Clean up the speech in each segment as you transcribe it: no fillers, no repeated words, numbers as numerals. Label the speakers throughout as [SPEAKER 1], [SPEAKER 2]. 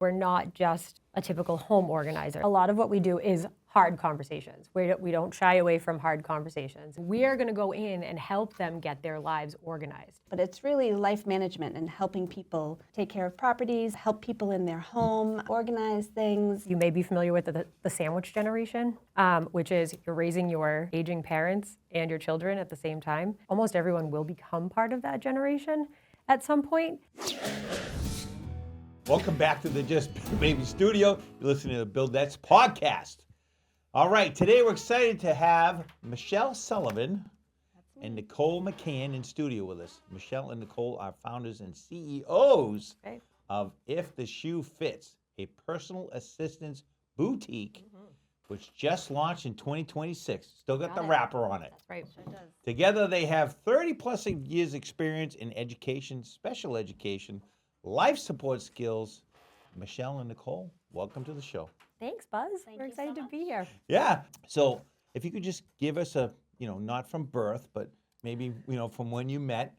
[SPEAKER 1] We're not just a typical home organizer. A lot of what we do is hard conversations. We don't shy away from hard conversations. We are going to go in and help them get their lives organized.
[SPEAKER 2] But it's really life management and helping people take care of properties, help people in their home, organize things.
[SPEAKER 1] You may be familiar with the sandwich generation, which is you're raising your aging parents and your children at the same time. Almost everyone will become part of that generation at some point.
[SPEAKER 3] Welcome back to the Just Baby Studio. You're listening to the BuildX podcast. All right, today we're excited to have Michele Sullivan and Nicole McCann in studio with us. Michele and Nicole are founders and CEOs of If the Shoe Fits, a personal assistance boutique, which just launched in 2026. Still got the wrapper on it.
[SPEAKER 1] That's right.
[SPEAKER 2] Sure does.
[SPEAKER 3] Together, they have 30 plus years experience in education, special education, life support skills. Michele and Nicole, welcome to the show.
[SPEAKER 1] Thanks, Buzz.
[SPEAKER 2] Thank
[SPEAKER 1] We're
[SPEAKER 2] you
[SPEAKER 1] excited
[SPEAKER 2] so
[SPEAKER 1] to be here.
[SPEAKER 3] Yeah. So if you could just give us a, not from birth, but maybe, from when you met,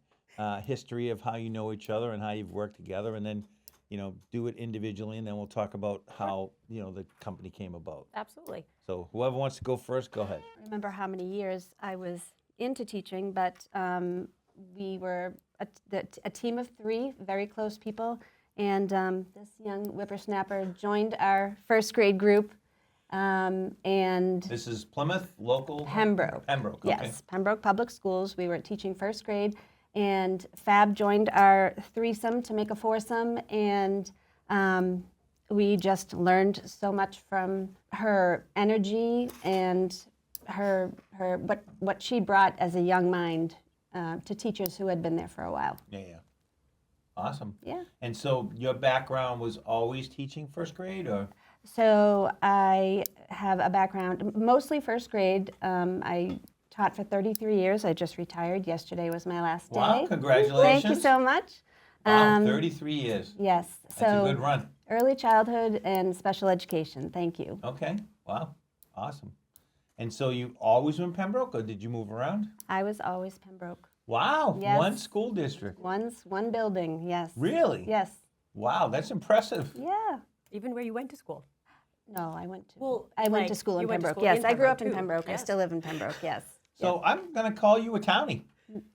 [SPEAKER 3] history of how you know each other and how you've worked together, and then, do it individually, and then we'll talk about how, the company came about.
[SPEAKER 1] Absolutely.
[SPEAKER 3] So whoever wants to go first, go ahead.
[SPEAKER 2] I remember how many years I was into teaching, but we were a team of three very close people, and this young whippersnapper joined our first grade group, and
[SPEAKER 3] This is Plymouth, local?
[SPEAKER 2] Pembroke.
[SPEAKER 3] Pembroke, okay.
[SPEAKER 2] Yes, Pembroke Public Schools. We were teaching first grade, and Fab joined our threesome to make a foursome, and we just learned so much from her energy and her what she brought as a young mind to teachers who had been there for a while.
[SPEAKER 3] Yeah. Awesome.
[SPEAKER 2] Yeah.
[SPEAKER 3] And so your background was always teaching first grade, or?
[SPEAKER 2] So I have a background, mostly first grade. I taught for 33 years. I just retired. Yesterday was my last day.
[SPEAKER 3] Wow, congratulations.
[SPEAKER 2] Thank you so much.
[SPEAKER 3] Wow, 33 years.
[SPEAKER 2] Yes.
[SPEAKER 3] That's a good run.
[SPEAKER 2] Early childhood and special education. Thank you.
[SPEAKER 3] Okay, wow, awesome. And so you always were in Pembroke, or did you move around?
[SPEAKER 2] I was always Pembroke.
[SPEAKER 3] Wow,
[SPEAKER 2] Yes.
[SPEAKER 3] one school district.
[SPEAKER 2] One building, yes.
[SPEAKER 3] Really?
[SPEAKER 2] Yes.
[SPEAKER 3] Wow, that's impressive.
[SPEAKER 2] Yeah.
[SPEAKER 1] Even where you went to school.
[SPEAKER 2] No, I went to
[SPEAKER 1] Well,
[SPEAKER 2] I went to
[SPEAKER 1] like,
[SPEAKER 2] school in
[SPEAKER 1] you went to
[SPEAKER 2] Pembroke.
[SPEAKER 1] school
[SPEAKER 2] Yes,
[SPEAKER 1] in
[SPEAKER 2] I grew up
[SPEAKER 1] Pembroke,
[SPEAKER 2] in
[SPEAKER 1] too.
[SPEAKER 2] Pembroke. I
[SPEAKER 1] Yes.
[SPEAKER 2] still live in Pembroke. Yes.
[SPEAKER 3] So I'm gonna call you a townie.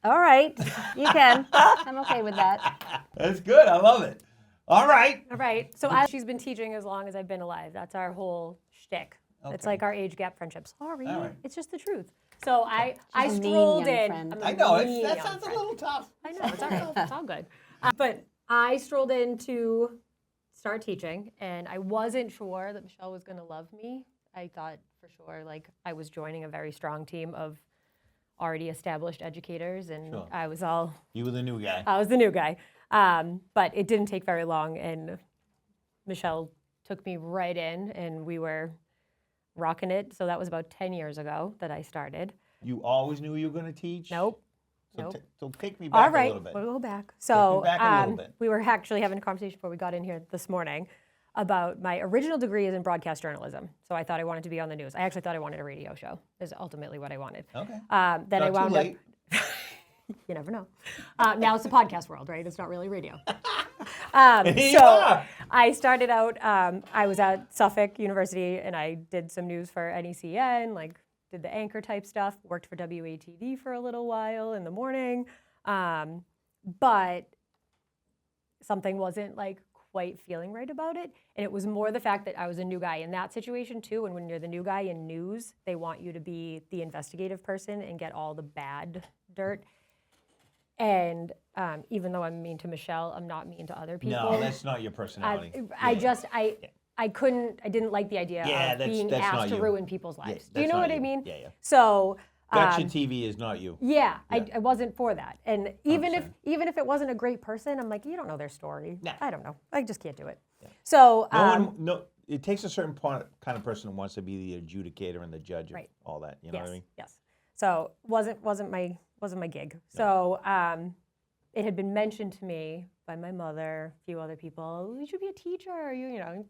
[SPEAKER 2] All right. You can. I'm okay with that.
[SPEAKER 3] That's good, I love it. All right.
[SPEAKER 1] All right. So she's been teaching as long as I've been alive. That's our whole shtick. It's
[SPEAKER 3] Okay.
[SPEAKER 1] like our age gap friendship. Sorry,
[SPEAKER 3] All right.
[SPEAKER 1] it's just the truth. So I
[SPEAKER 2] a mean
[SPEAKER 1] strolled
[SPEAKER 2] young
[SPEAKER 1] in.
[SPEAKER 2] friend.
[SPEAKER 1] I'm a
[SPEAKER 3] I know,
[SPEAKER 1] mean
[SPEAKER 3] that
[SPEAKER 1] young
[SPEAKER 3] sounds
[SPEAKER 1] friend.
[SPEAKER 3] a little tough.
[SPEAKER 1] I know, it's all right. It's all good. But I strolled in to start teaching, and I wasn't sure that Michele was going to love me. I thought for sure, like, I was joining a very strong team of already established educators, and
[SPEAKER 3] Sure.
[SPEAKER 1] I was all,
[SPEAKER 3] You were the new guy.
[SPEAKER 1] I was the new guy. But it didn't take very long, and Michele took me right in, and we were rocking it. So that was about 10 years ago that I started.
[SPEAKER 3] You always knew you were gonna teach?
[SPEAKER 1] Nope.
[SPEAKER 3] So,
[SPEAKER 1] Nope.
[SPEAKER 3] so take me back
[SPEAKER 1] All right,
[SPEAKER 3] a little bit.
[SPEAKER 1] we'll go back. So
[SPEAKER 3] back a little bit.
[SPEAKER 1] we were actually having a conversation before we got in here this morning about my original degree is in broadcast journalism. So I thought I wanted to be on the news. I actually thought I wanted a radio show is ultimately what I wanted.
[SPEAKER 3] Okay.
[SPEAKER 1] Then I
[SPEAKER 3] Not too
[SPEAKER 1] wound
[SPEAKER 3] late.
[SPEAKER 1] up, you never know. Now it's the podcast world, right? It's not really radio.
[SPEAKER 3] Here you
[SPEAKER 1] So
[SPEAKER 3] are.
[SPEAKER 1] I started out, I was at Suffolk University and I did some news for NECN, like did the anchor type stuff, worked for WATD for a little while in the morning. But something wasn't like quite feeling right about it. And it was more the fact that I was a new guy in that situation too. And when you're the new guy in news, they want you to be the investigative person and get all the bad dirt. And even though I'm mean to Michele, I'm not mean to other people.
[SPEAKER 3] No, that's not your personality.
[SPEAKER 1] I didn't like the idea
[SPEAKER 3] Yeah,
[SPEAKER 1] of
[SPEAKER 3] that's
[SPEAKER 1] being
[SPEAKER 3] not
[SPEAKER 1] asked to
[SPEAKER 3] you.
[SPEAKER 1] ruin people's lives. Do you
[SPEAKER 3] that's
[SPEAKER 1] know
[SPEAKER 3] not
[SPEAKER 1] what I
[SPEAKER 3] you.
[SPEAKER 1] mean?
[SPEAKER 3] Yeah.
[SPEAKER 1] So
[SPEAKER 3] Gotcha TV is not you.
[SPEAKER 1] yeah,
[SPEAKER 3] Yeah.
[SPEAKER 1] I wasn't for that. And even if
[SPEAKER 3] 100%.
[SPEAKER 1] even if it wasn't a great person, I'm like, you don't know their story.
[SPEAKER 3] Nah.
[SPEAKER 1] I don't know. I just can't do it. So
[SPEAKER 3] It takes a certain kind of person who wants to be the adjudicator and the judge of
[SPEAKER 1] Right.
[SPEAKER 3] all that. You know what I mean?
[SPEAKER 1] Yes. So wasn't my gig. So it had been mentioned to me by my mother, a few other people. You should be a teacher. You know.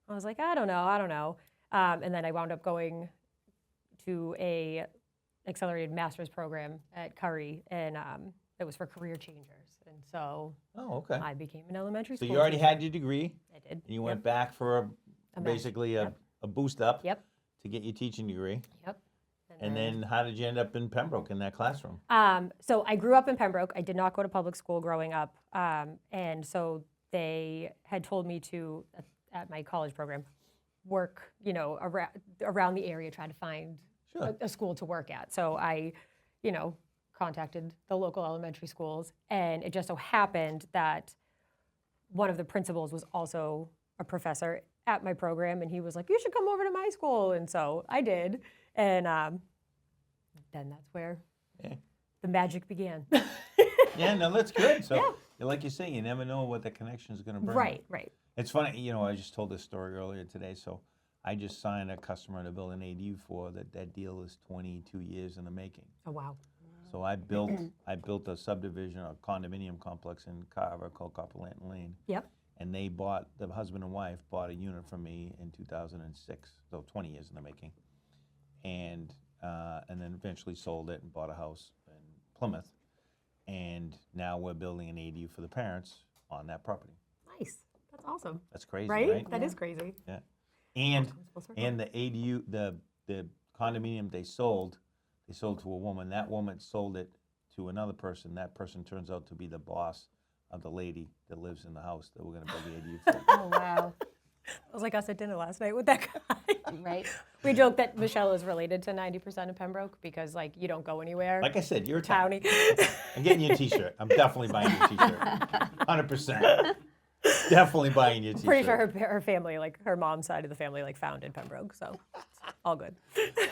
[SPEAKER 1] I was like, I don't know. And then I wound up going to a accelerated master's program at Curry, and that was for career changers. And so
[SPEAKER 3] Oh, okay.
[SPEAKER 1] I became an elementary
[SPEAKER 3] So
[SPEAKER 1] school
[SPEAKER 3] you already
[SPEAKER 1] teacher.
[SPEAKER 3] had your degree,
[SPEAKER 1] I did.
[SPEAKER 3] and you went back for
[SPEAKER 1] A
[SPEAKER 3] basically
[SPEAKER 1] master's.
[SPEAKER 3] a boost up
[SPEAKER 1] Yep.
[SPEAKER 3] to get your teaching degree.
[SPEAKER 1] Yep.
[SPEAKER 3] And then how did you end up in Pembroke in that classroom?
[SPEAKER 1] So I grew up in Pembroke. I did not go to public school growing up. And so they had told me to, at my college program, work, around the area, try to find
[SPEAKER 3] Sure.
[SPEAKER 1] a school to work at. So I, contacted the local elementary schools, and it just so happened that one of the principals was also a professor at my program, and he was like, "You should come over to my school," and so I did, and then that's where
[SPEAKER 3] Yeah.
[SPEAKER 1] the magic began.
[SPEAKER 3] Yeah, no, that's good. So,
[SPEAKER 1] Yeah.
[SPEAKER 3] like you say, you never know what the connection is going to bring.
[SPEAKER 1] Right, right.
[SPEAKER 3] It's funny, I just told this story earlier today. So, I just signed a customer to build an ADU for that deal is 22 years in the making.
[SPEAKER 1] Oh wow.
[SPEAKER 3] So I built a subdivision, a condominium complex in Carver called Copperlanton Lane.
[SPEAKER 1] Yep.
[SPEAKER 3] And the husband and wife bought a unit from me in 2006, so 20 years in the making. And then eventually sold it and bought a house in Plymouth. And now we're building an ADU for the parents on that property.
[SPEAKER 1] Nice. That's awesome.
[SPEAKER 3] That's crazy,
[SPEAKER 1] Right?
[SPEAKER 3] right?
[SPEAKER 1] That is crazy.
[SPEAKER 3] Yeah. And
[SPEAKER 1] Full circle.
[SPEAKER 3] and the ADU, the condominium they sold to a woman. That woman sold it to another person. That person turns out to be the boss of the lady that lives in the house that we're going to build the ADU for.
[SPEAKER 2] Oh, wow.
[SPEAKER 1] It was like us at dinner last night with that guy.
[SPEAKER 2] Right?
[SPEAKER 1] We joke that Michelle is related to 90% of Pembroke because, you don't go anywhere.
[SPEAKER 3] Like I said, you're a town.
[SPEAKER 1] Townie.
[SPEAKER 3] I'm getting you a T-shirt. I'm definitely buying you a T-shirt. 100%. Definitely buying you a T-shirt.
[SPEAKER 1] Pretty sure her family, her mom's side of the family, founded Pembroke, so all good.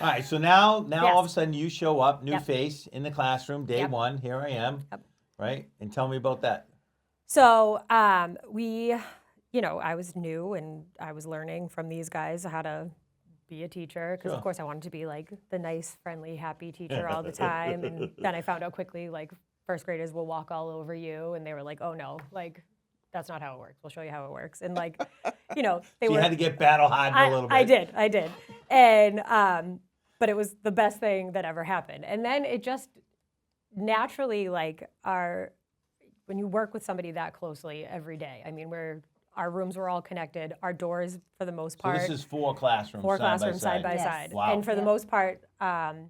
[SPEAKER 3] All right, so now
[SPEAKER 1] Yes.
[SPEAKER 3] all of a sudden you show up, new
[SPEAKER 1] Yep.
[SPEAKER 3] face in the classroom, day
[SPEAKER 1] Yep.
[SPEAKER 3] one. Here I am.
[SPEAKER 1] Yep.
[SPEAKER 3] Right, and tell me about that.
[SPEAKER 1] So I was new and I was learning from these guys how to be a teacher because
[SPEAKER 3] Sure.
[SPEAKER 1] of course I wanted to be the nice, friendly, happy teacher all the time. And then I found out quickly first graders will walk all over you, and they were like, "Oh no, that's not how it works. We'll show you how it works." And they
[SPEAKER 3] So you
[SPEAKER 1] were.
[SPEAKER 3] had to get battle hardened a little bit.
[SPEAKER 1] I did, and but it was the best thing that ever happened. And then it just naturally when you work with somebody that closely every day. I mean, our rooms were all connected. Our doors, for the most
[SPEAKER 3] So
[SPEAKER 1] part,
[SPEAKER 3] this is four classrooms
[SPEAKER 1] side by
[SPEAKER 2] Yes.
[SPEAKER 1] side.
[SPEAKER 3] Wow.
[SPEAKER 1] And for the
[SPEAKER 2] Yep.
[SPEAKER 1] most part, like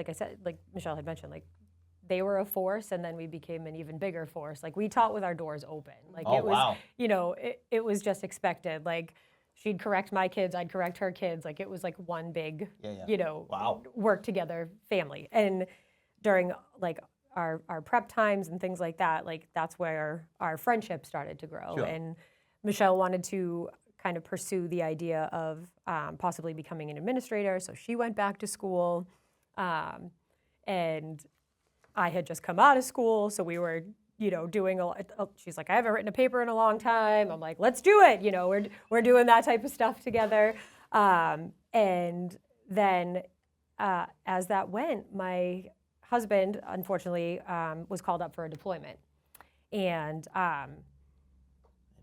[SPEAKER 1] I said, like Michelle had mentioned, they were a force, and then we became an even bigger force. We taught with our doors open.
[SPEAKER 3] Oh,
[SPEAKER 1] It was,
[SPEAKER 3] wow.
[SPEAKER 1] it was just expected. She'd correct my kids, I'd correct her kids. It was one big,
[SPEAKER 3] Yeah. Wow.
[SPEAKER 1] work together family. And during our prep times and things like that, that's where our friendship started to grow.
[SPEAKER 3] Sure.
[SPEAKER 1] And Michelle wanted to kind of pursue the idea of possibly becoming an administrator, so she went back to school. And I had just come out of school, so we were, doing she's like, "I haven't written a paper in a long time." I'm like, "Let's do it." We're doing that type of stuff together. And then as that went, my husband, unfortunately, was called up for a deployment. And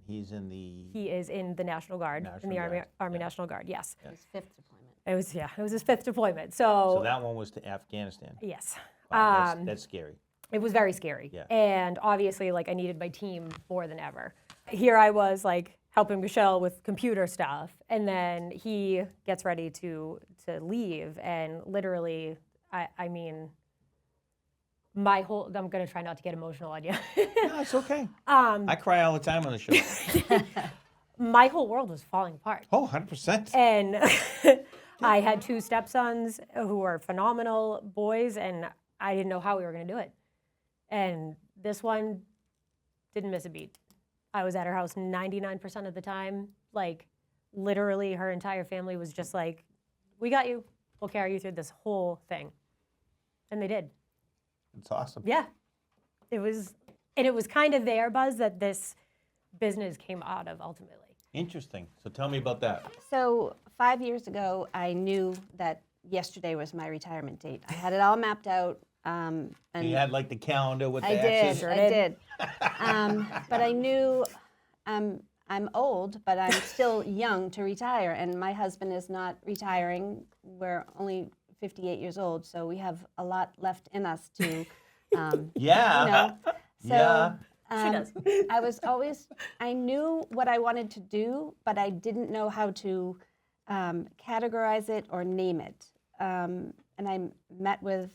[SPEAKER 3] He's in the.
[SPEAKER 1] he is in the National Guard, in the
[SPEAKER 3] National
[SPEAKER 1] Army
[SPEAKER 3] Guard, yeah.
[SPEAKER 1] National Guard, yes.
[SPEAKER 2] His fifth deployment.
[SPEAKER 1] It was his 5th deployment.
[SPEAKER 3] So
[SPEAKER 1] So,
[SPEAKER 3] that one was to Afghanistan.
[SPEAKER 1] yes.
[SPEAKER 3] Wow, that's scary.
[SPEAKER 1] It was very scary.
[SPEAKER 3] Yeah.
[SPEAKER 1] And obviously, I needed my team more than ever. Here I was, helping Michelle with computer stuff, and then he gets ready to leave, and literally, I mean, I'm gonna try not to get emotional on you.
[SPEAKER 3] No, it's okay. I cry all the time on the show.
[SPEAKER 1] My whole world was falling apart.
[SPEAKER 3] Oh, 100%.
[SPEAKER 1] And I had 2 stepsons who were phenomenal boys, and I didn't know how we were going to do it. And this one didn't miss a beat. I was at her house 99% of the time. Literally, her entire family was just like, "We got you. We'll carry you through this whole thing." And they did.
[SPEAKER 3] It's awesome.
[SPEAKER 1] Yeah. It was kind of there, Buzz, that this business came out of ultimately.
[SPEAKER 3] Interesting. So tell me about that.
[SPEAKER 2] So 5 years ago, I knew that yesterday was my retirement date. I had it all mapped out. And
[SPEAKER 3] You had the calendar with the
[SPEAKER 2] I did,
[SPEAKER 3] X's.
[SPEAKER 1] Sure
[SPEAKER 2] I
[SPEAKER 1] did.
[SPEAKER 2] did. But I knew I'm old, but I'm still young to retire, and my husband is not retiring. We're only 58 years old, so we have a lot left in us to
[SPEAKER 3] Yeah.
[SPEAKER 2] You know, so
[SPEAKER 3] Yeah.
[SPEAKER 1] She does.
[SPEAKER 2] I knew what I wanted to do, but I didn't know how to categorize it or name it. And I met with,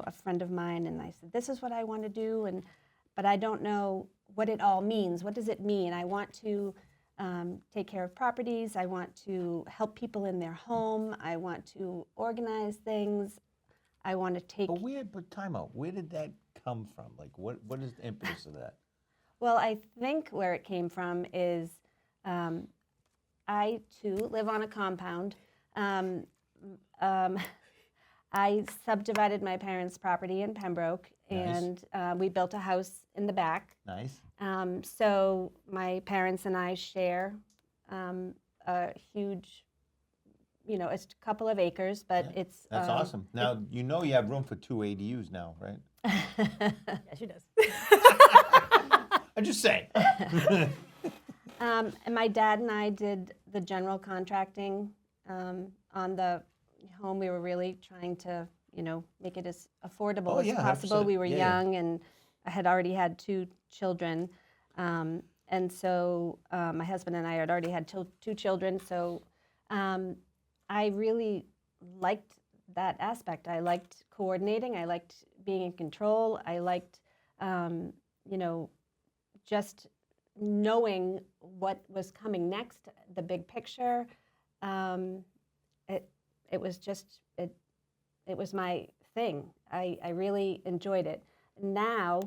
[SPEAKER 2] a friend of mine, and I said, this is what I want to do, but I don't know what it all means. What does it mean? I want to take care of properties. I want to help people in their home. I want to organize things. I want to take...
[SPEAKER 3] But time out. Where did that come from? Like, what is the impetus of that?
[SPEAKER 2] Well, I think where it came from is I, too, live on a compound. I subdivided my parents' property in Pembroke,
[SPEAKER 3] Nice.
[SPEAKER 2] and we built a house in the back.
[SPEAKER 3] Nice.
[SPEAKER 2] So my parents and I share a huge, it's a couple of acres, but
[SPEAKER 3] Yeah,
[SPEAKER 2] it's...
[SPEAKER 3] That's awesome. Now, you have room for 2 ADUs now, right?
[SPEAKER 1] Yeah, she does.
[SPEAKER 3] I'm just saying.
[SPEAKER 2] And my dad and I did the general contracting on the home. We were really trying to, make it as affordable
[SPEAKER 3] Oh,
[SPEAKER 2] as
[SPEAKER 3] yeah,
[SPEAKER 2] possible.
[SPEAKER 3] 100%.
[SPEAKER 2] We were
[SPEAKER 3] Yeah, yeah.
[SPEAKER 2] young, and I had already had 2 children. And so my husband and I had already had 2 children. So I really liked that aspect. I liked coordinating. I liked being in control. I liked, just knowing what was coming next, the big picture. It was just, it was my thing. I really enjoyed it. Now,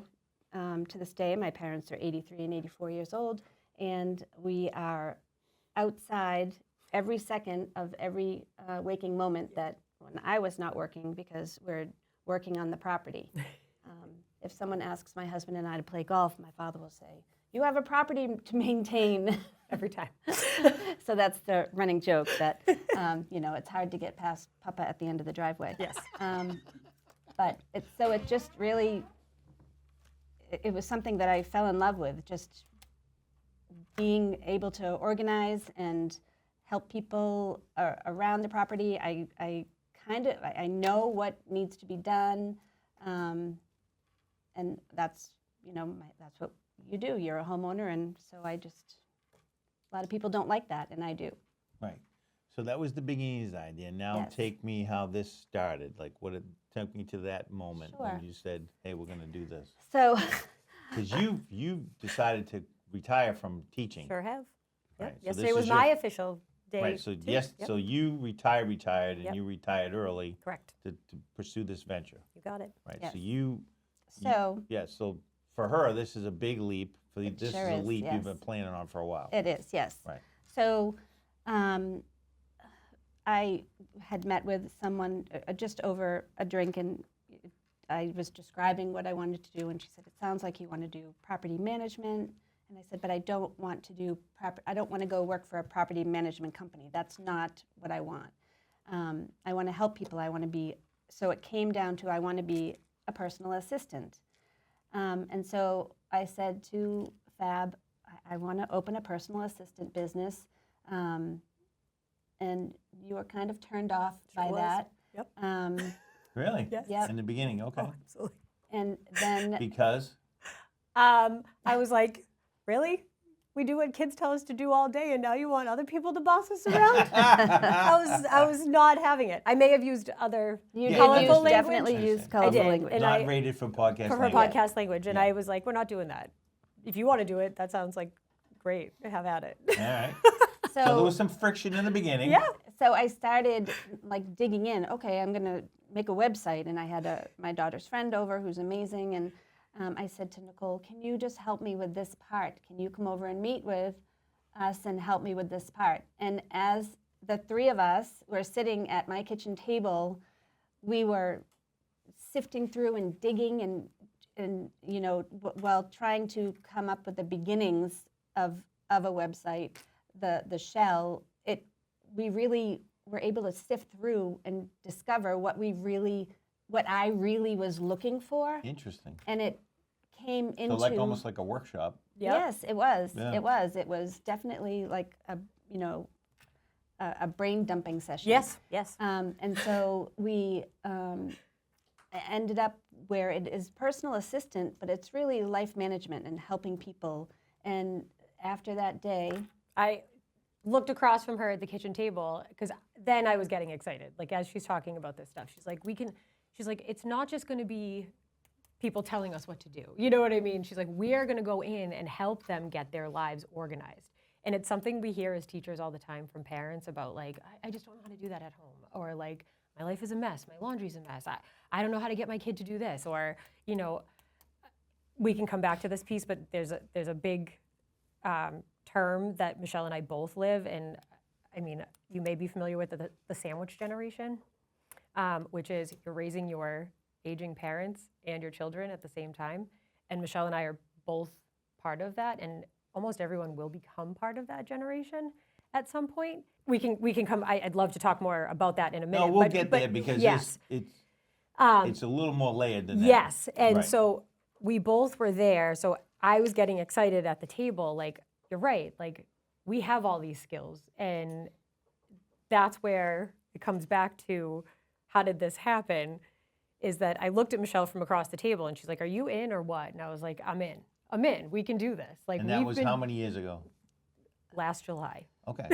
[SPEAKER 2] to this day, my parents are 83 and 84 years old, and we are outside every second of every waking moment that when I was not working, because we're working on the property. If someone asks my husband and I to play golf, my father will say, "You have a property to maintain."
[SPEAKER 1] Every time.
[SPEAKER 2] So that's the running joke that, it's hard to get past Papa at the end of the driveway.
[SPEAKER 1] Yes.
[SPEAKER 2] But it just really, it was something that I fell in love with, just being able to organize and help people around the property. I know what needs to be done, and that's, that's what you do. You're a homeowner, and so a lot of people don't like that, and I do.
[SPEAKER 3] Right. So that was the beginning of the idea. Now
[SPEAKER 2] Yes.
[SPEAKER 3] take me how this started. Like, took me to that moment when
[SPEAKER 2] Sure.
[SPEAKER 3] you said, "Hey, we're going to do this."
[SPEAKER 2] So,
[SPEAKER 3] Because you decided to retire from teaching.
[SPEAKER 1] Sure have.
[SPEAKER 3] Right,
[SPEAKER 1] Yep.
[SPEAKER 3] so
[SPEAKER 1] Yesterday
[SPEAKER 3] this
[SPEAKER 1] was
[SPEAKER 3] is
[SPEAKER 1] my
[SPEAKER 3] your-
[SPEAKER 1] official day.
[SPEAKER 3] Right. So
[SPEAKER 1] too.
[SPEAKER 3] yes.
[SPEAKER 1] Yep.
[SPEAKER 3] So you retired, and
[SPEAKER 1] Yep.
[SPEAKER 3] you retired early
[SPEAKER 1] Correct.
[SPEAKER 3] to pursue this venture.
[SPEAKER 1] You got it.
[SPEAKER 3] Right.
[SPEAKER 2] Yes.
[SPEAKER 3] So you.
[SPEAKER 2] so
[SPEAKER 3] Yeah. So for her, this is a big leap.
[SPEAKER 2] It
[SPEAKER 3] This
[SPEAKER 2] sure
[SPEAKER 3] is a
[SPEAKER 2] is,
[SPEAKER 3] leap
[SPEAKER 2] yes.
[SPEAKER 3] you've been planning on for a while.
[SPEAKER 2] it is, yes.
[SPEAKER 3] Right.
[SPEAKER 2] So, I had met with someone just over a drink, and I was describing what I wanted to do, and she said, "It sounds like you want to do property management." And I said, "But I don't want to do I don't want to go work for a property management company. That's not what I want. I want to help people. I want to be." So it came down to I want to be a personal assistant. And so I said to Fab, I want to open a personal assistant business. And you were kind of turned off by
[SPEAKER 1] was.
[SPEAKER 2] that.
[SPEAKER 1] Yep.
[SPEAKER 3] Really?
[SPEAKER 1] Yes.
[SPEAKER 2] Yep.
[SPEAKER 3] In the beginning, okay.
[SPEAKER 1] Oh, absolutely.
[SPEAKER 2] And then,
[SPEAKER 3] Because.
[SPEAKER 1] I was like, really? We do what kids tell us to do all day, and now you want other people to boss us around? I was not having it. I may have used other
[SPEAKER 2] you
[SPEAKER 3] Yeah,
[SPEAKER 1] colorful
[SPEAKER 2] did
[SPEAKER 1] language.
[SPEAKER 2] definitely use colorful
[SPEAKER 1] did,
[SPEAKER 2] language.
[SPEAKER 1] and
[SPEAKER 3] Not
[SPEAKER 1] I-
[SPEAKER 3] rated for podcast.
[SPEAKER 1] for her
[SPEAKER 3] language.
[SPEAKER 1] podcast language, and
[SPEAKER 3] Yeah.
[SPEAKER 1] I was like, we're not doing that. If you want to do it, that sounds like great. Have at it.
[SPEAKER 3] All right. So there was some friction in the beginning.
[SPEAKER 1] Yeah.
[SPEAKER 2] So I started like digging in. Okay, I'm going to make a website, and I had my daughter's friend over who's amazing, and I said to Nicole, "Can you just help me with this part? Can you come over and meet with us and help me with this part?" And as the 3 of us were sitting at my kitchen table, we were sifting through and digging and while trying to come up with the beginnings of a website, the shell. We really were able to sift through and discover what I really was looking for,
[SPEAKER 3] Interesting.
[SPEAKER 2] and it came
[SPEAKER 3] So
[SPEAKER 2] into
[SPEAKER 3] like almost like a workshop.
[SPEAKER 1] Yep.
[SPEAKER 2] Yes, it was.
[SPEAKER 3] Yeah.
[SPEAKER 2] It was definitely like a brain dumping session.
[SPEAKER 1] Yes. Yes.
[SPEAKER 2] And so we ended up where it is personal assistant, but it's really life management and helping people. And after that day,
[SPEAKER 1] I looked across from her at the kitchen table because then I was getting excited. Like as she's talking about this stuff, she's like, it's not just going to be people telling us what to do. You know what I mean? She's like, we are going to go in and help them get their lives organized. And it's something we hear as teachers all the time from parents about like, I just don't know how to do that at home. Or like, my life is a mess. My laundry's a mess. I don't know how to get my kid to do this. Or, you know, we can come back to this piece, but there's a big term that Michele and I both live. And I mean, you may be familiar with the sandwich generation, which is you're raising your aging parents and your children at the same time. And Michele and I are both part of that. And almost everyone will become part of that generation at some point. We can come. I'd love to talk more about that in a minute.
[SPEAKER 3] No, we'll get there because
[SPEAKER 1] yes,
[SPEAKER 3] it's a little more layered than that.
[SPEAKER 1] yes, and
[SPEAKER 3] Right.
[SPEAKER 1] so we both were there. So I was getting excited at the table. Like you're right. Like we have all these skills, and that's where it comes back to how did this happen? Is that I looked at Michele from across the table, and she's like, "Are you in or what?" And I was like, "I'm in. I'm in. We can do this." Like
[SPEAKER 3] And that was how many years ago?
[SPEAKER 1] last July.
[SPEAKER 3] Okay,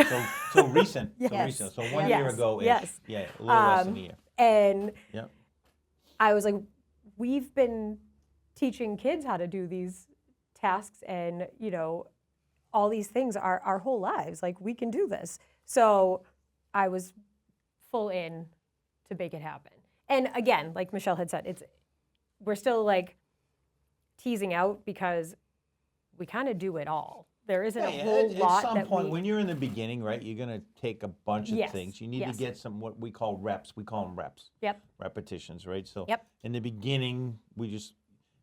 [SPEAKER 3] so recent.
[SPEAKER 1] Yes.
[SPEAKER 3] So recent. So 1
[SPEAKER 1] Yes.
[SPEAKER 3] year ago-ish.
[SPEAKER 1] Yes.
[SPEAKER 3] Yeah, a little less than a year.
[SPEAKER 1] And
[SPEAKER 3] Yep.
[SPEAKER 1] I was like, we've been teaching kids how to do these tasks and, you know, all these things our whole lives. Like, we can do this. So I was full in to make it happen. And again, like Michele had said, we're still like teasing out because we kind of do it all. There isn't a whole lot
[SPEAKER 3] at some
[SPEAKER 1] that
[SPEAKER 3] point,
[SPEAKER 1] we...
[SPEAKER 3] when you're in the beginning, right, you're going to take a bunch of
[SPEAKER 1] Yes,
[SPEAKER 3] things. You need
[SPEAKER 1] yes.
[SPEAKER 3] to get some what we call reps. We call them reps.
[SPEAKER 1] Yep.
[SPEAKER 3] Repetitions, right? So
[SPEAKER 1] Yep.
[SPEAKER 3] in the beginning, we just,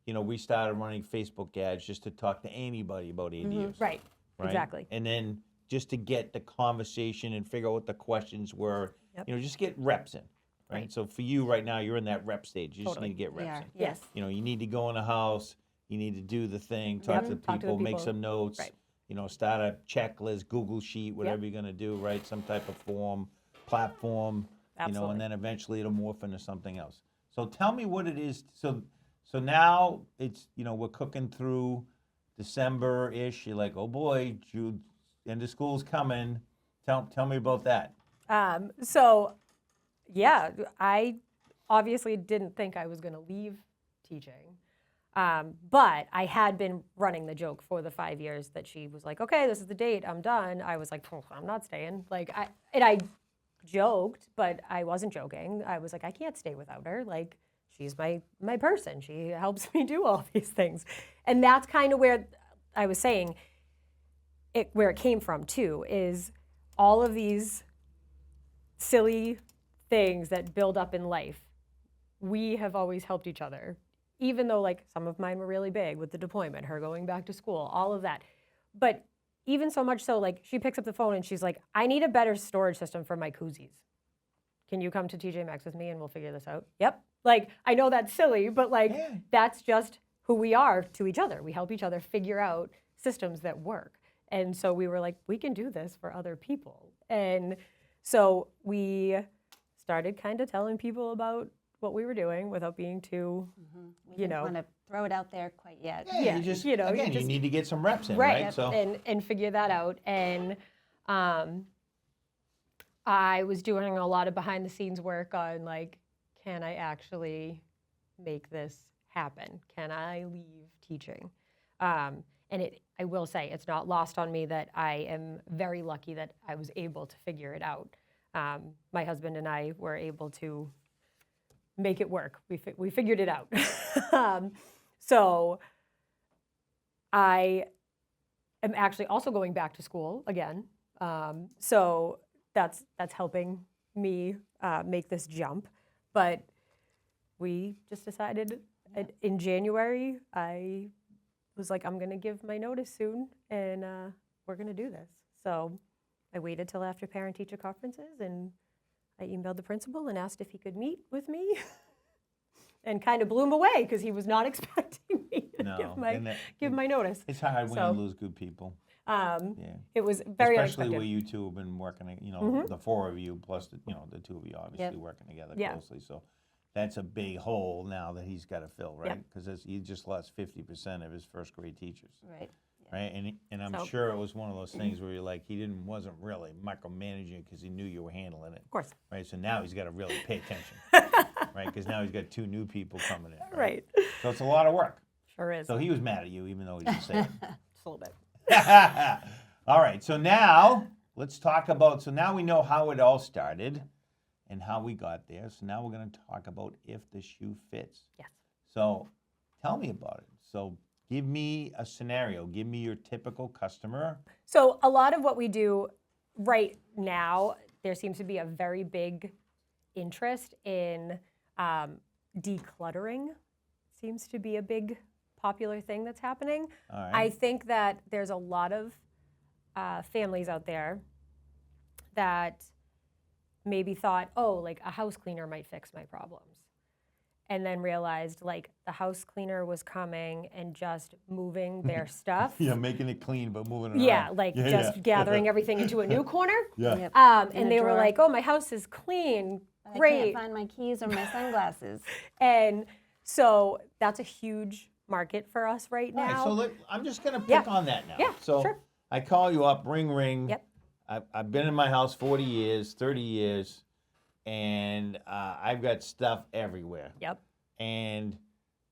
[SPEAKER 3] we started running Facebook ads just to talk to anybody about ADUs.
[SPEAKER 1] Right,
[SPEAKER 3] Right?
[SPEAKER 1] exactly.
[SPEAKER 3] And then just to get the conversation and figure out what the questions were,
[SPEAKER 1] Yep.
[SPEAKER 3] just get reps in. Right?
[SPEAKER 1] Right.
[SPEAKER 3] So for you right now, you're in that rep stage. You
[SPEAKER 1] Totally.
[SPEAKER 3] just need to get
[SPEAKER 2] we
[SPEAKER 3] reps
[SPEAKER 2] are.
[SPEAKER 3] in.
[SPEAKER 1] Yes.
[SPEAKER 3] You need to go in the house, you need to do the thing, talk
[SPEAKER 1] Yep.
[SPEAKER 3] to the
[SPEAKER 1] Talk to the
[SPEAKER 3] people, make
[SPEAKER 1] people.
[SPEAKER 3] some notes,
[SPEAKER 1] Right.
[SPEAKER 3] Start a checklist, Google Sheet, whatever you're gonna do, right? Some type of form, platform, and
[SPEAKER 1] Absolutely.
[SPEAKER 3] then eventually it'll morph into something else. So tell me what it is. So now it's, we're cooking through December-ish. You're like, oh boy, June, end of school's coming. Tell me about that.
[SPEAKER 1] So, yeah, I obviously didn't think I was going to leave teaching, but I had been running the joke for the 5 years that she was like, okay, this is the date, I'm done. I was like, I'm not staying. Like, I joked, but I wasn't joking. I was like, I can't stay without her. Like, she's my person. She helps me do all these things. And that's kind of where I was saying, where it came from too, is all of these silly things that build up in life. We have always helped each other, even though like some of mine were really big with the deployment, her going back to school, all of that. But even so much so, like she picks up the phone and she's like, I need a better storage system for my koozies. Can you come to TJ Maxx with me and we'll figure this out? Yep. Like, I know that's silly, but like, that's just who we are to each other. We help each other figure out systems that work. And so we were like, we can do this for other people. And so we started kind of telling people about what we were doing without being too,
[SPEAKER 2] We didn't want to throw it out there quite yet.
[SPEAKER 3] Yeah, you just, again, you need to get some reps in, right? So
[SPEAKER 1] and figure that out. And I was doing a lot of behind the scenes work on like, can I actually make this happen? Can I leave teaching? And I will say, it's not lost on me that I am very lucky that I was able to figure it out. My husband and I were able to make it work. We figured it out. So I am actually also going back to school again. So that's helping me make this jump. But we just decided in January, I was like, I'm going to give my notice soon, and we're going to do this. So I waited till after parent-teacher conferences, and I emailed the principal and asked if he could meet with me, and kind of blew him away because he was not expecting me to give my notice.
[SPEAKER 3] It's hard when you lose good people.
[SPEAKER 1] It was very
[SPEAKER 3] Especially
[SPEAKER 1] unexpected.
[SPEAKER 3] where you two have been working, the four of you plus the two of you obviously working together closely. So that's a big hole now that he's got to fill, right?
[SPEAKER 1] Yep.
[SPEAKER 3] Because he just lost 50% of his first grade teachers,
[SPEAKER 2] Right.
[SPEAKER 3] right? And I'm
[SPEAKER 1] So-
[SPEAKER 3] sure it was one of those things where you're like, wasn't really micromanaging because he knew you were handling it,
[SPEAKER 1] Of course.
[SPEAKER 3] right? So now he's got to really pay attention, right? Because now he's got 2 new people coming in,
[SPEAKER 1] Right.
[SPEAKER 3] So it's a lot of work.
[SPEAKER 1] Sure is.
[SPEAKER 3] So he was mad at you, even though he didn't say it.
[SPEAKER 1] Just a little bit.
[SPEAKER 3] All right, so now let's talk about, so now we know how it all started and how we got there. So now we're going to talk about if the shoe fits.
[SPEAKER 1] Yes.
[SPEAKER 3] So tell me about it. So give me a scenario. Give me your typical customer.
[SPEAKER 1] So a lot of what we do right now, there seems to be a very big interest in decluttering. Seems to be a big popular thing that's happening.
[SPEAKER 3] All right.
[SPEAKER 1] I think that there's a lot of families out there that maybe thought, oh, like a house cleaner might fix my problems. And then realized like the house cleaner was coming and just moving their stuff.
[SPEAKER 3] Yeah, making it clean, but moving it
[SPEAKER 1] Yeah,
[SPEAKER 3] around.
[SPEAKER 1] like just gathering everything into a new corner.
[SPEAKER 3] Yeah.
[SPEAKER 2] Yep. In
[SPEAKER 1] And
[SPEAKER 2] a
[SPEAKER 1] they were
[SPEAKER 2] drawer.
[SPEAKER 1] like, oh, my house is clean.
[SPEAKER 2] But I
[SPEAKER 1] Great.
[SPEAKER 2] can't find my keys or my sunglasses.
[SPEAKER 1] And so that's a huge market for us right
[SPEAKER 3] All right,
[SPEAKER 1] now.
[SPEAKER 3] so I'm just going to pick
[SPEAKER 1] Yeah.
[SPEAKER 3] on that now.
[SPEAKER 1] Yeah,
[SPEAKER 3] So
[SPEAKER 1] sure.
[SPEAKER 3] I call you up, ring, ring.
[SPEAKER 1] Yep.
[SPEAKER 3] I've been in my house 40 years, 30 years, and I've got stuff everywhere.
[SPEAKER 1] Yep.
[SPEAKER 3] And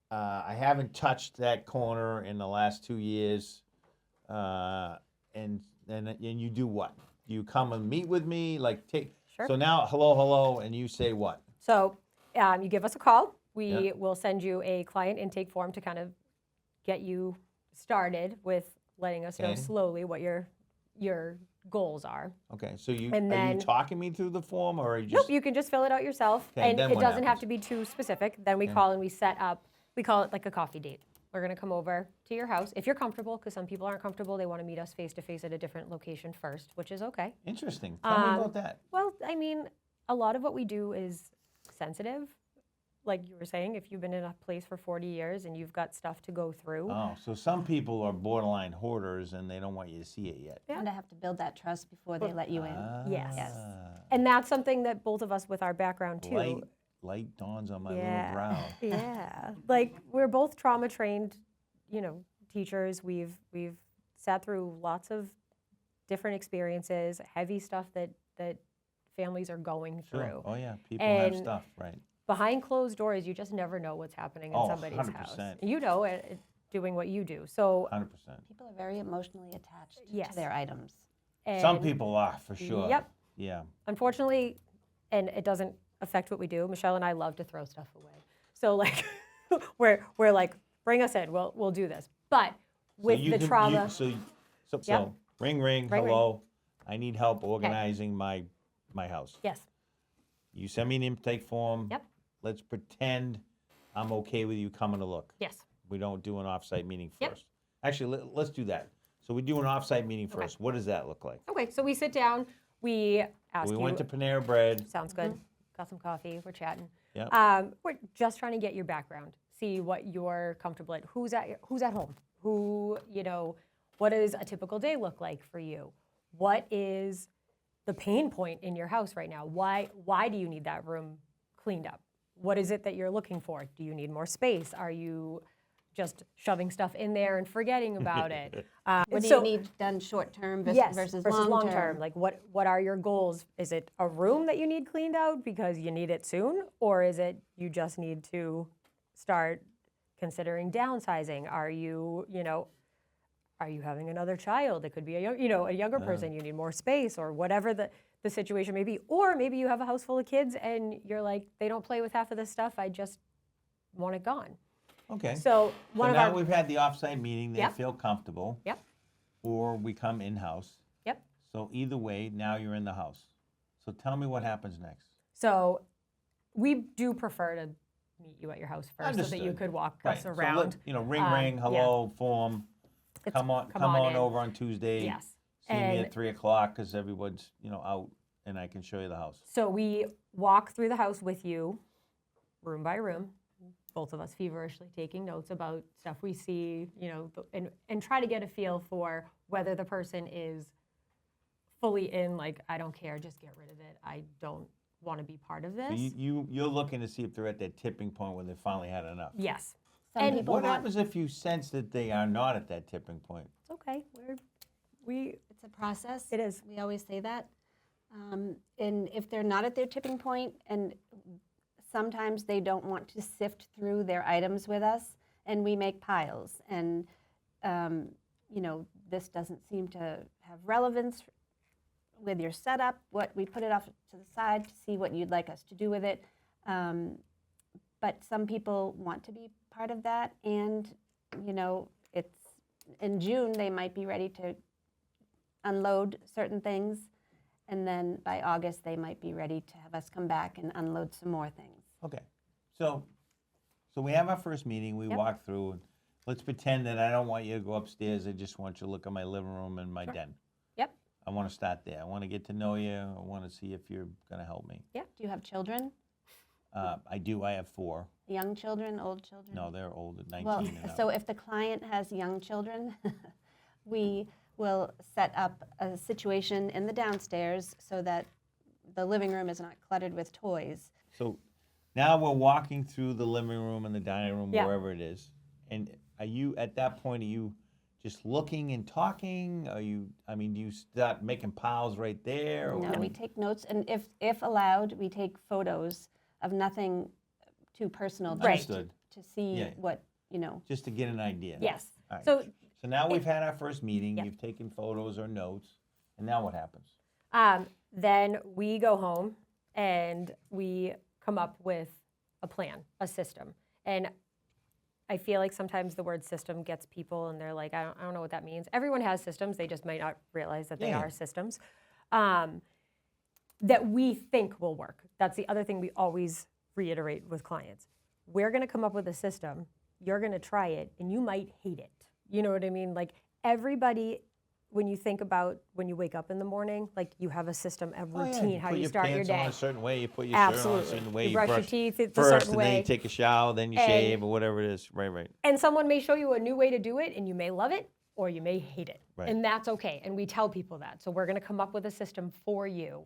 [SPEAKER 3] I haven't touched that corner in the last 2 years. And you do what? You come and meet with me, like take.
[SPEAKER 1] Sure.
[SPEAKER 3] So now, hello, and you say what?
[SPEAKER 1] So you give us a call. We
[SPEAKER 3] Yeah.
[SPEAKER 1] will send you a client intake form to kind of get you started with letting us know
[SPEAKER 3] Okay.
[SPEAKER 1] slowly what your goals are.
[SPEAKER 3] Okay, so you
[SPEAKER 1] And
[SPEAKER 3] are you
[SPEAKER 1] then-
[SPEAKER 3] talking me through the form, or are you
[SPEAKER 1] Nope,
[SPEAKER 3] just?
[SPEAKER 1] you can just fill it out yourself.
[SPEAKER 3] Okay,
[SPEAKER 1] And
[SPEAKER 3] then
[SPEAKER 1] it
[SPEAKER 3] what
[SPEAKER 1] doesn't have
[SPEAKER 3] happens?
[SPEAKER 1] to be too specific. Then we call and we set up, we call it like a coffee date. We're going to come over to your house if you're comfortable, because some people aren't comfortable. They want to meet us face to face at a different location first, which is okay.
[SPEAKER 3] Interesting. Tell me about that.
[SPEAKER 1] Well, I mean, a lot of what we do is sensitive. Like you were saying, if you've been in a place for 40 years and you've got stuff to go through.
[SPEAKER 3] Oh, so some people are borderline hoarders and they don't want you to see it yet.
[SPEAKER 1] Yeah.
[SPEAKER 2] And I have to build that trust before they let you in.
[SPEAKER 1] Yes.
[SPEAKER 2] Yes.
[SPEAKER 1] And that's something that both of us with our background too.
[SPEAKER 3] Light dawns on my
[SPEAKER 1] Yeah.
[SPEAKER 3] little brow.
[SPEAKER 1] Yeah. Like we're both trauma trained, teachers. We've sat through lots of different experiences, heavy stuff that families are going
[SPEAKER 3] Sure.
[SPEAKER 1] through.
[SPEAKER 3] Oh yeah, people have
[SPEAKER 1] And-
[SPEAKER 3] stuff, right?
[SPEAKER 1] Behind closed doors, you just never know what's happening in
[SPEAKER 3] Oh,
[SPEAKER 1] somebody's
[SPEAKER 3] 100%.
[SPEAKER 1] house. You know it doing what you do. So
[SPEAKER 3] 100%.
[SPEAKER 2] People are very emotionally attached
[SPEAKER 1] Yes.
[SPEAKER 2] to their items.
[SPEAKER 3] Some
[SPEAKER 1] and
[SPEAKER 3] people are for sure.
[SPEAKER 1] Yep.
[SPEAKER 3] Yeah.
[SPEAKER 1] Unfortunately, and it doesn't affect what we do. Michelle and I love to throw stuff away. So like we're like, bring us in. We'll do this. But with the trauma,
[SPEAKER 3] So
[SPEAKER 1] Yep.
[SPEAKER 3] ring,
[SPEAKER 1] Ring,
[SPEAKER 3] hello. I need help organizing my house.
[SPEAKER 1] yes,
[SPEAKER 3] You send me an intake form.
[SPEAKER 1] Yep.
[SPEAKER 3] Let's pretend I'm okay with you coming to look.
[SPEAKER 1] yes.
[SPEAKER 3] We don't do an offsite meeting
[SPEAKER 1] Yep.
[SPEAKER 3] first. Actually, let's do that. So we do an offsite meeting first. What does that look like?
[SPEAKER 1] Okay, so we sit down. We ask
[SPEAKER 3] We
[SPEAKER 1] you.
[SPEAKER 3] went to Panera Bread.
[SPEAKER 1] Sounds good. Got some coffee. We're chatting.
[SPEAKER 3] Yep.
[SPEAKER 1] We're just trying to get your background, see what you're comfortable at. Who's at home? What does a typical day look like for you? What is the pain point in your house right now? Why do you need that room cleaned up? What is it that you're looking for? Do you need more space? Are you just shoving stuff in there and forgetting about it?
[SPEAKER 2] What do
[SPEAKER 1] so-
[SPEAKER 2] you need done short term
[SPEAKER 1] Yes,
[SPEAKER 2] versus
[SPEAKER 1] long
[SPEAKER 2] long
[SPEAKER 1] term.
[SPEAKER 2] term?
[SPEAKER 1] Like what are your goals? Is it a room that you need cleaned out because you need it soon? Or is it you just need to start considering downsizing? Are you having another child? It could be a younger person, you need more space or whatever the situation may be. Or maybe you have a house full of kids and you're like, they don't play with half of this stuff, I just want it gone.
[SPEAKER 3] Okay.
[SPEAKER 1] So one of
[SPEAKER 3] now
[SPEAKER 1] our
[SPEAKER 3] we've had the offsite meeting. They
[SPEAKER 1] Yep.
[SPEAKER 3] feel comfortable.
[SPEAKER 1] Yep.
[SPEAKER 3] Or we come in-house.
[SPEAKER 1] Yep.
[SPEAKER 3] So either way, now you're in the house. So tell me what happens next.
[SPEAKER 1] So we do prefer to meet you at your house first so that you
[SPEAKER 3] Understood.
[SPEAKER 1] could walk
[SPEAKER 3] Right.
[SPEAKER 1] us
[SPEAKER 3] So
[SPEAKER 1] around.
[SPEAKER 3] ring,
[SPEAKER 1] yeah.
[SPEAKER 3] hello, form.
[SPEAKER 1] It's-
[SPEAKER 3] Come on
[SPEAKER 1] in.
[SPEAKER 3] over on Tuesday.
[SPEAKER 1] Yes.
[SPEAKER 3] See me
[SPEAKER 1] And
[SPEAKER 3] at 3:00 because everyone's out, and I can show you the house.
[SPEAKER 1] so we walk through the house with you, room by room, both of us feverishly taking notes about stuff we see, and try to get a feel for whether the person is fully in, like, I don't care, just get rid of it. I don't want to be part of
[SPEAKER 3] So
[SPEAKER 1] this.
[SPEAKER 3] you're looking to see if they're at that tipping point where they finally had enough.
[SPEAKER 1] Yes.
[SPEAKER 2] Some
[SPEAKER 1] And
[SPEAKER 2] people
[SPEAKER 3] What
[SPEAKER 2] want,
[SPEAKER 3] happens if you sense that they are not at that tipping point?
[SPEAKER 1] It's okay.
[SPEAKER 2] it's a process.
[SPEAKER 1] It is.
[SPEAKER 2] We always say that. And if they're not at their tipping point, and sometimes they don't want to sift through their items with us, and we make piles. And, this doesn't seem to have relevance with your setup. We put it off to the side to see what you'd like us to do with it. But some people want to be part of that, and, it's in June, they might be ready to unload certain things, and then by August, they might be ready to have us come back and unload some more things.
[SPEAKER 3] Okay. So we have our first meeting, we
[SPEAKER 1] Yep.
[SPEAKER 3] walk through, and let's pretend that I don't want you to go upstairs, I just want you to look at my living room and my den.
[SPEAKER 1] Yep.
[SPEAKER 3] I want to start there. I want to get to know you. I want to see if you're going to help me.
[SPEAKER 2] Do you have children?
[SPEAKER 3] I do. I have 4.
[SPEAKER 2] Young children, old children?
[SPEAKER 3] No, they're older, 19
[SPEAKER 2] Well,
[SPEAKER 3] and up.
[SPEAKER 2] so if the client has young children, we will set up a situation in the downstairs so that the living room is not cluttered with toys.
[SPEAKER 3] So now we're walking through the living room and the dining room,
[SPEAKER 1] Yeah.
[SPEAKER 3] wherever it is. And are you, at that point, are you just looking and talking? Do you start making piles right there? Or
[SPEAKER 2] No, we take notes, and if allowed, we take photos of nothing too personal,
[SPEAKER 1] Right.
[SPEAKER 2] just
[SPEAKER 3] Understood.
[SPEAKER 2] to see
[SPEAKER 3] Yeah.
[SPEAKER 2] what,
[SPEAKER 3] Just to get an idea.
[SPEAKER 1] Yes.
[SPEAKER 3] All right.
[SPEAKER 1] So
[SPEAKER 3] So now we've had our first meeting,
[SPEAKER 1] Yep.
[SPEAKER 3] you've taken photos or notes, and now what happens?
[SPEAKER 1] then we go home and we come up with a plan, a system. And I feel like sometimes the word system gets people and they're like, I don't know what that means. Everyone has systems, they just might not realize that they
[SPEAKER 3] Yeah.
[SPEAKER 1] are systems that we think will work. That's the other thing we always reiterate with clients. We're gonna come up with a system, you're gonna try it, and you might hate it. You know what I mean? Like everybody, when you think about when you wake up in the morning, like you have a system, a routine, how
[SPEAKER 3] put
[SPEAKER 1] you
[SPEAKER 3] your
[SPEAKER 1] start your
[SPEAKER 3] pants on
[SPEAKER 1] day.
[SPEAKER 3] a certain way, you put your shirt on a
[SPEAKER 1] Absolutely.
[SPEAKER 3] certain way,
[SPEAKER 1] You brush your teeth, it's a
[SPEAKER 3] first,
[SPEAKER 1] certain
[SPEAKER 3] and then
[SPEAKER 1] way.
[SPEAKER 3] you take a shower, then you
[SPEAKER 1] And-
[SPEAKER 3] shave, or whatever it is. Right.
[SPEAKER 1] And someone may show you a new way to do it, and you may love it or you may hate it.
[SPEAKER 3] Right.
[SPEAKER 1] And that's okay. And we tell people that. So we're going to come up with a system for you.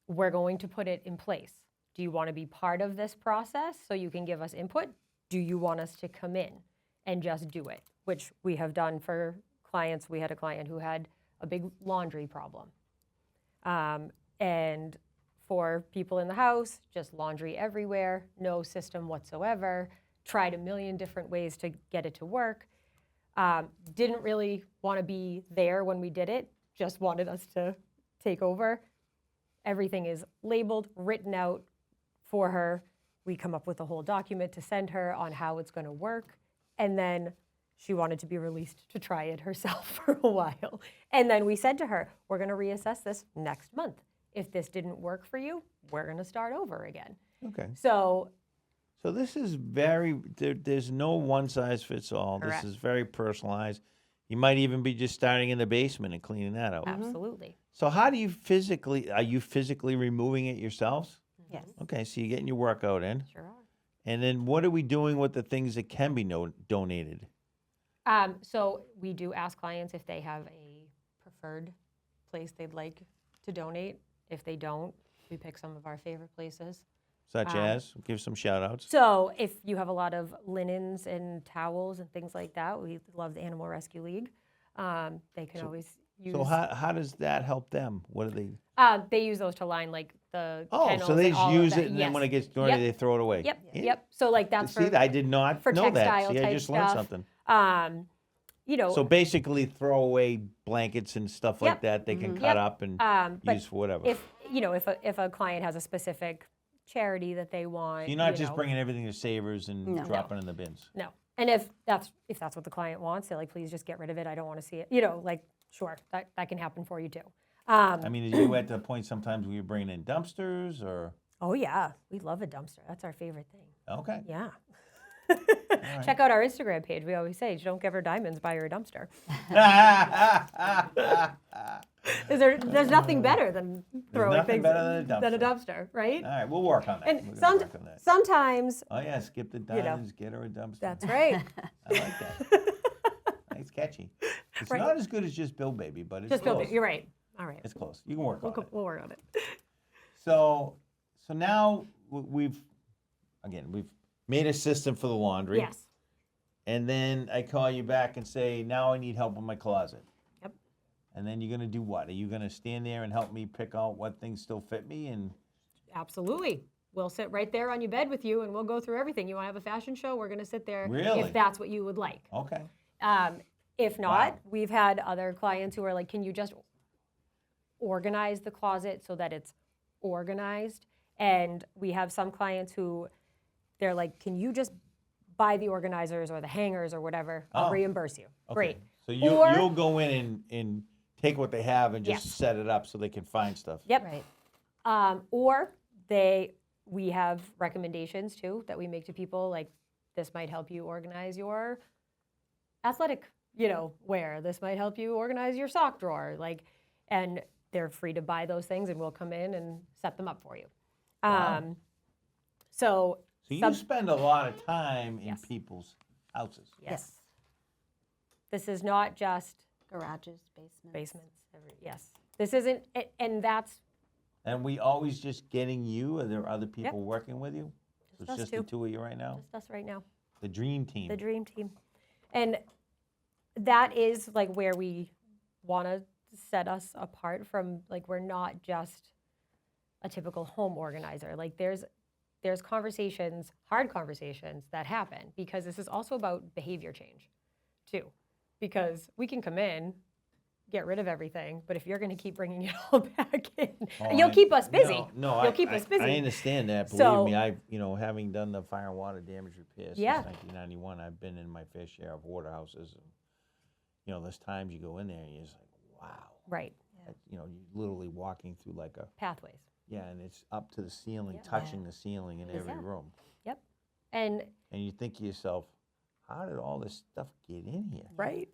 [SPEAKER 1] We're going to put it in place. Do you want to be part of this process so you can give us input? Do you want us to come in and just do it? Which we have done for clients. We had a client who had a big laundry problem. And for people in the house, just laundry everywhere, no system whatsoever. Tried a million different ways to get it to work. Didn't really want to be there when we did it, just wanted us to take over. Everything is labeled, written out for her. We come up with a whole document to send her on how it's going to work. And then she wanted to be released to try it herself for a while. And then we said to her, we're going to reassess this next month. If this didn't work for you, we're going to start over again.
[SPEAKER 3] Okay.
[SPEAKER 1] So
[SPEAKER 3] So this is there's no one size fits all.
[SPEAKER 1] Correct.
[SPEAKER 3] This is very personalized. You might even be just starting in the basement and cleaning that out.
[SPEAKER 1] absolutely.
[SPEAKER 3] So how do you are you physically removing it yourselves?
[SPEAKER 2] Yes.
[SPEAKER 3] Okay, so you're getting your workout in.
[SPEAKER 1] Sure are.
[SPEAKER 3] And then what are we doing with the things that can be donated?
[SPEAKER 1] So we do ask clients if they have a preferred place they'd like to donate. If they don't, we pick some of our favorite places.
[SPEAKER 3] Such as, give some shout outs.
[SPEAKER 1] So if you have a lot of linens and towels and things like that, we love the Animal Rescue League. They can always use.
[SPEAKER 3] So how does that help them? What do they?
[SPEAKER 1] They use those to line like the
[SPEAKER 3] Oh,
[SPEAKER 1] kennels
[SPEAKER 3] so they
[SPEAKER 1] and
[SPEAKER 3] just
[SPEAKER 1] all of
[SPEAKER 3] use
[SPEAKER 1] that.
[SPEAKER 3] it and then when it
[SPEAKER 1] Yes.
[SPEAKER 3] gets donated,
[SPEAKER 1] Yep.
[SPEAKER 3] they throw it away.
[SPEAKER 1] Yep,
[SPEAKER 3] Yeah.
[SPEAKER 1] yep. So like that's
[SPEAKER 3] See,
[SPEAKER 1] for
[SPEAKER 3] I did not
[SPEAKER 1] for
[SPEAKER 3] know that.
[SPEAKER 1] textile
[SPEAKER 3] See, I
[SPEAKER 1] type
[SPEAKER 3] just learned
[SPEAKER 1] stuff.
[SPEAKER 3] something.
[SPEAKER 1] You know,
[SPEAKER 3] So basically, throw away blankets and stuff like
[SPEAKER 1] Yep.
[SPEAKER 3] that. They can
[SPEAKER 1] Yep.
[SPEAKER 3] cut up and
[SPEAKER 1] but
[SPEAKER 3] use for whatever.
[SPEAKER 1] if you know if a client has a specific charity that they want,
[SPEAKER 3] You're not
[SPEAKER 1] you
[SPEAKER 3] just
[SPEAKER 1] know,
[SPEAKER 3] bringing everything to Savers and
[SPEAKER 2] No.
[SPEAKER 3] dropping it in the bins.
[SPEAKER 1] No. And if that's what the client wants, they're like, please just get rid of it. I don't want to see it. You know, like, sure, that can happen for you too.
[SPEAKER 3] I mean, are you at the point sometimes where you're bringing in dumpsters or?
[SPEAKER 1] Oh yeah, we love a dumpster. That's our favorite thing.
[SPEAKER 3] Okay.
[SPEAKER 1] Yeah. Check out our Instagram page. We always say, don't give her diamonds, buy her a dumpster. There's nothing better than throwing
[SPEAKER 3] nothing
[SPEAKER 1] things
[SPEAKER 3] better than a
[SPEAKER 1] dumpster, right?
[SPEAKER 3] All right, we'll work on that.
[SPEAKER 1] And
[SPEAKER 3] We're gonna work on that.
[SPEAKER 1] sometimes,
[SPEAKER 3] Oh yeah, skip the
[SPEAKER 1] know,
[SPEAKER 3] diamonds, get her a dumpster.
[SPEAKER 1] that's right.
[SPEAKER 3] I like that. It's catchy. It's
[SPEAKER 1] Right.
[SPEAKER 3] not as good as just Build Baby, but it's
[SPEAKER 1] Just
[SPEAKER 3] close.
[SPEAKER 1] build it. You're right. All right.
[SPEAKER 3] It's close. You can work on it.
[SPEAKER 1] We'll work on it.
[SPEAKER 3] So So now we've made a system for the laundry.
[SPEAKER 1] Yes.
[SPEAKER 3] And then I call you back and say, now I need help with my closet.
[SPEAKER 1] Yep.
[SPEAKER 3] And then you're going to do what? Are you going to stand there and help me pick out what things still fit me? And
[SPEAKER 1] Absolutely. We'll sit right there on your bed with you and we'll go through everything. You want to have a fashion show? We're going to sit there
[SPEAKER 3] Really?
[SPEAKER 1] if that's what you would like.
[SPEAKER 3] okay.
[SPEAKER 1] If not,
[SPEAKER 3] Wow.
[SPEAKER 1] we've had other clients who are like, can you just organize the closet so that it's organized? And we have some clients who they're like, can you just buy the organizers or the hangers or whatever? I'll
[SPEAKER 3] Oh.
[SPEAKER 1] reimburse you.
[SPEAKER 3] Okay.
[SPEAKER 1] Great.
[SPEAKER 3] So
[SPEAKER 1] Or-
[SPEAKER 3] you'll go in and take what they have and just
[SPEAKER 1] Yes.
[SPEAKER 3] set it up so they can find stuff.
[SPEAKER 1] Yep.
[SPEAKER 2] Right.
[SPEAKER 1] Or we have recommendations too that we make to people, like this might help you organize your athletic, wear. This might help you organize your sock drawer, and they're free to buy those things, and we'll come in and set them up for you.
[SPEAKER 3] Wow.
[SPEAKER 1] So
[SPEAKER 3] So you
[SPEAKER 1] Sub-
[SPEAKER 3] spend a lot of time in
[SPEAKER 1] Yes.
[SPEAKER 3] people's houses.
[SPEAKER 1] yes, this is not just
[SPEAKER 2] Garages, basements.
[SPEAKER 1] basements. Yes, this isn't, and that's
[SPEAKER 3] And we always just getting you? Are there other people working with you? So it's
[SPEAKER 1] us
[SPEAKER 3] just
[SPEAKER 1] two.
[SPEAKER 3] the two of you right now?
[SPEAKER 1] just us right now.
[SPEAKER 3] The dream team.
[SPEAKER 1] The dream team. And that is like where we want to set us apart from, like, we're not just a typical home organizer. Like there's conversations, hard conversations that happen because this is also about behavior change too. Because we can come in, get rid of everything, but if you're going to keep bringing it all back in, and you'll keep us busy.
[SPEAKER 3] No,
[SPEAKER 1] You'll keep us busy.
[SPEAKER 3] I understand that. Believe
[SPEAKER 1] So-
[SPEAKER 3] me, I've, having done the fire and water damage repairs
[SPEAKER 1] Yeah.
[SPEAKER 3] since 1991, I've been in my fair share of hoarder houses. And, there's times you go in there and you're just like, wow.
[SPEAKER 1] Right.
[SPEAKER 3] You're literally walking through like a,
[SPEAKER 1] Pathways.
[SPEAKER 3] and it's up to the ceiling,
[SPEAKER 1] Yep.
[SPEAKER 3] touching the ceiling in every
[SPEAKER 1] Yeah.
[SPEAKER 3] room.
[SPEAKER 1] Yep. And
[SPEAKER 3] And you think to yourself, how did all this stuff get in here?
[SPEAKER 1] right.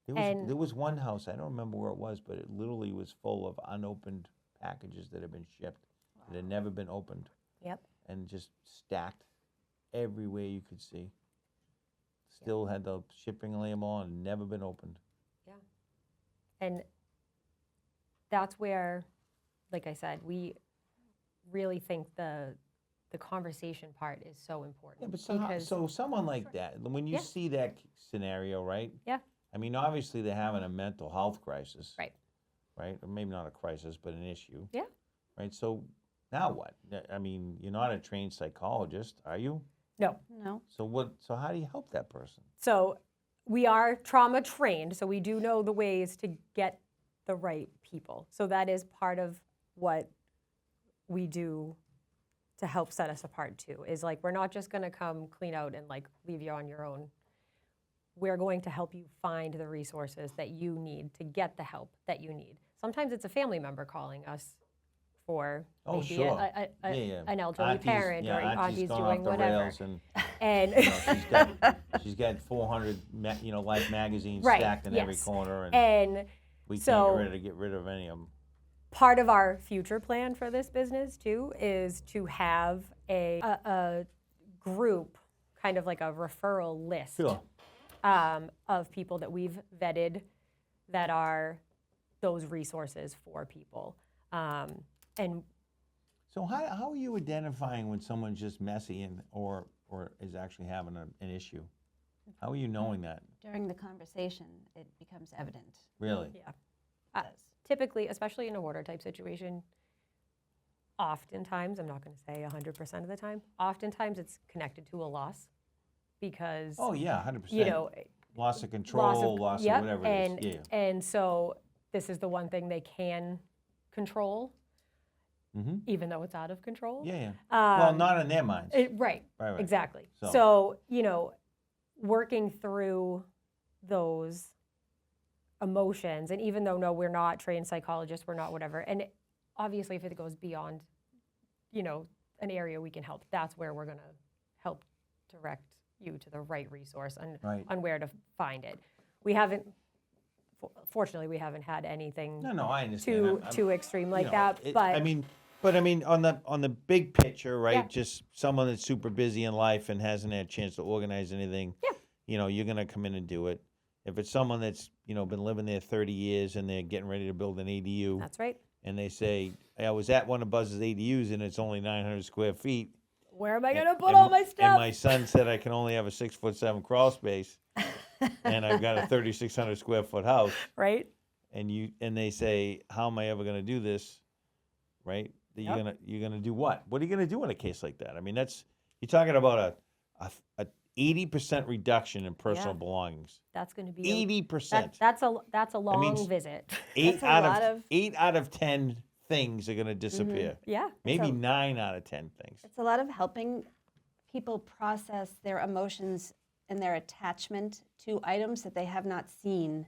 [SPEAKER 3] There was one house, I don't remember where it was, but it literally was full of unopened packages that had been shipped that had never been opened
[SPEAKER 1] Yep.
[SPEAKER 3] and just stacked everywhere you could see. Still had the shipping label on, never been opened.
[SPEAKER 1] And that's where, like I said, we really think the conversation part is so important.
[SPEAKER 3] Yeah, but so someone like that, when you
[SPEAKER 1] Yeah.
[SPEAKER 3] see that scenario, right?
[SPEAKER 1] Yeah.
[SPEAKER 3] I mean, obviously they're having a mental health crisis.
[SPEAKER 1] Right.
[SPEAKER 3] Right? Or maybe not a crisis, but an issue.
[SPEAKER 1] Yeah.
[SPEAKER 3] Right? So now what? I mean, you're not a trained psychologist, are you?
[SPEAKER 1] No.
[SPEAKER 2] No.
[SPEAKER 3] So how do you help that person?
[SPEAKER 1] So we are trauma trained, so we do know the ways to get the right people. So that is part of what we do to help set us apart too, is like we're not just gonna come clean out and like leave you on your own. We're going to help you find the resources that you need to get the help that you need. Sometimes it's a family member calling us for
[SPEAKER 3] Oh,
[SPEAKER 1] maybe
[SPEAKER 3] sure.
[SPEAKER 1] an elderly
[SPEAKER 3] Auntie's-
[SPEAKER 1] parent or
[SPEAKER 3] auntie's
[SPEAKER 1] auntie's
[SPEAKER 3] gone
[SPEAKER 1] doing
[SPEAKER 3] off the
[SPEAKER 1] whatever.
[SPEAKER 3] rails and
[SPEAKER 1] And
[SPEAKER 3] she's got 400 Life magazines
[SPEAKER 1] Right,
[SPEAKER 3] stacked in every
[SPEAKER 1] yes.
[SPEAKER 3] corner, and
[SPEAKER 1] and
[SPEAKER 3] we
[SPEAKER 1] so-
[SPEAKER 3] can't get rid of any of them.
[SPEAKER 1] part of our future plan for this business too is to have a group, kind of like a referral list
[SPEAKER 3] Sure.
[SPEAKER 1] of people that we've vetted that are those resources for people. And
[SPEAKER 3] So how are you identifying when someone's just messy or is actually having an issue? How are you knowing that?
[SPEAKER 2] During the conversation, it becomes evident.
[SPEAKER 3] Really?
[SPEAKER 1] yeah,
[SPEAKER 2] It does.
[SPEAKER 1] typically, especially in a hoarder type situation, oftentimes, I'm not going to say 100% of the time, oftentimes it's connected to a loss because,
[SPEAKER 3] Oh yeah, 100%.
[SPEAKER 1] you know,
[SPEAKER 3] loss of control, loss
[SPEAKER 1] yep,
[SPEAKER 3] of whatever
[SPEAKER 1] and,
[SPEAKER 3] it is. Yeah.
[SPEAKER 1] And so this is the one thing they can control,
[SPEAKER 3] Mm-hmm.
[SPEAKER 1] even though it's out of control.
[SPEAKER 3] Yeah, yeah. Well,
[SPEAKER 1] Um,
[SPEAKER 3] not in their minds.
[SPEAKER 1] Right,
[SPEAKER 3] Right.
[SPEAKER 1] exactly.
[SPEAKER 3] So-
[SPEAKER 1] So, you know, working through those emotions, and even though, no, we're not trained psychologists, we're not whatever, and obviously if it goes beyond, you know, an area we can help, that's where we're gonna help direct you to the right resource
[SPEAKER 3] Right.
[SPEAKER 1] on where to find it. We haven't, fortunately, we haven't had anything
[SPEAKER 3] No, I understand.
[SPEAKER 1] too extreme like
[SPEAKER 3] you know,
[SPEAKER 1] that,
[SPEAKER 3] it-
[SPEAKER 1] but.
[SPEAKER 3] I mean, on the big picture, right?
[SPEAKER 1] Yeah.
[SPEAKER 3] Just someone that's super busy in life and hasn't had a chance to organize anything.
[SPEAKER 1] Yeah.
[SPEAKER 3] You're gonna come in and do it. If it's someone that's been living there 30 years and they're getting ready to build an ADU,
[SPEAKER 1] That's right.
[SPEAKER 3] and they say, I was at one of Buzz's ADUs and it's only 900 square feet.
[SPEAKER 1] Where am I going to put
[SPEAKER 3] and
[SPEAKER 1] all my
[SPEAKER 3] And
[SPEAKER 1] stuff?
[SPEAKER 3] my son said I can only have a 6'7" crawl space, and I've got a 3,600 square foot house.
[SPEAKER 1] Right?
[SPEAKER 3] And they say, how am I ever going to do this? Right? That you're gonna do what? What are you gonna do in a case like that? I mean, you're talking about a 80% reduction in personal belongings.
[SPEAKER 1] That's going to be
[SPEAKER 3] 80%.
[SPEAKER 1] That's a long visit.
[SPEAKER 3] Eight out of 10 things are gonna disappear.
[SPEAKER 1] Yeah.
[SPEAKER 3] Maybe 9 out of 10 things.
[SPEAKER 2] It's a lot of helping people process their emotions and their attachment to items that they have not seen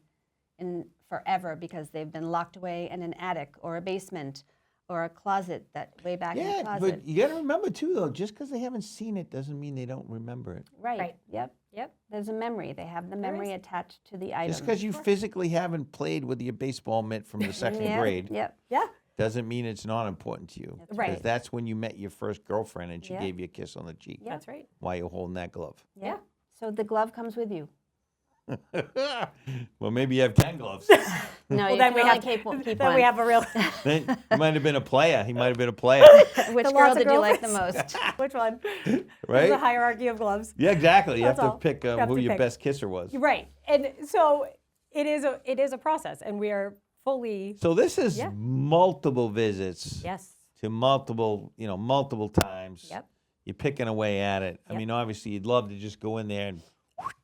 [SPEAKER 2] in forever because they've been locked away in an attic or a basement or a closet that way back in the
[SPEAKER 3] Yeah,
[SPEAKER 2] closet.
[SPEAKER 3] but you got to remember too, though, just because they haven't seen it doesn't mean they don't remember it.
[SPEAKER 2] Right. Yep.
[SPEAKER 1] Yep.
[SPEAKER 2] There's a memory. They have the memory attached to the item.
[SPEAKER 3] Just because you physically haven't played with your baseball mitt from the second grade
[SPEAKER 2] Yep.
[SPEAKER 1] Yeah.
[SPEAKER 3] doesn't mean it's not important to you.
[SPEAKER 1] right.
[SPEAKER 3] Because that's when you met your first girlfriend and she
[SPEAKER 2] Yeah.
[SPEAKER 3] gave you a kiss on the cheek
[SPEAKER 1] That's right.
[SPEAKER 3] while you're holding that glove.
[SPEAKER 2] Yeah. So the glove comes with you.
[SPEAKER 3] Well, maybe you have 10 gloves.
[SPEAKER 2] No, you
[SPEAKER 1] then
[SPEAKER 2] can
[SPEAKER 1] we
[SPEAKER 2] only
[SPEAKER 1] have
[SPEAKER 2] keep one.
[SPEAKER 1] then we have a real.
[SPEAKER 3] He might have been a player. He might have been a player,
[SPEAKER 2] Which
[SPEAKER 1] The
[SPEAKER 2] girl
[SPEAKER 1] lots of
[SPEAKER 2] did you like the
[SPEAKER 1] girlfriends.
[SPEAKER 2] most?
[SPEAKER 1] Which one? There's a
[SPEAKER 3] right?
[SPEAKER 1] hierarchy of gloves.
[SPEAKER 3] Yeah, exactly. You have
[SPEAKER 1] That's
[SPEAKER 3] to
[SPEAKER 1] all.
[SPEAKER 3] pick
[SPEAKER 1] You have
[SPEAKER 3] who
[SPEAKER 1] to
[SPEAKER 3] your
[SPEAKER 1] pick.
[SPEAKER 3] best kisser was.
[SPEAKER 1] Right. And so it is a process, and we are fully
[SPEAKER 3] So this is
[SPEAKER 1] Yeah.
[SPEAKER 3] multiple visits
[SPEAKER 1] yes.
[SPEAKER 3] to multiple times.
[SPEAKER 1] Yep.
[SPEAKER 3] You're picking away at it. I
[SPEAKER 1] Yep.
[SPEAKER 3] mean, obviously, you'd love to just go in there and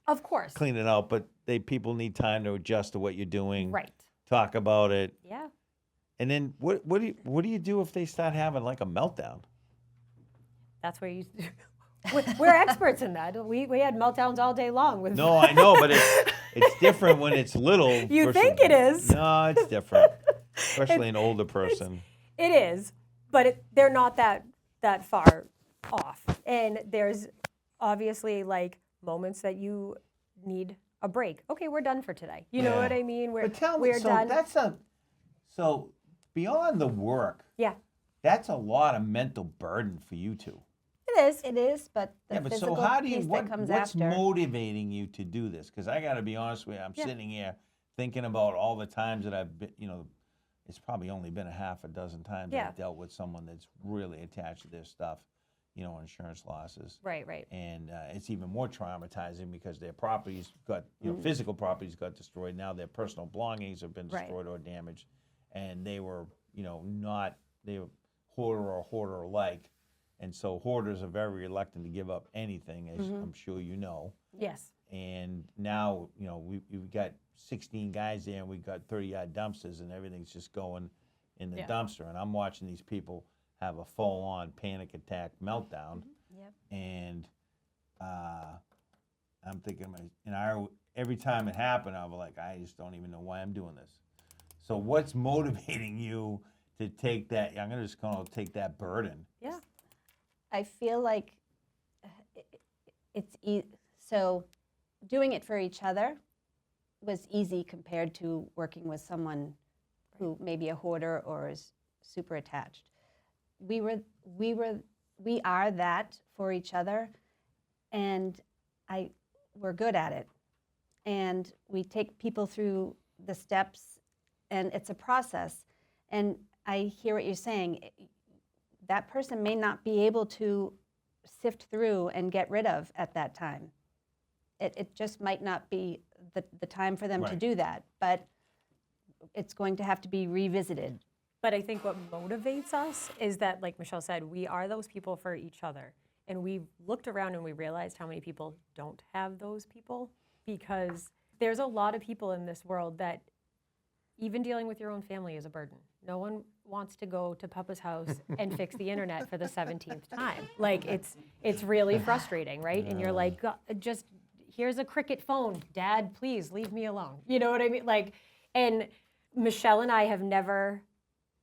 [SPEAKER 1] Of course.
[SPEAKER 3] clean it out, but people need time to adjust to what you're doing.
[SPEAKER 1] Right.
[SPEAKER 3] Talk about it,
[SPEAKER 1] Yeah.
[SPEAKER 3] and then what do you do if they start having like a meltdown?
[SPEAKER 1] That's where you. We're experts in that. We had meltdowns all day long with.
[SPEAKER 3] No, I know, but it's different when it's little.
[SPEAKER 1] You
[SPEAKER 3] versus-
[SPEAKER 1] think it is.
[SPEAKER 3] No, it's different, especially an older person.
[SPEAKER 1] It is, but they're not that far off. And there's obviously like moments that you need a break. Okay, we're done for today. You know
[SPEAKER 3] Yeah.
[SPEAKER 1] what I mean?
[SPEAKER 3] But tell me,
[SPEAKER 1] we're
[SPEAKER 3] so
[SPEAKER 1] done.
[SPEAKER 3] so beyond the work,
[SPEAKER 1] Yeah,
[SPEAKER 3] that's a lot of mental burden for you two.
[SPEAKER 1] it is.
[SPEAKER 2] It is, but the
[SPEAKER 3] Yeah, but so
[SPEAKER 2] physical
[SPEAKER 3] how do you
[SPEAKER 2] piece
[SPEAKER 3] what's
[SPEAKER 2] that comes after.
[SPEAKER 3] motivating you to do this? Because I got to be honest with you, I'm
[SPEAKER 1] Yeah.
[SPEAKER 3] sitting here thinking about all the times that I've been, it's probably only been a half a dozen times
[SPEAKER 1] Yeah.
[SPEAKER 3] I've dealt with someone that's really attached to their stuff, insurance losses.
[SPEAKER 1] Right.
[SPEAKER 3] And it's even more traumatizing because their properties got, physical properties got destroyed. Now their personal belongings have been
[SPEAKER 1] Right.
[SPEAKER 3] destroyed or damaged, and they were, they were hoarder or hoarder alike, and so hoarders are very reluctant to give up anything, as I'm sure you know.
[SPEAKER 1] Yes.
[SPEAKER 3] And now, we've got 16 guys there, and we've got 30-yard dumpsters, and everything's just going in the
[SPEAKER 1] Yeah.
[SPEAKER 3] dumpster. And I'm watching these people have a full-on panic attack meltdown.
[SPEAKER 2] Yep.
[SPEAKER 3] And I'm thinking, every time it happened, I was like, I just don't even know why I'm doing this. So what's motivating you to take that? I'm gonna just kind of take that burden.
[SPEAKER 1] Yeah.
[SPEAKER 2] I feel like so doing it for each other was easy compared to working with someone who may be a hoarder or is super attached. We are that for each other, and we're good at it. And we take people through the steps, and it's a process. And I hear what you're saying. That person may not be able to sift through and get rid of at that time. It just might not be the time for them to
[SPEAKER 3] Right.
[SPEAKER 2] do that, but it's going to have to be revisited.
[SPEAKER 1] But I think what motivates us is that, like Michelle said, we are those people for each other. And we looked around and we realized how many people don't have those people, because there's a lot of people in this world that even dealing with your own family is a burden. No one wants to go to Papa's house and fix the internet for the 17th time. Like, it's really frustrating, right? And you're like, just here's a Cricket phone. Dad, please leave me alone. You know what I mean? Like, and Michelle and I have never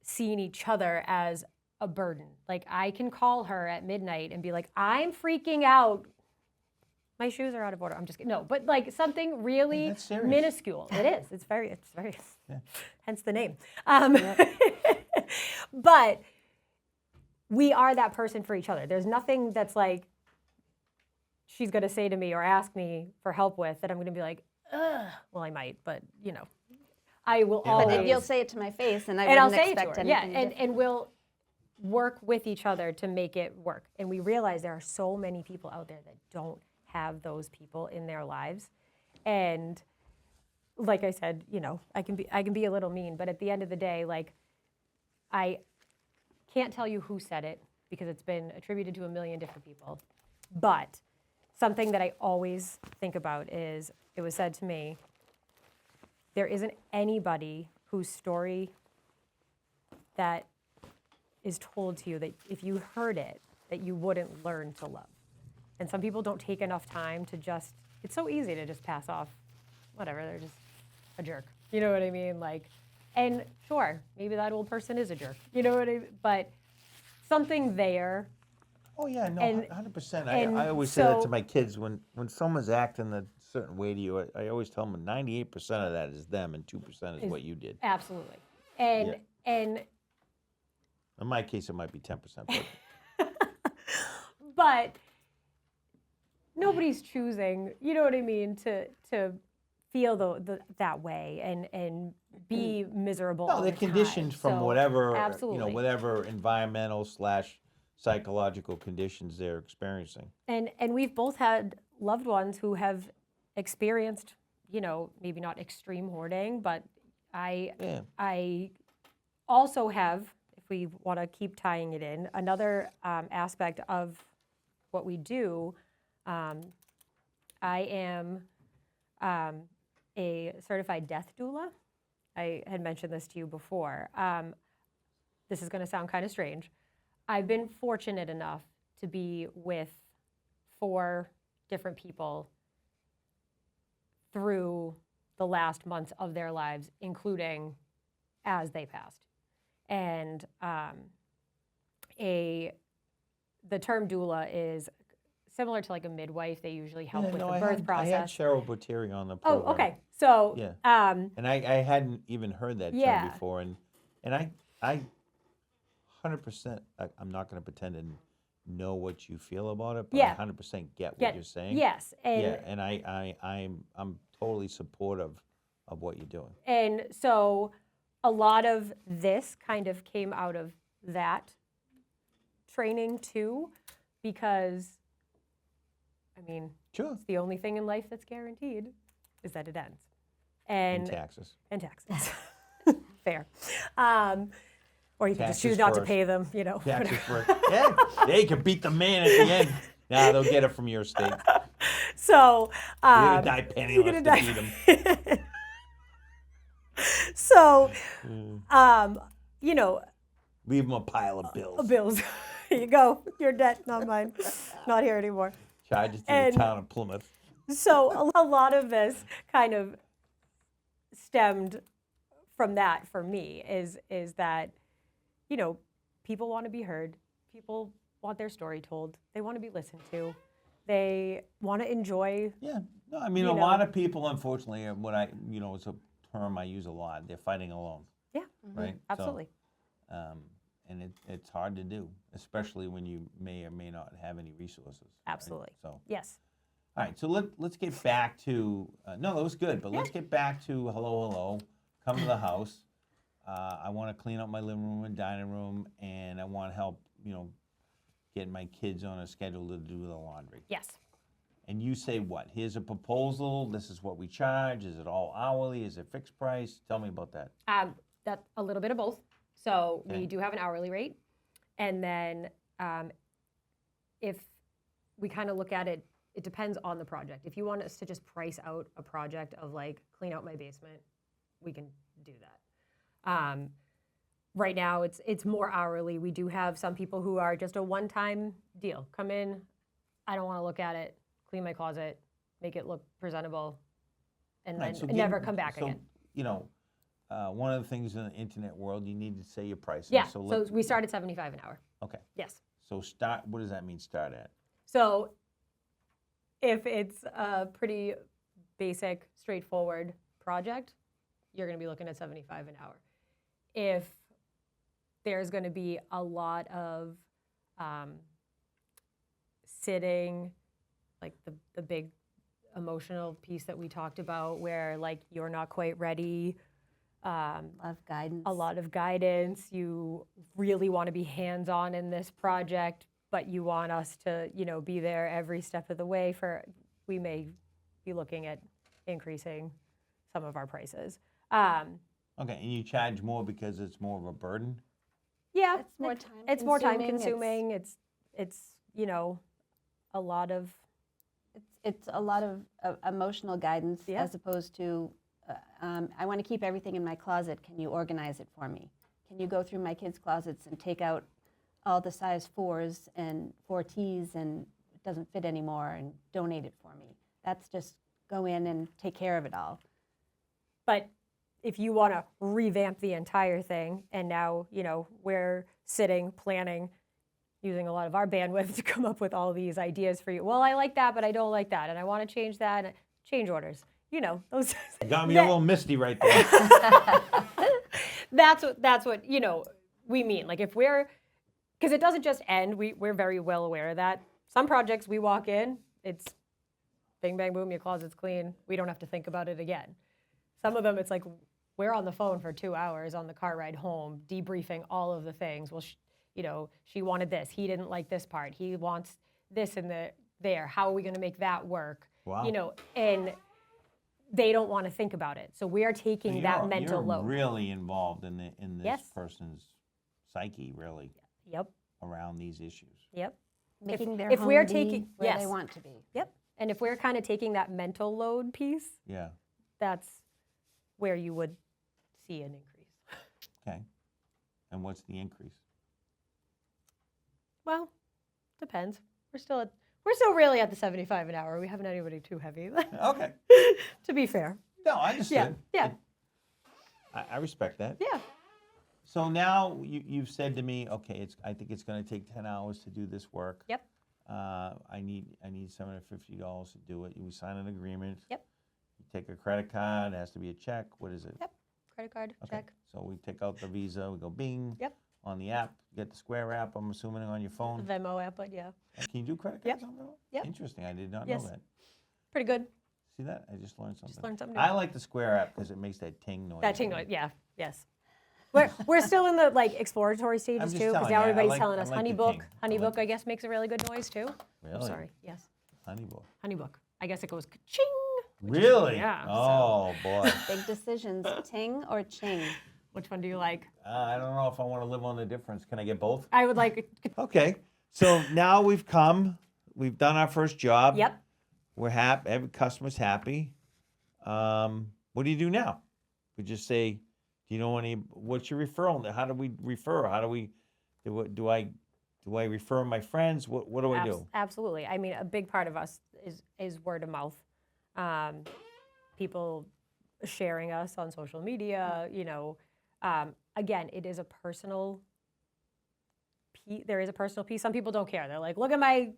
[SPEAKER 1] seen each other as a burden. Like, I can call her at midnight and be like, I'm freaking out. My shoes are out of order. I'm just kidding. No, but like something really
[SPEAKER 3] that's serious.
[SPEAKER 1] minuscule. It is. It's very,
[SPEAKER 3] Yeah.
[SPEAKER 1] hence the name. But we are that person for each other. There's nothing that's like she's going to say to me or ask me for help with that I'm going to be like, ugh. Well, I might, but I will
[SPEAKER 3] Yeah,
[SPEAKER 1] always.
[SPEAKER 2] But then you'll say it to my face, and I
[SPEAKER 1] and I'll
[SPEAKER 2] wouldn't
[SPEAKER 1] say it to
[SPEAKER 2] expect
[SPEAKER 1] her. Yeah,
[SPEAKER 2] anything different.
[SPEAKER 1] and we'll work with each other to make it work. And we realize there are so many people out there that don't have those people in their lives. And like I said, I can be a little mean, but at the end of the day, like, I can't tell you who said it because it's been attributed to a million different people. But something that I always think about is, it was said to me, there isn't anybody whose story that is told to you that if you heard it, that you wouldn't learn to love. And some people don't take enough time to just, it's so easy to just pass off, whatever, they're just a jerk. You know what I mean? Like, and sure, maybe that old person is a jerk. You know what I mean? But something there.
[SPEAKER 3] Oh yeah, no,
[SPEAKER 1] And-
[SPEAKER 3] 100%.
[SPEAKER 1] and
[SPEAKER 3] I always say that to
[SPEAKER 1] so-
[SPEAKER 3] my kids when someone's acting a certain way to you. I always tell them 98% of that is them, and 2% is what you did.
[SPEAKER 1] Absolutely. And
[SPEAKER 3] Yeah.
[SPEAKER 1] and
[SPEAKER 3] In my case, it might be 10%. But
[SPEAKER 1] but nobody's choosing, you know what I mean, to feel that way and be miserable.
[SPEAKER 3] no,
[SPEAKER 1] all
[SPEAKER 3] they're
[SPEAKER 1] the time.
[SPEAKER 3] conditioned from
[SPEAKER 1] So,
[SPEAKER 3] whatever
[SPEAKER 1] absolutely.
[SPEAKER 3] whatever environmental / psychological conditions they're experiencing.
[SPEAKER 1] And we've both had loved ones who have experienced, maybe not extreme hoarding, but
[SPEAKER 3] Yeah.
[SPEAKER 1] I also have, if we want to keep tying it in, another aspect of what we do. I am a certified death doula. I had mentioned this to you before. This is going to sound kind of strange. I've been fortunate enough to be with 4 different people through the last months of their lives, including as they passed. And the term doula is similar to like a midwife. They usually help with the birth process.
[SPEAKER 3] I had Cheryl Botteri on the
[SPEAKER 1] Oh,
[SPEAKER 3] program.
[SPEAKER 1] okay. So,
[SPEAKER 3] Yeah.
[SPEAKER 1] um,
[SPEAKER 3] And I hadn't even heard that
[SPEAKER 1] Yeah.
[SPEAKER 3] term before, and I 100%. I'm not going to pretend to know what you feel about it, but
[SPEAKER 1] Yeah.
[SPEAKER 3] I 100% get what you're saying.
[SPEAKER 1] yes, and
[SPEAKER 3] Yeah, and I'm totally supportive of what you're doing.
[SPEAKER 1] and so a lot of this kind of came out of that training too, because I mean,
[SPEAKER 3] Sure.
[SPEAKER 1] it's the only thing in life that's guaranteed is that it ends.
[SPEAKER 3] And taxes.
[SPEAKER 1] And taxes. Fair. Or you can just
[SPEAKER 3] Taxes
[SPEAKER 1] choose not to
[SPEAKER 3] first.
[SPEAKER 1] pay them,
[SPEAKER 3] Taxes
[SPEAKER 1] whatever.
[SPEAKER 3] for yeah. They can beat the man at the end. Nah, they'll get it from your state.
[SPEAKER 1] So,
[SPEAKER 3] You're gonna die penniless
[SPEAKER 1] you're
[SPEAKER 3] to
[SPEAKER 1] gonna
[SPEAKER 3] beat them.
[SPEAKER 1] so,
[SPEAKER 3] Leave them a pile of bills.
[SPEAKER 1] bills. Here you go. Your debt, not mine. Not here anymore.
[SPEAKER 3] Charges to
[SPEAKER 1] And-
[SPEAKER 3] the town of Plymouth.
[SPEAKER 1] So a lot of this kind of stemmed from that for me is that, people want to be heard. People want their story told. They want to be listened to. They want to enjoy.
[SPEAKER 3] Yeah. No, I mean,
[SPEAKER 1] You
[SPEAKER 3] a
[SPEAKER 1] know.
[SPEAKER 3] lot of people, unfortunately, what it's a term I use a lot. They're fighting alone,
[SPEAKER 1] Yeah,
[SPEAKER 3] right?
[SPEAKER 1] absolutely.
[SPEAKER 3] So, and it's hard to do, especially when you may or may not have any resources. right?
[SPEAKER 1] Absolutely.
[SPEAKER 3] So,
[SPEAKER 1] Yes.
[SPEAKER 3] all right. So let's get back to no, that was good, but let's get back to hello. Come to the house. I want to clean up my living room and dining room, and I want to help, get my kids on a schedule to do the laundry.
[SPEAKER 1] Yes.
[SPEAKER 3] And you say what? Here's a proposal. This is what we charge. Is it all hourly? Is it fixed price? Tell me about that.
[SPEAKER 1] That's a little bit of both. So
[SPEAKER 3] Okay.
[SPEAKER 1] we do have an hourly rate. And then if we kind of look at it, it depends on the project. If you want us to just price out a project of like clean out my basement, we can do that. Right now, it's more hourly. We do have some people who are just a one-time deal. Come in, I don't want to look at it, clean my closet, make it look presentable, and
[SPEAKER 3] Right,
[SPEAKER 1] then
[SPEAKER 3] so
[SPEAKER 1] never
[SPEAKER 3] give-
[SPEAKER 1] come back
[SPEAKER 3] so,
[SPEAKER 1] again.
[SPEAKER 3] One of the things in the internet world, you need to say your prices.
[SPEAKER 1] Yeah,
[SPEAKER 3] So,
[SPEAKER 1] so we start at $75 an hour.
[SPEAKER 3] okay.
[SPEAKER 1] Yes.
[SPEAKER 3] So start. What does that mean? Start at.
[SPEAKER 1] So if it's a pretty basic, straightforward project, you're going to be looking at $75 an hour. If there's going to be a lot of sitting, like the big emotional piece that we talked about, where like you're not quite ready,
[SPEAKER 2] A lot of guidance.
[SPEAKER 1] a lot of guidance. You really want to be hands-on in this project, but you want us to, be there every step of the way. We may be looking at increasing some of our prices.
[SPEAKER 3] Okay, and you charge more because it's more of a burden?
[SPEAKER 1] Yeah,
[SPEAKER 2] It's more time
[SPEAKER 1] It's more time
[SPEAKER 2] consuming.
[SPEAKER 1] consuming. It's a lot of.
[SPEAKER 2] It's a lot of emotional guidance
[SPEAKER 1] Yeah.
[SPEAKER 2] as opposed to, I want to keep everything in my closet. Can you organize it for me? Can you go through my kids' closets and take out all the size 4s and 4Ts and it doesn't fit anymore and donate it for me? That's just go in and take care of it all.
[SPEAKER 1] But if you want to revamp the entire thing, and now, we're sitting, planning, using a lot of our bandwidth to come up with all these ideas for you. Well, I like that, but I don't like that, and I want to change that. Change orders, those.
[SPEAKER 3] Got me a little misty right there.
[SPEAKER 1] That's what we mean. Like because it doesn't just end. We're very well aware of that. Some projects we walk in, it's bing bang boom, your closet's clean. We don't have to think about it again. Some of them, it's like we're on the phone for 2 hours on the car ride home, debriefing all of the things. Well, she wanted this. He didn't like this part. He wants this in there. How are we going to make that work?
[SPEAKER 3] Wow.
[SPEAKER 1] And they don't want to think about it. So we are taking that mental
[SPEAKER 3] you're
[SPEAKER 1] load.
[SPEAKER 3] really involved in this
[SPEAKER 1] Yes.
[SPEAKER 3] person's psyche, really,
[SPEAKER 1] Yep.
[SPEAKER 3] around these issues.
[SPEAKER 1] Yep.
[SPEAKER 2] Making their
[SPEAKER 1] if
[SPEAKER 2] home
[SPEAKER 1] we're
[SPEAKER 2] be
[SPEAKER 1] taking-
[SPEAKER 2] where
[SPEAKER 1] yes.
[SPEAKER 2] they want to be.
[SPEAKER 1] Yep. And if we're kind of taking that mental load piece,
[SPEAKER 3] Yeah.
[SPEAKER 1] that's where you would see an increase.
[SPEAKER 3] Okay. And what's the increase?
[SPEAKER 1] Well, depends. We're still really at the 75 an hour. We haven't anybody too heavy,
[SPEAKER 3] Okay.
[SPEAKER 1] to be fair.
[SPEAKER 3] No, I understood.
[SPEAKER 1] Yeah.
[SPEAKER 3] I respect that.
[SPEAKER 1] Yeah.
[SPEAKER 3] So now you've said to me, okay, I think it's going to take 10 hours to do this work.
[SPEAKER 1] Yep.
[SPEAKER 3] I need $750 to do it. We sign an agreement.
[SPEAKER 1] Yep.
[SPEAKER 3] You take a credit card. It has to be a check. What is it?
[SPEAKER 1] Yep. Credit card,
[SPEAKER 3] Okay.
[SPEAKER 1] check.
[SPEAKER 3] So we take out the Visa. We go bing.
[SPEAKER 1] Yep.
[SPEAKER 3] On the app, you get the Square app. I'm assuming on your phone.
[SPEAKER 1] Venmo app, but yeah.
[SPEAKER 3] Can you do credit
[SPEAKER 1] Yep.
[SPEAKER 3] cards on Venmo?
[SPEAKER 1] Yep.
[SPEAKER 3] Interesting. I did not
[SPEAKER 1] Yes.
[SPEAKER 3] know that.
[SPEAKER 1] Pretty good.
[SPEAKER 3] See that? I just learned something.
[SPEAKER 1] learned something new.
[SPEAKER 3] I like the Square app because it makes that ting noise.
[SPEAKER 1] That ting noise, yeah, yes. We're still in the exploratory stages
[SPEAKER 3] just
[SPEAKER 1] too, because
[SPEAKER 3] telling
[SPEAKER 1] now
[SPEAKER 3] you, I
[SPEAKER 1] everybody's
[SPEAKER 3] like-
[SPEAKER 1] telling
[SPEAKER 3] I
[SPEAKER 1] us
[SPEAKER 3] like the
[SPEAKER 1] HoneyBook.
[SPEAKER 3] ting. I like
[SPEAKER 1] HoneyBook, I guess, makes a really good noise too.
[SPEAKER 3] Really?
[SPEAKER 1] I'm sorry, yes.
[SPEAKER 3] Honeybook.
[SPEAKER 1] HoneyBook. I guess it goes ka-ching.
[SPEAKER 3] Really?
[SPEAKER 1] yeah,
[SPEAKER 3] Oh boy.
[SPEAKER 2] Big decisions, ting or ching.
[SPEAKER 1] Which one do you like?
[SPEAKER 3] I don't know if I want to live on the difference. Can I get both?
[SPEAKER 1] I would like.
[SPEAKER 3] Okay. So now we've done our first job.
[SPEAKER 1] Yep.
[SPEAKER 3] We're happy. Every customer's happy. What do you do now? We just say, do you know what's your referral? How do we refer? How do we, do I refer my friends? What do I do?
[SPEAKER 1] Absolutely. I mean, a big part of us is word of mouth. People sharing us on social media, again, it is a personal piece. There is a personal piece. Some people don't care. They're like, look at my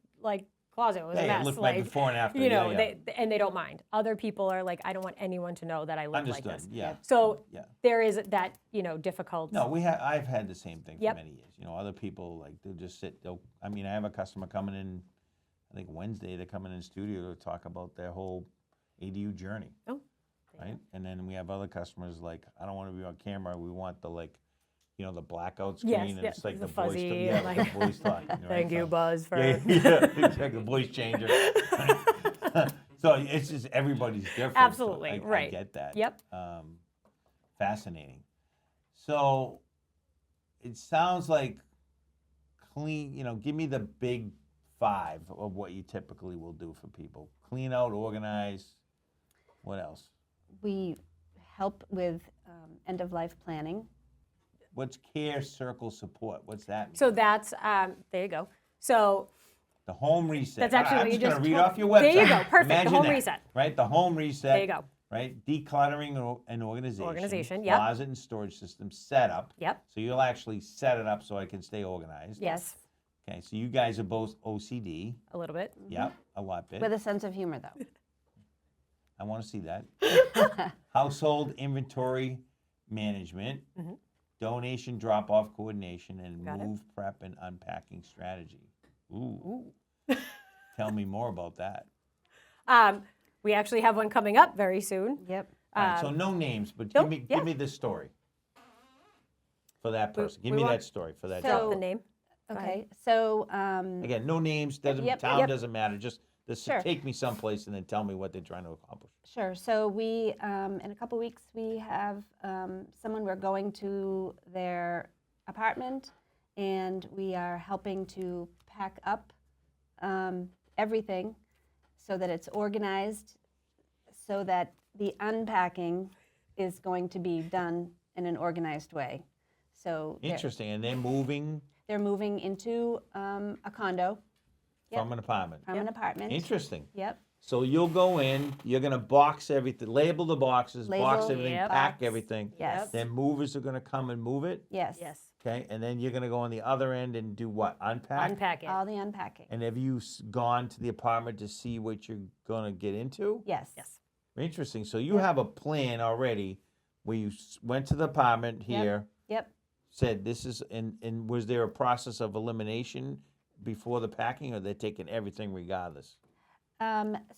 [SPEAKER 1] closet. It was a
[SPEAKER 3] Yeah,
[SPEAKER 1] mess.
[SPEAKER 3] look my before and after.
[SPEAKER 1] They don't mind. Other people are like, I don't want anyone to know that I live
[SPEAKER 3] Understood.
[SPEAKER 1] like this.
[SPEAKER 3] Yeah.
[SPEAKER 1] So
[SPEAKER 3] Yeah.
[SPEAKER 1] there is that, difficult.
[SPEAKER 3] No, I've had the same thing
[SPEAKER 1] Yep.
[SPEAKER 3] for many years. Other people they'll just sit. I have a customer coming in, I think Wednesday. They're coming in studio to talk about their whole ADU journey.
[SPEAKER 1] Oh.
[SPEAKER 3] Right, and then we have other customers I don't want to be on camera. We want the the blackout screen,
[SPEAKER 1] Yes,
[SPEAKER 3] and
[SPEAKER 1] yeah,
[SPEAKER 3] it's like
[SPEAKER 1] the
[SPEAKER 3] the voice.
[SPEAKER 1] fuzzy,
[SPEAKER 3] Yeah,
[SPEAKER 1] like-
[SPEAKER 3] the voice talking. Right?
[SPEAKER 1] Thank you,
[SPEAKER 3] So-
[SPEAKER 1] Buzz, for.
[SPEAKER 3] Yeah, exactly. The voice changer. So it's just everybody's different. so
[SPEAKER 1] Absolutely,
[SPEAKER 3] I
[SPEAKER 1] right.
[SPEAKER 3] get that.
[SPEAKER 1] Yep.
[SPEAKER 3] Fascinating. So it sounds like clean. Give me the big 5 of what you typically will do for people: clean out, organize. What else?
[SPEAKER 2] We help with end-of-life planning.
[SPEAKER 3] What's care circle support? What's that mean?
[SPEAKER 1] So that's, there you go. So
[SPEAKER 3] The home reset.
[SPEAKER 1] That's actually
[SPEAKER 3] I'm
[SPEAKER 1] what you
[SPEAKER 3] just going to
[SPEAKER 1] just
[SPEAKER 3] read
[SPEAKER 1] told-
[SPEAKER 3] off your website.
[SPEAKER 1] There you go. Perfect. The
[SPEAKER 3] Imagine
[SPEAKER 1] home
[SPEAKER 3] that,
[SPEAKER 1] reset.
[SPEAKER 3] Right? The home reset.
[SPEAKER 1] There you go.
[SPEAKER 3] Right? Decluttering and organization.
[SPEAKER 1] Organization, yep.
[SPEAKER 3] Closet and storage system setup.
[SPEAKER 1] Yep.
[SPEAKER 3] So you'll actually set it up so I can stay organized.
[SPEAKER 1] Yes,
[SPEAKER 3] Okay, so you guys are both OCD.
[SPEAKER 1] a little bit.
[SPEAKER 3] Yep, a lot bit.
[SPEAKER 2] With a sense of humor, though.
[SPEAKER 3] I want to see that. Household inventory management, donation drop-off coordination, and
[SPEAKER 1] Got it.
[SPEAKER 3] move prep and unpacking strategy. Ooh. Tell me more about that.
[SPEAKER 1] We actually have one coming up very soon.
[SPEAKER 2] Yep.
[SPEAKER 3] All right, so no names, but
[SPEAKER 1] nope,
[SPEAKER 3] give me this story for that person. Give
[SPEAKER 1] we
[SPEAKER 3] me
[SPEAKER 1] want-
[SPEAKER 3] that story for that.
[SPEAKER 2] So-
[SPEAKER 1] Drop
[SPEAKER 3] job.
[SPEAKER 1] the name. Go ahead.
[SPEAKER 2] Okay, so
[SPEAKER 3] Again, no names. Doesn't
[SPEAKER 2] Yep.
[SPEAKER 3] town
[SPEAKER 1] Yep.
[SPEAKER 3] doesn't matter. Just
[SPEAKER 2] Sure.
[SPEAKER 3] take me someplace and then tell me what they're trying to accomplish.
[SPEAKER 2] sure. So we, in a couple weeks, we have someone, we're going to their apartment, and we are helping to pack up everything so that it's organized, so that the unpacking is going to be done in an organized way. So
[SPEAKER 3] Interesting. And they're moving
[SPEAKER 2] they're moving into a condo Yep.
[SPEAKER 3] from an apartment.
[SPEAKER 2] from an apartment.
[SPEAKER 3] Interesting.
[SPEAKER 2] Yep.
[SPEAKER 3] So you'll go in, you're gonna box everything, label the boxes, box
[SPEAKER 2] Label,
[SPEAKER 3] everything,
[SPEAKER 1] yep.
[SPEAKER 3] pack
[SPEAKER 2] Box.
[SPEAKER 3] everything.
[SPEAKER 2] Yes.
[SPEAKER 3] Then movers are gonna come and move it,
[SPEAKER 2] Yes.
[SPEAKER 1] Yes.
[SPEAKER 3] okay? And then you're gonna go on the other end and do what? Unpack?
[SPEAKER 1] Unpack it.
[SPEAKER 2] All the unpacking.
[SPEAKER 3] And have you gone to the apartment to see what you're gonna get into?
[SPEAKER 2] Yes.
[SPEAKER 1] Yes.
[SPEAKER 3] Interesting. So you have a plan already where you went to the apartment here,
[SPEAKER 2] Yep.
[SPEAKER 3] said this is, and was there a process of elimination before the packing, or they're taking everything regardless?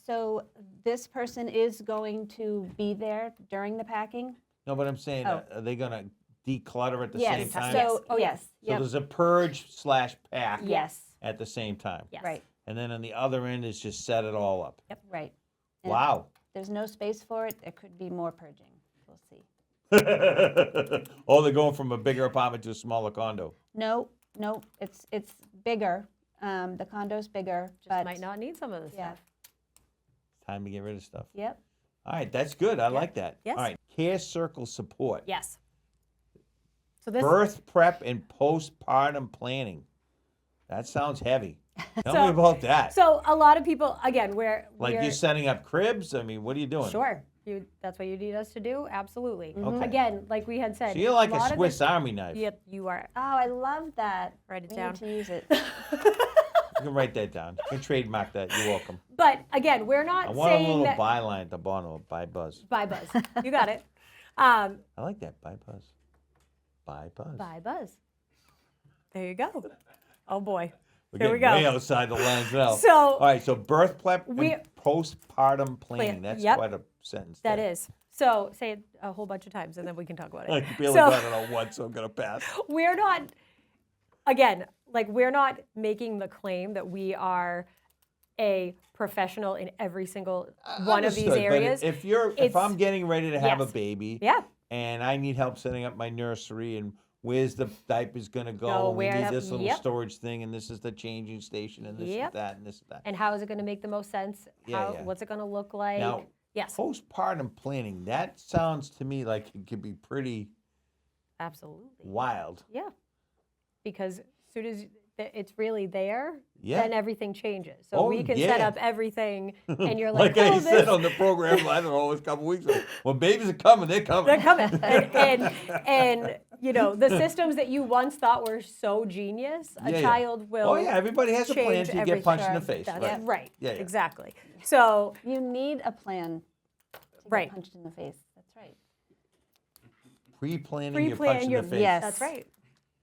[SPEAKER 2] So this person is going to be there during the packing.
[SPEAKER 3] No, but I'm saying,
[SPEAKER 2] Oh.
[SPEAKER 3] are they gonna declutter at the
[SPEAKER 2] Yes.
[SPEAKER 3] same time?
[SPEAKER 2] So
[SPEAKER 1] Yes. Oh,
[SPEAKER 2] yes.
[SPEAKER 3] So
[SPEAKER 2] Yep.
[SPEAKER 3] there's a purge/pack
[SPEAKER 1] Yes.
[SPEAKER 3] at the same time.
[SPEAKER 1] Yes.
[SPEAKER 2] Right.
[SPEAKER 3] And then on the other end is just set it all up.
[SPEAKER 2] Right. And
[SPEAKER 3] Wow.
[SPEAKER 2] There's no space for it. There could be more purging. We'll see.
[SPEAKER 3] Oh, they're going from a bigger apartment to a smaller condo.
[SPEAKER 2] No. It's bigger. The condo's bigger.
[SPEAKER 1] Just
[SPEAKER 2] but
[SPEAKER 1] might not need some of this
[SPEAKER 2] Yeah.
[SPEAKER 1] stuff.
[SPEAKER 3] Time to get rid of stuff.
[SPEAKER 2] Yep.
[SPEAKER 3] All right, that's good. I like that.
[SPEAKER 1] Yes.
[SPEAKER 3] All right, care circle support.
[SPEAKER 1] Yes. So this.
[SPEAKER 3] Birth prep and postpartum planning. That sounds heavy. Tell
[SPEAKER 1] So-
[SPEAKER 3] me about that.
[SPEAKER 1] So a lot of people, again,
[SPEAKER 3] Like
[SPEAKER 1] we're
[SPEAKER 3] you're setting up cribs? I mean, what are you doing?
[SPEAKER 1] sure. That's what you need us to do. Absolutely.
[SPEAKER 3] Okay.
[SPEAKER 1] Again, like we had said.
[SPEAKER 3] So you're like a
[SPEAKER 1] lot of
[SPEAKER 3] Swiss
[SPEAKER 1] this-
[SPEAKER 3] Army knife.
[SPEAKER 1] Yep, you are.
[SPEAKER 2] Oh, I love that.
[SPEAKER 1] Write it
[SPEAKER 2] We
[SPEAKER 1] down.
[SPEAKER 2] need to use it.
[SPEAKER 3] You can write that down. You can trademark that. You're welcome.
[SPEAKER 1] But again, we're not
[SPEAKER 3] I want a
[SPEAKER 1] saying
[SPEAKER 3] little
[SPEAKER 1] that.
[SPEAKER 3] byline at the bottom. By Buzz.
[SPEAKER 1] Bye, Buzz. You got it.
[SPEAKER 3] I like that. By Buzz. By Buzz.
[SPEAKER 1] Bye, Buzz. There you go. Oh boy.
[SPEAKER 3] We're
[SPEAKER 1] Here we
[SPEAKER 3] getting
[SPEAKER 1] go.
[SPEAKER 3] way outside the lines now.
[SPEAKER 1] So
[SPEAKER 3] All right, so birth prep
[SPEAKER 1] We-
[SPEAKER 3] and postpartum planning. That's
[SPEAKER 1] yep.
[SPEAKER 3] quite a sentence.
[SPEAKER 1] that
[SPEAKER 3] there.
[SPEAKER 1] is. So say it a whole bunch of times, and then we can talk about
[SPEAKER 3] I
[SPEAKER 1] it.
[SPEAKER 3] barely
[SPEAKER 1] So-
[SPEAKER 3] got it all once, so I'm gonna pass.
[SPEAKER 1] We're not. Again, like we're not making the claim that we are a professional in every single one of these
[SPEAKER 3] Understood, but
[SPEAKER 1] areas.
[SPEAKER 3] if
[SPEAKER 1] It's-
[SPEAKER 3] I'm getting ready to have a
[SPEAKER 1] Yes.
[SPEAKER 3] baby,
[SPEAKER 1] Yeah.
[SPEAKER 3] and I need help setting up my nursery and where's the diapers gonna go,
[SPEAKER 1] Go,
[SPEAKER 3] and we
[SPEAKER 1] where
[SPEAKER 3] need
[SPEAKER 1] the-
[SPEAKER 3] this little
[SPEAKER 1] yep.
[SPEAKER 3] storage thing, and this is the changing station, and this
[SPEAKER 1] Yep.
[SPEAKER 3] is that, and this is that.
[SPEAKER 1] And how is it going to make the most sense?
[SPEAKER 3] Yeah, yeah.
[SPEAKER 1] What's it going to look like?
[SPEAKER 3] Now,
[SPEAKER 1] yes,
[SPEAKER 3] postpartum planning, that sounds to me like it could be pretty
[SPEAKER 1] absolutely.
[SPEAKER 3] wild.
[SPEAKER 1] Yeah, because as soon as it's really there,
[SPEAKER 3] Yeah.
[SPEAKER 1] then everything changes. So
[SPEAKER 3] Oh,
[SPEAKER 1] we can set
[SPEAKER 3] yeah.
[SPEAKER 1] up everything, and you're like,
[SPEAKER 3] Like I
[SPEAKER 1] oh,
[SPEAKER 3] said
[SPEAKER 1] this,
[SPEAKER 3] on the program, I don't know, it was a couple weeks ago. When babies are coming, they're coming.
[SPEAKER 1] they're coming. And you know, the systems that you once thought were so genius, a
[SPEAKER 3] Yeah, yeah.
[SPEAKER 1] child will
[SPEAKER 3] Oh yeah, everybody has a plan
[SPEAKER 1] change
[SPEAKER 3] to get
[SPEAKER 1] everything.
[SPEAKER 3] punched in the face.
[SPEAKER 1] That's
[SPEAKER 3] Right.
[SPEAKER 1] right.
[SPEAKER 3] Yeah, yeah.
[SPEAKER 1] Exactly. So
[SPEAKER 2] You need a plan to
[SPEAKER 1] Right.
[SPEAKER 2] get punched in the face. That's right.
[SPEAKER 3] Pre-planning your
[SPEAKER 1] pre-plan
[SPEAKER 3] punch in
[SPEAKER 1] your
[SPEAKER 3] the face.
[SPEAKER 2] Yes.
[SPEAKER 1] That's right.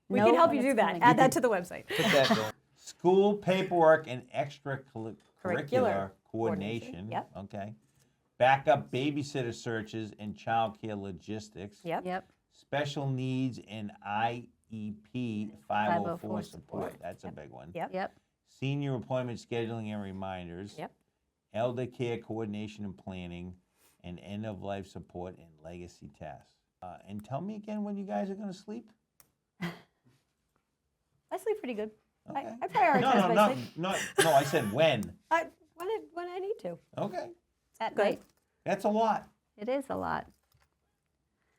[SPEAKER 1] We
[SPEAKER 2] Know
[SPEAKER 1] can help
[SPEAKER 2] when
[SPEAKER 1] you do
[SPEAKER 2] it's
[SPEAKER 1] that.
[SPEAKER 2] coming.
[SPEAKER 1] Add that to the website.
[SPEAKER 3] Put that down. School paperwork and extracurricular
[SPEAKER 1] Curricular
[SPEAKER 3] coordination.
[SPEAKER 1] Yep.
[SPEAKER 3] Okay. Backup babysitter searches and childcare logistics.
[SPEAKER 1] Yep.
[SPEAKER 2] Yep.
[SPEAKER 3] Special needs and IEP 504
[SPEAKER 2] 504
[SPEAKER 3] support.
[SPEAKER 2] support.
[SPEAKER 3] That's a big one.
[SPEAKER 1] Yep.
[SPEAKER 2] Yep.
[SPEAKER 3] Senior appointment scheduling and reminders.
[SPEAKER 1] Yep.
[SPEAKER 3] Elder care coordination and planning, and end of life support and legacy tasks. And tell me again when you guys are going to sleep.
[SPEAKER 1] I sleep pretty good.
[SPEAKER 3] Okay.
[SPEAKER 1] I prioritize
[SPEAKER 3] No,
[SPEAKER 1] my sleep.
[SPEAKER 3] no, I said when.
[SPEAKER 1] When I need to.
[SPEAKER 3] Okay.
[SPEAKER 2] At
[SPEAKER 1] Good.
[SPEAKER 2] night.
[SPEAKER 3] That's a lot.
[SPEAKER 2] It is a lot.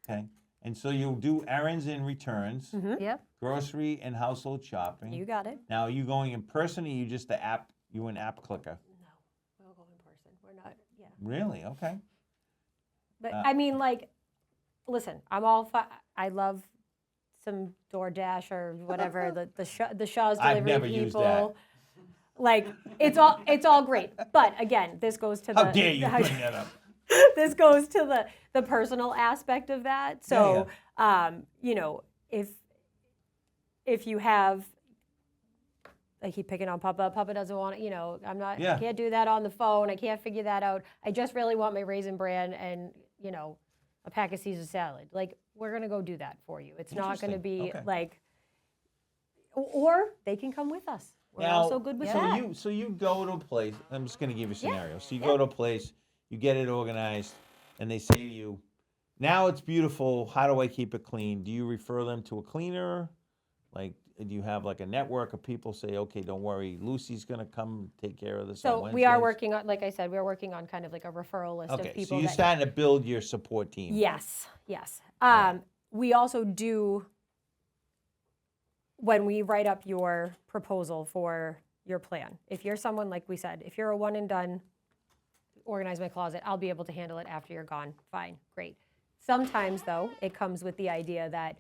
[SPEAKER 3] Okay. And so you'll do errands and returns,
[SPEAKER 2] Yep.
[SPEAKER 3] grocery and household shopping.
[SPEAKER 1] You got it.
[SPEAKER 3] Now, are you going in person or you just the app, you an app clicker?
[SPEAKER 1] No, we'll go in person. We're not, yeah.
[SPEAKER 3] Really? Okay.
[SPEAKER 1] But I mean, like, listen, I'm all, I love some DoorDash or whatever, the Shaw's
[SPEAKER 3] I've
[SPEAKER 1] delivery
[SPEAKER 3] never
[SPEAKER 1] people.
[SPEAKER 3] used that.
[SPEAKER 1] Like, it's all great. But again, this goes to
[SPEAKER 3] How
[SPEAKER 1] the.
[SPEAKER 3] dare you bring that up?
[SPEAKER 1] This goes to the personal aspect of that. So, you know, if you have, I keep picking on Papa. Papa doesn't want it, you know, I can't do that on the phone. I can't figure that out. I just really want my Raisin Bran and you know, a pack of Caesar salad. Like, we're going to go do that for you. It's not going to
[SPEAKER 3] Interesting.
[SPEAKER 1] be
[SPEAKER 3] Okay.
[SPEAKER 1] like, or they can come with us. We're
[SPEAKER 3] Now,
[SPEAKER 1] also good with
[SPEAKER 3] so
[SPEAKER 1] that.
[SPEAKER 3] you go to a place. I'm just going to give you a scenario. So you go to a place, you get it organized, and they say to you, "Now it's beautiful. How do I keep it clean?" Do you refer them to a cleaner? Like, do you have like a network of people say, "Okay, don't worry, Lucy's going to come take care of this on
[SPEAKER 1] So
[SPEAKER 3] Wednesdays"?
[SPEAKER 1] we are working on, like I said, we're working on kind of like a referral list
[SPEAKER 3] Okay,
[SPEAKER 1] of
[SPEAKER 3] so
[SPEAKER 1] people
[SPEAKER 3] you're
[SPEAKER 1] that.
[SPEAKER 3] starting to build your support team.
[SPEAKER 1] Yes, yes.
[SPEAKER 3] Right.
[SPEAKER 1] We also do, when we write up your proposal for your plan, if you're someone, like we said, if you're a one and done, organize my closet, I'll be able to handle it after you're gone, fine, great. Sometimes, though, it comes with the idea that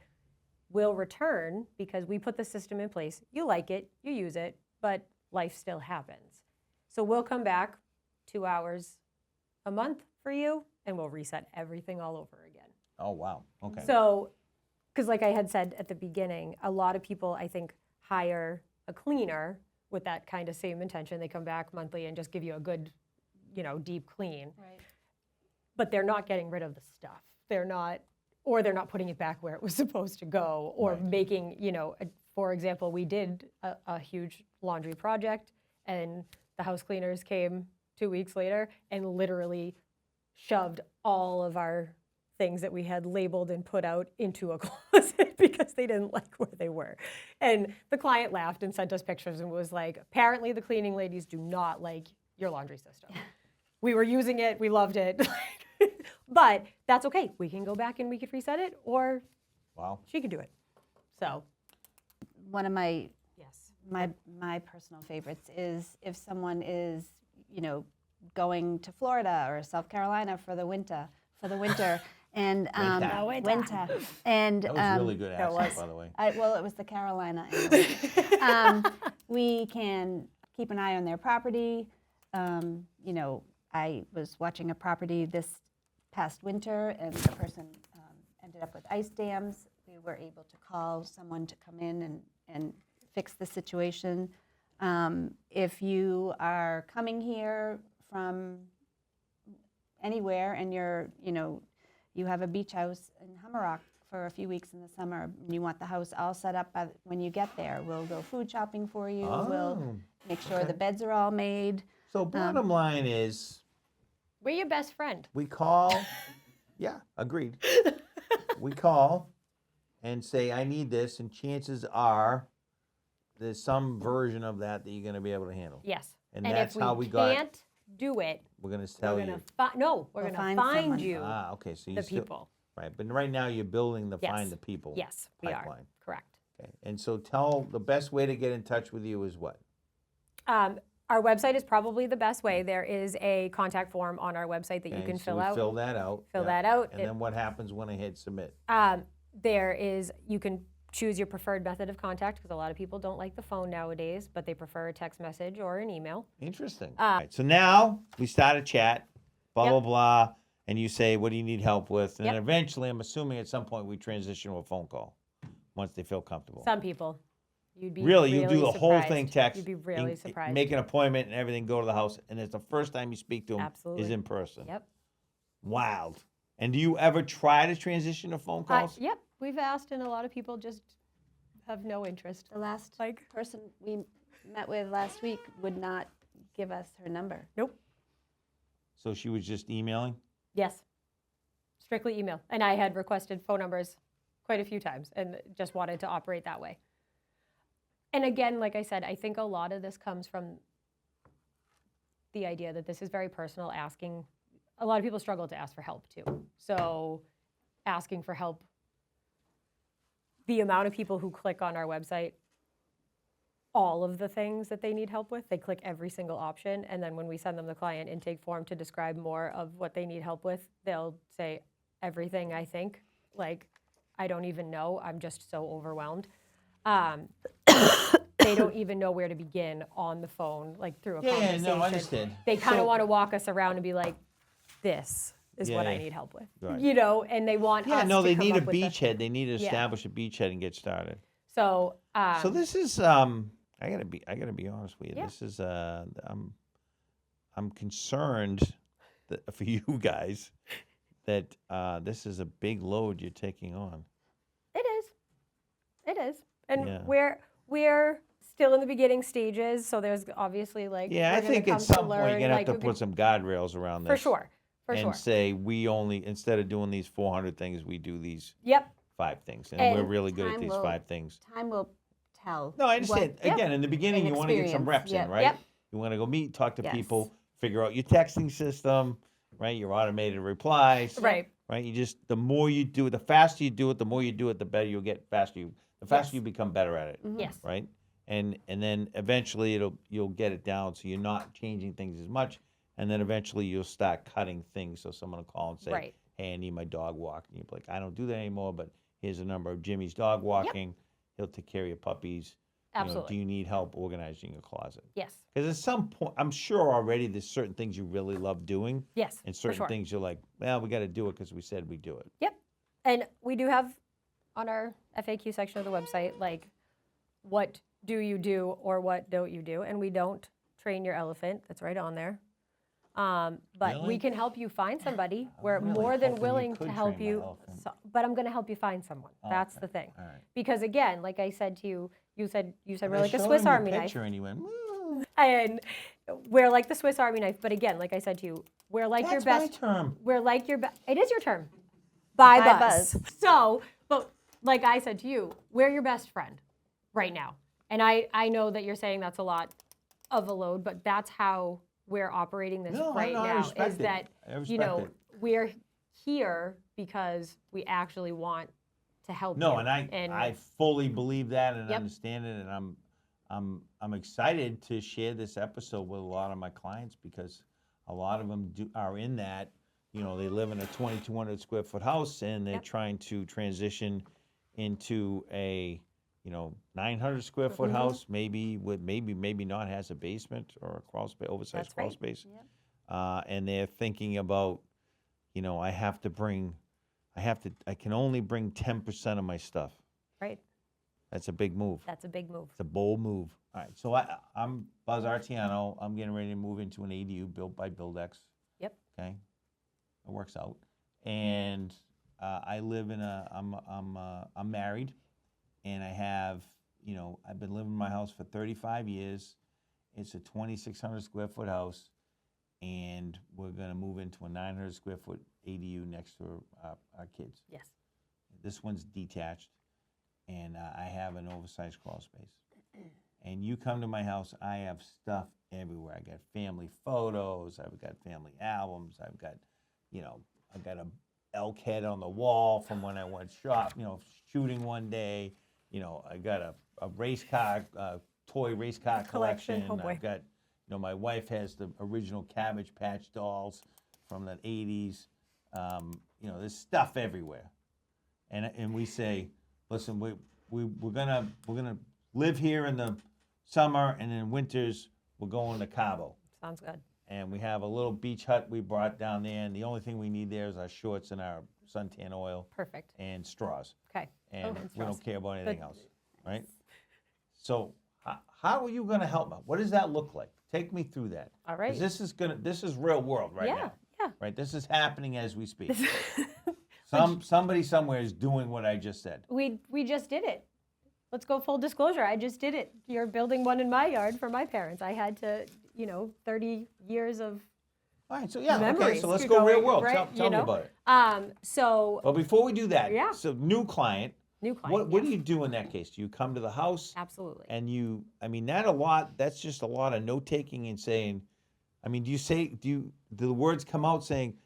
[SPEAKER 1] we'll return because we put the system in place. You like it, you use it, but life still happens. So we'll come back 2 hours a month for you, and we'll reset everything all over again.
[SPEAKER 3] Oh, wow. Okay.
[SPEAKER 1] So, because like I had said at the beginning, a lot of people, I think, hire a cleaner with that kind of same intention. They come back monthly and just give you a good, you know, deep clean.
[SPEAKER 2] Right.
[SPEAKER 1] But they're not getting rid of the stuff. They're not putting it back where it was supposed to go, or
[SPEAKER 3] Right.
[SPEAKER 1] making, you know, for example, we did a huge laundry project, and the house cleaners came 2 weeks later and literally shoved all of our things that we had labeled and put out into a closet because they didn't like where they were. And the client laughed and sent us pictures and was like, apparently the cleaning ladies do not like your laundry system. We were using it, we loved it. But that's okay. We can go back and we could reset it, or
[SPEAKER 3] Wow.
[SPEAKER 1] she could do it. So,
[SPEAKER 2] One of my
[SPEAKER 1] yes.
[SPEAKER 2] my personal favorites is if someone is, you know, going to Florida or South Carolina for the winter, and
[SPEAKER 3] Winter.
[SPEAKER 2] and
[SPEAKER 3] That was really good
[SPEAKER 1] that
[SPEAKER 3] accent,
[SPEAKER 1] was.
[SPEAKER 3] by the way.
[SPEAKER 2] well, it was the Carolina. Anyway. We can keep an eye on their property. You know, I was watching a property this past winter, and the person ended up with ice dams. We were able to call someone to come in and fix the situation. If you are coming here from anywhere and you have a beach house in Hummerock for a few weeks in the summer, and you want the house all set up when you get there, we'll go food shopping for you. We'll
[SPEAKER 3] Oh,
[SPEAKER 2] make sure
[SPEAKER 3] okay.
[SPEAKER 2] the beds are all made.
[SPEAKER 3] So bottom line is,
[SPEAKER 1] We're your best friend.
[SPEAKER 3] we call, yeah, agreed. We call and say, I need this, and chances are there's some version of that you're going to be able to handle.
[SPEAKER 1] Yes.
[SPEAKER 3] And that's how we got-
[SPEAKER 1] can't do it,
[SPEAKER 3] We're going to tell
[SPEAKER 1] we're
[SPEAKER 3] you.
[SPEAKER 1] going to we're
[SPEAKER 2] We'll
[SPEAKER 1] going to
[SPEAKER 2] find
[SPEAKER 1] find
[SPEAKER 2] someone.
[SPEAKER 1] you
[SPEAKER 3] Ah, okay, so you
[SPEAKER 1] the
[SPEAKER 3] still,
[SPEAKER 1] people.
[SPEAKER 3] right, but right now you're building the
[SPEAKER 1] Yes.
[SPEAKER 3] find the people.
[SPEAKER 1] Yes, we are.
[SPEAKER 3] pipeline.
[SPEAKER 1] Correct.
[SPEAKER 3] Okay, and so tell the best way to get in touch with you is what?
[SPEAKER 1] Our website is probably the best way. There is a contact form on our website that you
[SPEAKER 3] Okay,
[SPEAKER 1] can
[SPEAKER 3] so
[SPEAKER 1] fill
[SPEAKER 3] we
[SPEAKER 1] out.
[SPEAKER 3] Fill that out.
[SPEAKER 1] Fill
[SPEAKER 3] yeah.
[SPEAKER 1] that out.
[SPEAKER 3] And then what happens when I hit submit?
[SPEAKER 1] You can choose your preferred method of contact, because a lot of people don't like the phone nowadays, but they prefer a text message or an email.
[SPEAKER 3] Interesting. All right, so now we start a chat, blah,
[SPEAKER 1] Yep.
[SPEAKER 3] blah, blah, and you say, what do you need help with? And then
[SPEAKER 1] Yep.
[SPEAKER 3] eventually, I'm assuming at some point we transition to a phone call once they feel comfortable.
[SPEAKER 1] Some people, you'd be
[SPEAKER 3] Really, you do the whole
[SPEAKER 1] surprised.
[SPEAKER 3] thing text.
[SPEAKER 1] You'd be really surprised.
[SPEAKER 3] Make an appointment and everything, go to the house, and it's the first time you speak to them is
[SPEAKER 1] Absolutely.
[SPEAKER 3] in person.
[SPEAKER 1] Yep.
[SPEAKER 3] Wild. And do you ever try to transition to phone calls?
[SPEAKER 1] Yep. We've asked, and a lot of people just have no interest.
[SPEAKER 2] The last
[SPEAKER 1] Like,
[SPEAKER 2] person we met with last week would not give us her number.
[SPEAKER 1] nope.
[SPEAKER 3] So she was just emailing?
[SPEAKER 1] Yes. Strictly email. And I had requested phone numbers quite a few times and just wanted to operate that way. And again, like I said, I think a lot of this comes from the idea that this is very personal. A lot of people struggle to ask for help too. So asking for help, the amount of people who click on our website, all of the things that they need help with, they click every single option. And then when we send them the client intake form to describe more of what they need help with, they'll say everything, I think. Like, I don't even know. I'm just so overwhelmed. They don't even know where to begin on the phone, like through a
[SPEAKER 3] Yeah,
[SPEAKER 1] conversation.
[SPEAKER 3] no, I understand.
[SPEAKER 1] They kind of
[SPEAKER 3] So-
[SPEAKER 1] want to walk us around and be like, this is what
[SPEAKER 3] Yeah,
[SPEAKER 1] I
[SPEAKER 3] yeah.
[SPEAKER 1] need help with.
[SPEAKER 3] Right.
[SPEAKER 1] You know, and they want
[SPEAKER 3] Yeah,
[SPEAKER 1] us
[SPEAKER 3] no,
[SPEAKER 1] to
[SPEAKER 3] they
[SPEAKER 1] come
[SPEAKER 3] need a
[SPEAKER 1] up with the-
[SPEAKER 3] beachhead. They need to
[SPEAKER 1] Yeah.
[SPEAKER 3] establish a beachhead and get started.
[SPEAKER 1] So,
[SPEAKER 3] So this is I gotta be honest with you.
[SPEAKER 1] Yeah.
[SPEAKER 3] This is I'm concerned that for you guys that this is a big load you're taking on.
[SPEAKER 1] It is. And
[SPEAKER 3] Yeah.
[SPEAKER 1] we're still in the beginning stages, so there's obviously like
[SPEAKER 3] Yeah,
[SPEAKER 1] we're
[SPEAKER 3] I
[SPEAKER 1] gonna
[SPEAKER 3] think at
[SPEAKER 1] come to
[SPEAKER 3] some point
[SPEAKER 1] learn,
[SPEAKER 3] you're gonna
[SPEAKER 1] like,
[SPEAKER 3] have to
[SPEAKER 1] we
[SPEAKER 3] put some guardrails around this.
[SPEAKER 1] for sure.
[SPEAKER 3] And say we only, instead of doing these 400 things, we do these
[SPEAKER 1] Yep.
[SPEAKER 3] 5 things, and
[SPEAKER 1] And
[SPEAKER 3] we're really good at
[SPEAKER 2] time
[SPEAKER 3] these
[SPEAKER 2] will-
[SPEAKER 3] 5 things.
[SPEAKER 2] Time will tell.
[SPEAKER 3] No, I understand.
[SPEAKER 1] Yep.
[SPEAKER 3] Again, in the beginning,
[SPEAKER 2] And
[SPEAKER 3] you want to get some
[SPEAKER 2] experience.
[SPEAKER 3] reps in,
[SPEAKER 2] Yep.
[SPEAKER 3] right?
[SPEAKER 1] Yep.
[SPEAKER 3] You want to go meet, talk to
[SPEAKER 2] Yes.
[SPEAKER 3] people, figure out your texting system, right? Your automated replies,
[SPEAKER 1] Right.
[SPEAKER 3] Right? You just, the more you do it, the faster you do it, the more you do it, the better you'll get. The faster
[SPEAKER 1] Yes.
[SPEAKER 3] you become better at it,
[SPEAKER 1] Yes.
[SPEAKER 3] right? And then eventually you'll get it down, so you're not changing things as much, and then eventually you'll start cutting things. So someone will call and say,
[SPEAKER 1] Right.
[SPEAKER 3] "Hey, I need my dog walked," and you're like, "I don't do that anymore, but here's a number of Jimmy's dog walking. He'll take care of your puppies.
[SPEAKER 1] Absolutely.
[SPEAKER 3] Do you need help organizing your closet?"
[SPEAKER 1] Yes.
[SPEAKER 3] Because at some point, I'm sure already there's certain things you really love doing,
[SPEAKER 1] Yes.
[SPEAKER 3] and
[SPEAKER 1] for
[SPEAKER 3] certain
[SPEAKER 1] sure.
[SPEAKER 3] things you're like, well, we got to do it because we said we do it.
[SPEAKER 1] Yep. And we do have on our FAQ section of the website, like, what do you do or what don't you do? And we don't train your elephant. That's right on there. But
[SPEAKER 3] Really?
[SPEAKER 1] we can help you find somebody. We're
[SPEAKER 3] really
[SPEAKER 1] more than
[SPEAKER 3] hoping you
[SPEAKER 1] willing
[SPEAKER 3] could
[SPEAKER 1] to help
[SPEAKER 3] train my
[SPEAKER 1] you.
[SPEAKER 3] elephant.
[SPEAKER 1] But I'm going to help you find someone. That's the thing.
[SPEAKER 3] All right.
[SPEAKER 1] Because again, like I said to you, you said we're
[SPEAKER 3] I
[SPEAKER 1] like a
[SPEAKER 3] showed
[SPEAKER 1] Swiss
[SPEAKER 3] him your
[SPEAKER 1] Army knife.
[SPEAKER 3] picture and he went, "Woo."
[SPEAKER 1] And we're like the Swiss Army knife. But again, like I said to you, we're like your
[SPEAKER 3] That's my
[SPEAKER 1] best.
[SPEAKER 3] term.
[SPEAKER 1] We're like your best. It is your term. By
[SPEAKER 2] By
[SPEAKER 1] Buzz.
[SPEAKER 2] Buzz.
[SPEAKER 1] So, but like I said to you, we're your best friend right now. And I know that you're saying that's a lot of a load, but that's how we're operating this
[SPEAKER 3] No,
[SPEAKER 1] right
[SPEAKER 3] I
[SPEAKER 1] now.
[SPEAKER 3] respect
[SPEAKER 1] Is
[SPEAKER 3] it.
[SPEAKER 1] that
[SPEAKER 3] I respect it.
[SPEAKER 1] we're here because we actually want to help you.
[SPEAKER 3] No, and I fully believe that and
[SPEAKER 1] Yep.
[SPEAKER 3] understand it, and I'm excited to share this episode with a lot of my clients because a lot of them are in that, they live in a 2,200 square foot house and they're
[SPEAKER 1] Yep.
[SPEAKER 3] trying to transition into a 900 square foot
[SPEAKER 1] Mm-hmm.
[SPEAKER 3] house, maybe not has a basement or a crawl space, oversized
[SPEAKER 1] That's
[SPEAKER 3] crawl
[SPEAKER 1] right.
[SPEAKER 3] space, and they're thinking about, I can only bring 10% of my stuff.
[SPEAKER 1] Right.
[SPEAKER 3] That's a big move.
[SPEAKER 1] That's a big move.
[SPEAKER 3] It's a bold move. All right, so I'm Buzz Artiano. I'm getting ready to move into an ADU built by BuildX.
[SPEAKER 1] Yep.
[SPEAKER 3] Okay, it works out, and I live in I'm married, and I have I've been living in my house for 35 years. It's a 2,600 square foot house, and we're gonna move into a 900 square foot ADU next to our kids.
[SPEAKER 1] Yes.
[SPEAKER 3] This one's detached, and I have an oversized crawl space. And you come to my house, I have stuff everywhere. I got family photos, I've got family albums, I've got a elk head on the wall from when I went shooting one day. I got a race car, toy race car collection.
[SPEAKER 1] Oh, boy.
[SPEAKER 3] I've got, my wife has the original Cabbage Patch dolls from the 80s. There's stuff everywhere. And we say, listen, we're gonna live here in the summer, and in winters we're going to Cabo.
[SPEAKER 1] Sounds good.
[SPEAKER 3] And we have a little beach hut we brought down there, and the only thing we need there is our shorts and our suntan oil
[SPEAKER 1] Perfect.
[SPEAKER 3] and straws.
[SPEAKER 1] Okay.
[SPEAKER 3] And
[SPEAKER 1] and
[SPEAKER 3] we
[SPEAKER 1] straws.
[SPEAKER 3] don't care about anything
[SPEAKER 1] But-
[SPEAKER 3] else, right? So how are you going to help me? What does that look like? Take me through that.
[SPEAKER 1] All
[SPEAKER 3] 'Cause
[SPEAKER 1] right.
[SPEAKER 3] this is real world right
[SPEAKER 1] Yeah.
[SPEAKER 3] now.
[SPEAKER 1] Yeah.
[SPEAKER 3] Right? This is happening as we speak. Somebody somewhere is doing what I just said.
[SPEAKER 1] We just did it. Let's go full disclosure. I just did it. You're building one in my yard for my parents. I had to, 30 years of
[SPEAKER 3] All right, so yeah, okay,
[SPEAKER 1] memories.
[SPEAKER 3] so let's
[SPEAKER 1] You're
[SPEAKER 3] go real
[SPEAKER 1] going,
[SPEAKER 3] world.
[SPEAKER 1] right,
[SPEAKER 3] Tell me
[SPEAKER 1] know?
[SPEAKER 3] about it.
[SPEAKER 1] So
[SPEAKER 3] But before we do that,
[SPEAKER 1] Yeah.
[SPEAKER 3] so new client,
[SPEAKER 1] new client.
[SPEAKER 3] what do
[SPEAKER 1] yes.
[SPEAKER 3] you do in that case? Do you come to the house
[SPEAKER 1] Absolutely.
[SPEAKER 3] and that's just a lot of note taking and saying, do the words come out saying,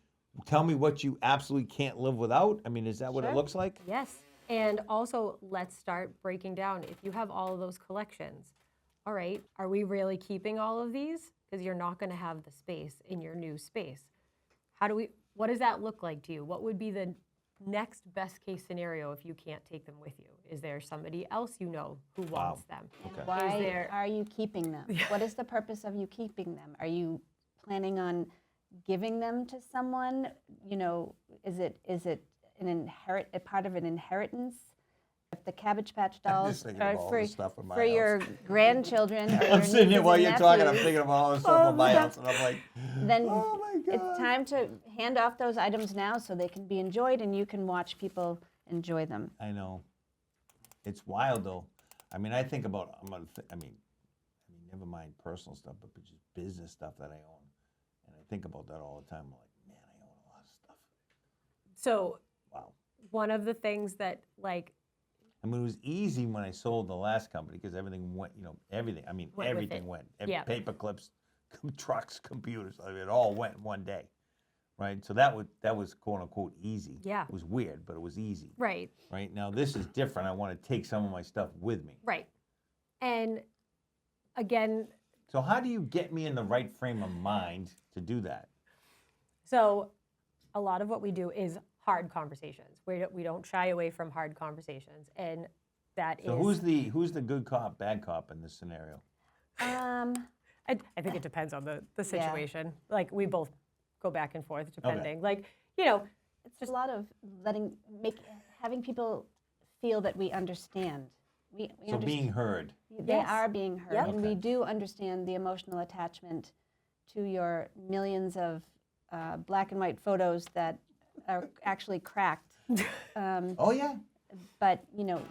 [SPEAKER 3] tell me what you absolutely can't live without? Is that what it
[SPEAKER 1] Sure.
[SPEAKER 3] looks like?
[SPEAKER 1] Yes. And also, let's start breaking down. If you have all of those collections, all right, are we really keeping all of these? Because you're not going to have the space in your new space. What does that look like to you? What would be the next best case scenario if you can't take them with you? Is there somebody else who wants them?
[SPEAKER 3] Okay.
[SPEAKER 2] Why
[SPEAKER 1] there-
[SPEAKER 2] are you keeping them? What is the purpose of you keeping them? Are you planning on giving them to someone? Is it a part of an inheritance? If the Cabbage Patch dolls
[SPEAKER 3] thinking
[SPEAKER 2] are
[SPEAKER 3] of all
[SPEAKER 2] for,
[SPEAKER 3] the stuff in my
[SPEAKER 2] for your grandchildren or your
[SPEAKER 3] I'm sitting here
[SPEAKER 2] nieces
[SPEAKER 3] while
[SPEAKER 2] and
[SPEAKER 3] you're talking, I'm
[SPEAKER 2] nephews,
[SPEAKER 3] thinking of all this stuff in my house, and I'm like,
[SPEAKER 2] then
[SPEAKER 3] oh my
[SPEAKER 2] It's time to hand off those items now so they can be enjoyed and you can watch people enjoy them.
[SPEAKER 3] I know. It's wild though. I mean, I think about. I mean, never mind personal stuff, but just business stuff that I own, and I think about that all the time. I'm like, man, I own a lot of stuff.
[SPEAKER 1] So
[SPEAKER 3] Wow.
[SPEAKER 1] one of the things that like
[SPEAKER 3] I mean, it was easy when I sold the last company because everything went. Everything. I mean,
[SPEAKER 1] Went with
[SPEAKER 3] everything
[SPEAKER 1] it.
[SPEAKER 3] went.
[SPEAKER 1] Yeah.
[SPEAKER 3] Paper clips, trucks, computers. I mean, it all went in one day. Right. So that was quote unquote easy.
[SPEAKER 1] Yeah.
[SPEAKER 3] It was weird, but it was easy.
[SPEAKER 1] right,
[SPEAKER 3] Right. Now this is different. I want to take some of my stuff with me.
[SPEAKER 1] right, and again,
[SPEAKER 3] So how do you get me in the right frame of mind to do that?
[SPEAKER 1] so a lot of what we do is hard conversations. We don't shy away from hard conversations, and that
[SPEAKER 3] So
[SPEAKER 1] is.
[SPEAKER 3] who's the good cop, bad cop in this scenario?
[SPEAKER 2] Um,
[SPEAKER 1] I think it depends on the situation. Like we both go back and forth depending. Like
[SPEAKER 2] it's just a lot of having people feel that we understand. We
[SPEAKER 3] So being heard.
[SPEAKER 2] They
[SPEAKER 1] Yes.
[SPEAKER 2] are being heard,
[SPEAKER 1] Yep.
[SPEAKER 2] and we do understand the emotional attachment to your millions of black and white photos that are actually cracked.
[SPEAKER 3] Oh yeah.
[SPEAKER 2] But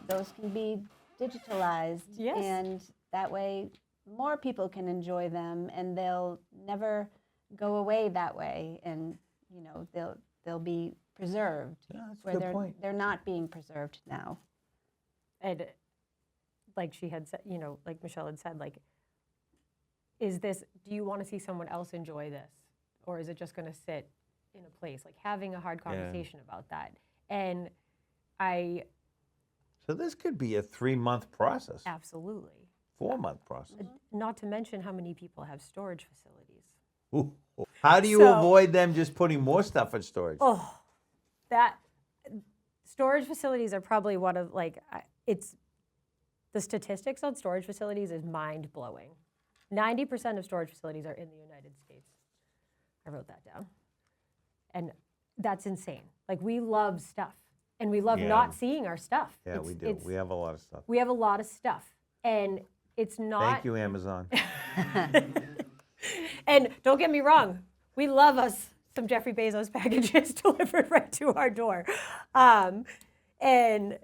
[SPEAKER 2] those can be digitalized,
[SPEAKER 1] Yes.
[SPEAKER 2] and that way more people can enjoy them, and they'll never go away that way, and they'll be preserved
[SPEAKER 3] Yeah, that's a
[SPEAKER 2] where
[SPEAKER 3] good point.
[SPEAKER 2] they're not being preserved now.
[SPEAKER 1] and like she had said, like Michelle had said, like, do you want to see someone else enjoy this? Or is it just going to sit in a place? Like having a hard conversation about that. And
[SPEAKER 3] So this could be a 3-month process,
[SPEAKER 1] absolutely,
[SPEAKER 3] 4-month process.
[SPEAKER 1] not to mention how many people have storage facilities.
[SPEAKER 3] Ooh. How do you
[SPEAKER 1] So-
[SPEAKER 3] avoid them just putting more stuff in storage?
[SPEAKER 1] Oh, that storage facilities are probably one of it's the statistics on storage facilities is mind blowing. 90% of storage facilities are in the United States. I wrote that down, and that's insane. Like we love stuff, and we love
[SPEAKER 3] Yeah.
[SPEAKER 1] not seeing our stuff.
[SPEAKER 3] Yeah, we do. We have a lot of stuff.
[SPEAKER 1] We have a lot of stuff, and it's not.
[SPEAKER 3] Thank you, Amazon.
[SPEAKER 1] And don't get me wrong, we love us some Jeffrey Bezos packages delivered right to our door. And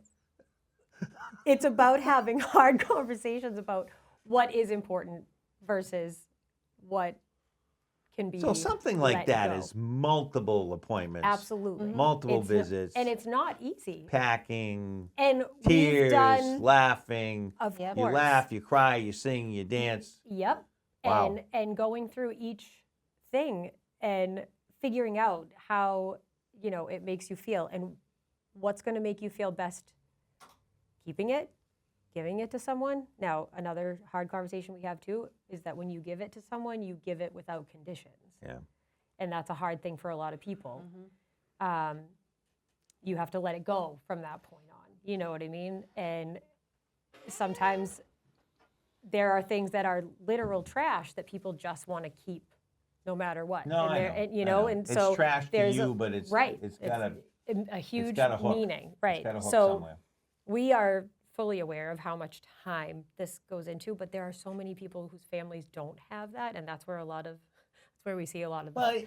[SPEAKER 1] it's about having hard conversations about what is important versus what can be.
[SPEAKER 3] So something like
[SPEAKER 1] let
[SPEAKER 3] that
[SPEAKER 1] go.
[SPEAKER 3] is multiple appointments.
[SPEAKER 1] Absolutely.
[SPEAKER 3] Multiple
[SPEAKER 1] It's
[SPEAKER 3] visits.
[SPEAKER 1] and it's not easy.
[SPEAKER 3] Packing,
[SPEAKER 1] And
[SPEAKER 3] tears,
[SPEAKER 1] we've done,
[SPEAKER 3] laughing.
[SPEAKER 1] of
[SPEAKER 2] Yep.
[SPEAKER 3] You
[SPEAKER 1] course.
[SPEAKER 3] laugh, you cry, you sing, you dance.
[SPEAKER 1] Yep.
[SPEAKER 3] Wow.
[SPEAKER 1] And going through each thing and figuring out how, it makes you feel and what's going to make you feel best keeping it, giving it to someone. Now, another hard conversation we have too is that when you give it to someone, you give it without conditions.
[SPEAKER 3] Yeah.
[SPEAKER 1] And that's a hard thing for a lot of people. You have to let it go from that point on. You know what I mean? And sometimes there are things that are literal trash that people just want to keep no matter what.
[SPEAKER 3] No,
[SPEAKER 1] and
[SPEAKER 3] I
[SPEAKER 1] they're-
[SPEAKER 3] know.
[SPEAKER 1] and,
[SPEAKER 3] I know.
[SPEAKER 1] and
[SPEAKER 3] It's
[SPEAKER 1] so
[SPEAKER 3] trash to
[SPEAKER 1] there's
[SPEAKER 3] you, but it's
[SPEAKER 1] right.
[SPEAKER 3] it's got
[SPEAKER 1] a huge
[SPEAKER 3] got a hook.
[SPEAKER 1] meaning,
[SPEAKER 3] it's
[SPEAKER 1] right?
[SPEAKER 3] got a hook
[SPEAKER 1] So
[SPEAKER 3] somewhere.
[SPEAKER 1] we are fully aware of how much time this goes into, but there are so many people whose families don't have that, and that's where we see a lot of
[SPEAKER 3] Well,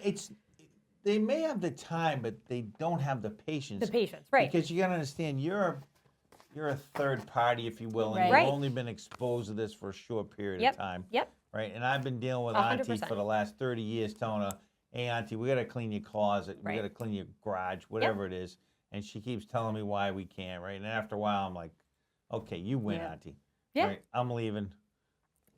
[SPEAKER 3] they may have the time, but they don't have the patience.
[SPEAKER 1] the patients, right?
[SPEAKER 3] Because you got to understand, you're a third party, if you will, and
[SPEAKER 2] Right.
[SPEAKER 3] you've
[SPEAKER 1] Right.
[SPEAKER 3] only been exposed to this for a short period
[SPEAKER 1] Yep.
[SPEAKER 3] of time.
[SPEAKER 1] Yep.
[SPEAKER 3] Right, and I've been dealing with Auntie
[SPEAKER 1] 100%.
[SPEAKER 3] for the last 30 years, telling her, "Hey, Auntie, we got to clean your closet, we
[SPEAKER 1] Right.
[SPEAKER 3] got to clean your garage, whatever it is." And she keeps telling me why we can't. Right, and after a while, I'm like, "Okay, you win,
[SPEAKER 2] Yeah.
[SPEAKER 3] Auntie.
[SPEAKER 1] Yeah.
[SPEAKER 3] Right, I'm leaving.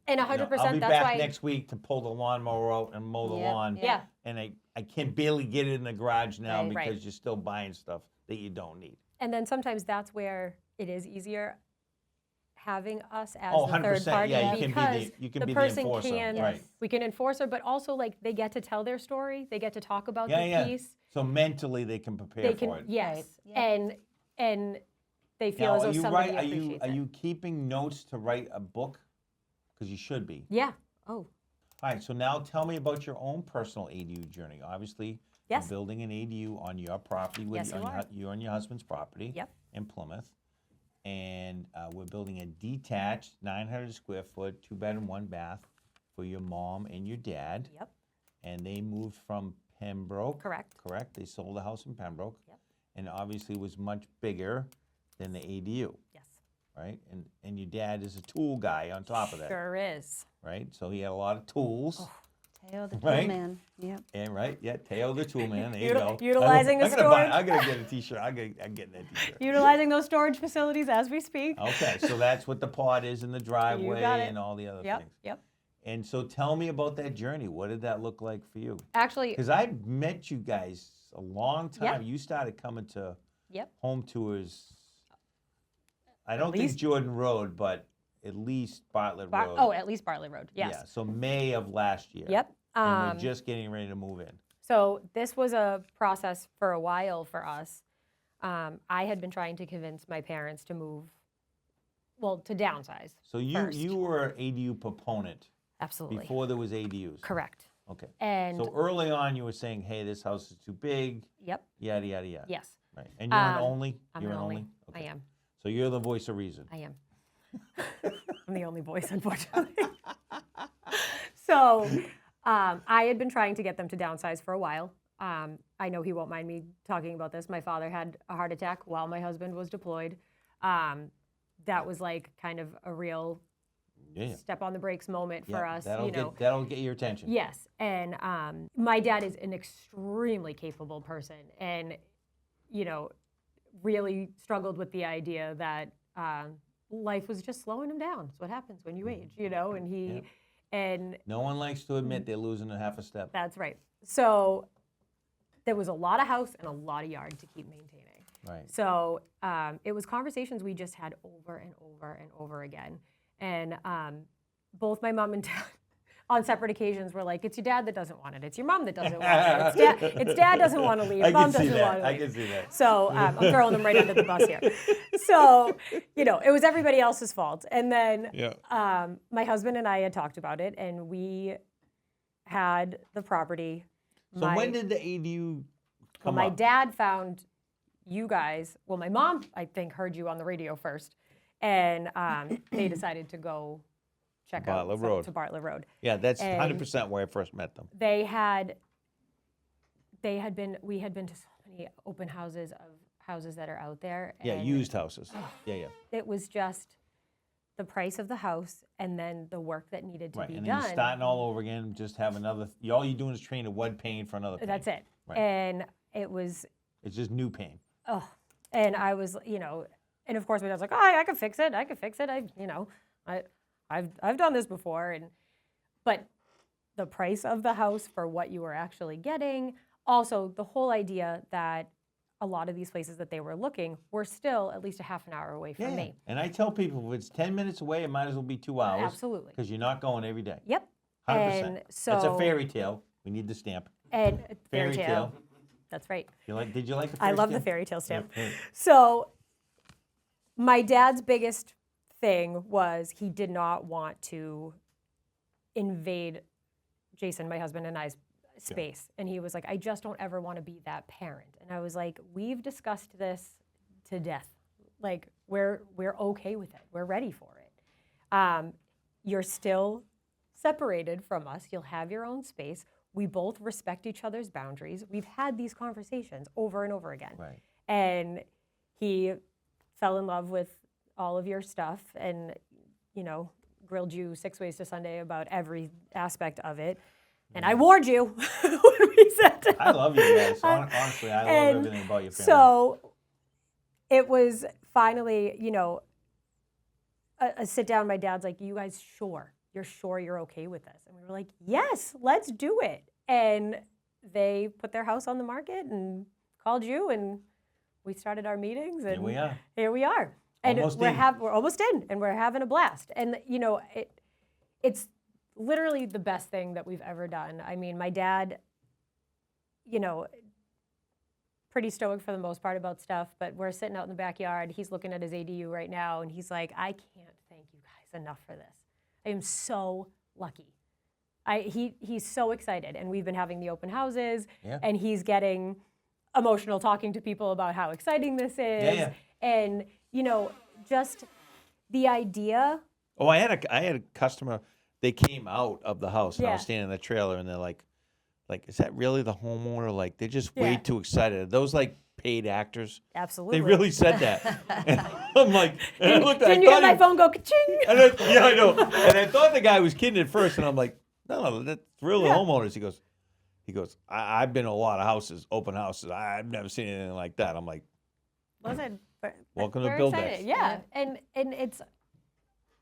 [SPEAKER 1] And
[SPEAKER 3] You know,
[SPEAKER 1] 100%.
[SPEAKER 3] I'll be
[SPEAKER 1] That's
[SPEAKER 3] back
[SPEAKER 1] why.
[SPEAKER 3] next week to pull the lawnmower out and mow the
[SPEAKER 2] Yep,
[SPEAKER 3] lawn.
[SPEAKER 2] yep.
[SPEAKER 1] Yeah.
[SPEAKER 3] And I can barely get it in the garage now
[SPEAKER 2] Right.
[SPEAKER 3] because
[SPEAKER 1] Right.
[SPEAKER 3] you're still buying stuff that you don't need."
[SPEAKER 1] And then sometimes that's where it is easier having us as
[SPEAKER 3] Oh,
[SPEAKER 1] the third
[SPEAKER 3] 100%.
[SPEAKER 1] party
[SPEAKER 3] Yeah, you can
[SPEAKER 1] because
[SPEAKER 3] be the
[SPEAKER 1] the
[SPEAKER 3] be
[SPEAKER 1] person
[SPEAKER 3] the enforcer.
[SPEAKER 1] can
[SPEAKER 3] Right.
[SPEAKER 1] we can enforce her, but also like they get to tell their story, they get to talk about
[SPEAKER 3] Yeah,
[SPEAKER 1] the
[SPEAKER 3] yeah.
[SPEAKER 1] piece.
[SPEAKER 3] So mentally, they can prepare
[SPEAKER 1] They
[SPEAKER 3] for
[SPEAKER 1] can
[SPEAKER 3] it.
[SPEAKER 1] yes,
[SPEAKER 2] Right. Yeah.
[SPEAKER 1] and they feel
[SPEAKER 3] Now,
[SPEAKER 1] as
[SPEAKER 3] are
[SPEAKER 1] though
[SPEAKER 3] you
[SPEAKER 1] somebody
[SPEAKER 3] right? Are
[SPEAKER 1] appreciates it.
[SPEAKER 3] you keeping notes to write a book? Because you should be.
[SPEAKER 1] Yeah. Oh,
[SPEAKER 3] All right. So now tell me about your own personal ADU journey. Obviously,
[SPEAKER 1] Yes.
[SPEAKER 3] you're building an ADU on your property with
[SPEAKER 1] Yes, you are.
[SPEAKER 3] you and your husband's property.
[SPEAKER 1] Yep.
[SPEAKER 3] In Plymouth, and we're building a detached 900 square foot, 2-bedroom, 1-bath for your mom and your dad.
[SPEAKER 1] yep.
[SPEAKER 3] And they moved from Pembroke.
[SPEAKER 1] Correct.
[SPEAKER 3] Correct. They sold a house in Pembroke.
[SPEAKER 1] Yep.
[SPEAKER 3] And obviously was much bigger than the ADU,
[SPEAKER 1] Yes.
[SPEAKER 3] right? And your dad is a tool guy on top of that,
[SPEAKER 1] Sure is.
[SPEAKER 3] right? So he had a lot of tools.
[SPEAKER 2] Teo the
[SPEAKER 3] Right?
[SPEAKER 2] man. Yep.
[SPEAKER 3] And right, yeah, Teo the tool man. There you go.
[SPEAKER 1] Utilizing the storage.
[SPEAKER 3] I'm gonna get a T-shirt. I'm getting that T-shirt.
[SPEAKER 1] Utilizing those storage facilities as we speak.
[SPEAKER 3] Okay, so that's what the pod is in the driveway
[SPEAKER 1] got it.
[SPEAKER 3] and all the other
[SPEAKER 1] Yep.
[SPEAKER 3] things.
[SPEAKER 1] Yep.
[SPEAKER 3] And so tell me about that journey. What did that look like for you?
[SPEAKER 1] Actually,
[SPEAKER 3] Because I met you guys a long time.
[SPEAKER 1] Yeah.
[SPEAKER 3] You started coming to
[SPEAKER 1] yep.
[SPEAKER 3] home tours. I don't think
[SPEAKER 1] least-
[SPEAKER 3] Jordan Road, but at least Bartlett Road.
[SPEAKER 1] Oh, at least Bartlett Road. Yes.
[SPEAKER 3] Yeah, so May of last year.
[SPEAKER 1] Yep.
[SPEAKER 3] And we're just getting ready to move in.
[SPEAKER 1] So this was a process for a while for us. I had been trying to convince my parents to move, well, to downsize.
[SPEAKER 3] So you were an ADU proponent
[SPEAKER 1] Absolutely.
[SPEAKER 3] before there was ADUs.
[SPEAKER 1] Correct.
[SPEAKER 3] Okay.
[SPEAKER 1] And
[SPEAKER 3] So early on, you were saying, "Hey, this house is too big."
[SPEAKER 1] yep.
[SPEAKER 3] Yada yada yada.
[SPEAKER 1] Yes.
[SPEAKER 3] Right. And you're an only.
[SPEAKER 1] I'm
[SPEAKER 3] You're
[SPEAKER 1] an
[SPEAKER 3] an
[SPEAKER 1] only.
[SPEAKER 3] Okay.
[SPEAKER 1] I am.
[SPEAKER 3] So you're the voice of reason.
[SPEAKER 1] I am. I'm the only voice, unfortunately. So I had been trying to get them to downsize for a while. I know he won't mind me talking about this. My father had a heart attack while my husband was deployed. That was like kind of a real
[SPEAKER 3] Yeah.
[SPEAKER 1] step on the brakes moment for us.
[SPEAKER 3] That'll get your attention.
[SPEAKER 1] Yes, and my dad is an extremely capable person, and really struggled with the idea that life was just slowing him down. That's what happens when you age, and he,
[SPEAKER 3] Yeah.
[SPEAKER 1] and
[SPEAKER 3] No one likes to admit they're losing a half a step.
[SPEAKER 1] that's right. So there was a lot of house and a lot of yard to keep maintaining.
[SPEAKER 3] Right.
[SPEAKER 1] So it was conversations we just had over and over and over again. And both my mom and dad, on separate occasions, were like, "It's your dad that doesn't want it. It's your mom that doesn't want it. It's dad doesn't want to leave.
[SPEAKER 3] I
[SPEAKER 1] Mom
[SPEAKER 3] can see
[SPEAKER 1] doesn't want
[SPEAKER 3] that.
[SPEAKER 1] to
[SPEAKER 3] I
[SPEAKER 1] leave."
[SPEAKER 3] can see that.
[SPEAKER 1] So I'm throwing them right under the bus here. So it was everybody else's fault. And then my husband and I had talked about it, and we had the property.
[SPEAKER 3] So when did the ADU come
[SPEAKER 1] my
[SPEAKER 3] up?
[SPEAKER 1] dad found you guys. Well, my mom, I think, heard you on the radio first, and they decided to go check
[SPEAKER 3] Bartlett
[SPEAKER 1] out
[SPEAKER 3] Road.
[SPEAKER 1] to Bartlett Road.
[SPEAKER 3] Yeah, that's
[SPEAKER 1] And
[SPEAKER 3] 100% where I first met them.
[SPEAKER 1] We had been to so many open houses of houses that are out there.
[SPEAKER 3] Yeah,
[SPEAKER 1] and
[SPEAKER 3] used houses. Yeah.
[SPEAKER 1] It was just the price of the house and then the work that needed to
[SPEAKER 3] Right,
[SPEAKER 1] be
[SPEAKER 3] and then
[SPEAKER 1] done.
[SPEAKER 3] you're starting all over again, just have another, all you're doing is trading a wood pane for another pane.
[SPEAKER 1] That's it.
[SPEAKER 3] Right.
[SPEAKER 1] And it was,
[SPEAKER 3] It's just new pane.
[SPEAKER 1] and I was, and of course my dad's like, "Oh, I can fix it. I've done this before." But the price of the house for what you were actually getting, also the whole idea that a lot of these places that they were looking were still at least a half an hour away from me.
[SPEAKER 3] And I tell people, if it's 10 minutes away, it might as well be 2 hours.
[SPEAKER 1] Absolutely.
[SPEAKER 3] Because you're not going every day.
[SPEAKER 1] Yep.
[SPEAKER 3] 100%.
[SPEAKER 1] And so
[SPEAKER 3] That's a fairy tale. We need the stamp.
[SPEAKER 1] And
[SPEAKER 3] Fairy tale.
[SPEAKER 1] That's right.
[SPEAKER 3] Did you like the fairy
[SPEAKER 1] I love
[SPEAKER 3] tale?
[SPEAKER 1] the fairy tale stamp.
[SPEAKER 3] Yeah.
[SPEAKER 1] So my dad's biggest thing was he did not want to invade Jason, my husband, and I's space. And he was like, "I just don't ever want to be that parent." And I was like, "We've discussed this to death. Like, we're okay with it. We're ready for it. You're still separated from us. You'll have your own space. We both respect each other's boundaries. We've had these conversations over and over again."
[SPEAKER 3] Right.
[SPEAKER 1] And he fell in love with all of your stuff and, grilled you 6 ways to Sunday about every aspect of it. And I warned you when we sat down.
[SPEAKER 3] I love you guys. Honestly, I love everything about your family.
[SPEAKER 1] So it was finally, a sit down. My dad's like, "You guys sure? You're sure you're okay with this?" And we were like, "Yes, let's do it." And they put their house on the market and called you, and we started our meetings. And
[SPEAKER 3] Here we are.
[SPEAKER 1] And
[SPEAKER 3] Almost
[SPEAKER 1] we're
[SPEAKER 3] in.
[SPEAKER 1] almost in, and we're having a blast. And it's literally the best thing that we've ever done. I mean, my dad, pretty stoic for the most part about stuff, but we're sitting out in the backyard. He's looking at his ADU right now, and he's like, "I can't thank you guys enough for this. I am so lucky." He's so excited, and we've been having the open houses, and he's getting emotional talking to people about how exciting this is.
[SPEAKER 3] Yeah.
[SPEAKER 1] And, just the idea.
[SPEAKER 3] Oh, I had a customer. They came out of the house, and I was
[SPEAKER 1] Yeah.
[SPEAKER 3] standing in the trailer, and they're like like, is that really the homeowner? Like, they're just way
[SPEAKER 1] Yeah.
[SPEAKER 3] too excited. Are those like paid actors?
[SPEAKER 1] Absolutely.
[SPEAKER 3] They really said that. And I'm like, and I looked,
[SPEAKER 1] Didn't
[SPEAKER 3] I
[SPEAKER 1] you hear
[SPEAKER 3] thought
[SPEAKER 1] my
[SPEAKER 3] he-
[SPEAKER 1] phone go ka-ching?
[SPEAKER 3] and yeah, I know. And I thought the guy was kidding at first, and I'm like, no, that's really
[SPEAKER 1] Yeah.
[SPEAKER 3] homeowners. He goes, I've been to a lot of houses, open houses. I've never seen anything like that. I'm like,
[SPEAKER 1] Listen,
[SPEAKER 3] welcome to
[SPEAKER 1] we're
[SPEAKER 3] BuildX.
[SPEAKER 1] excited. Yeah, and it's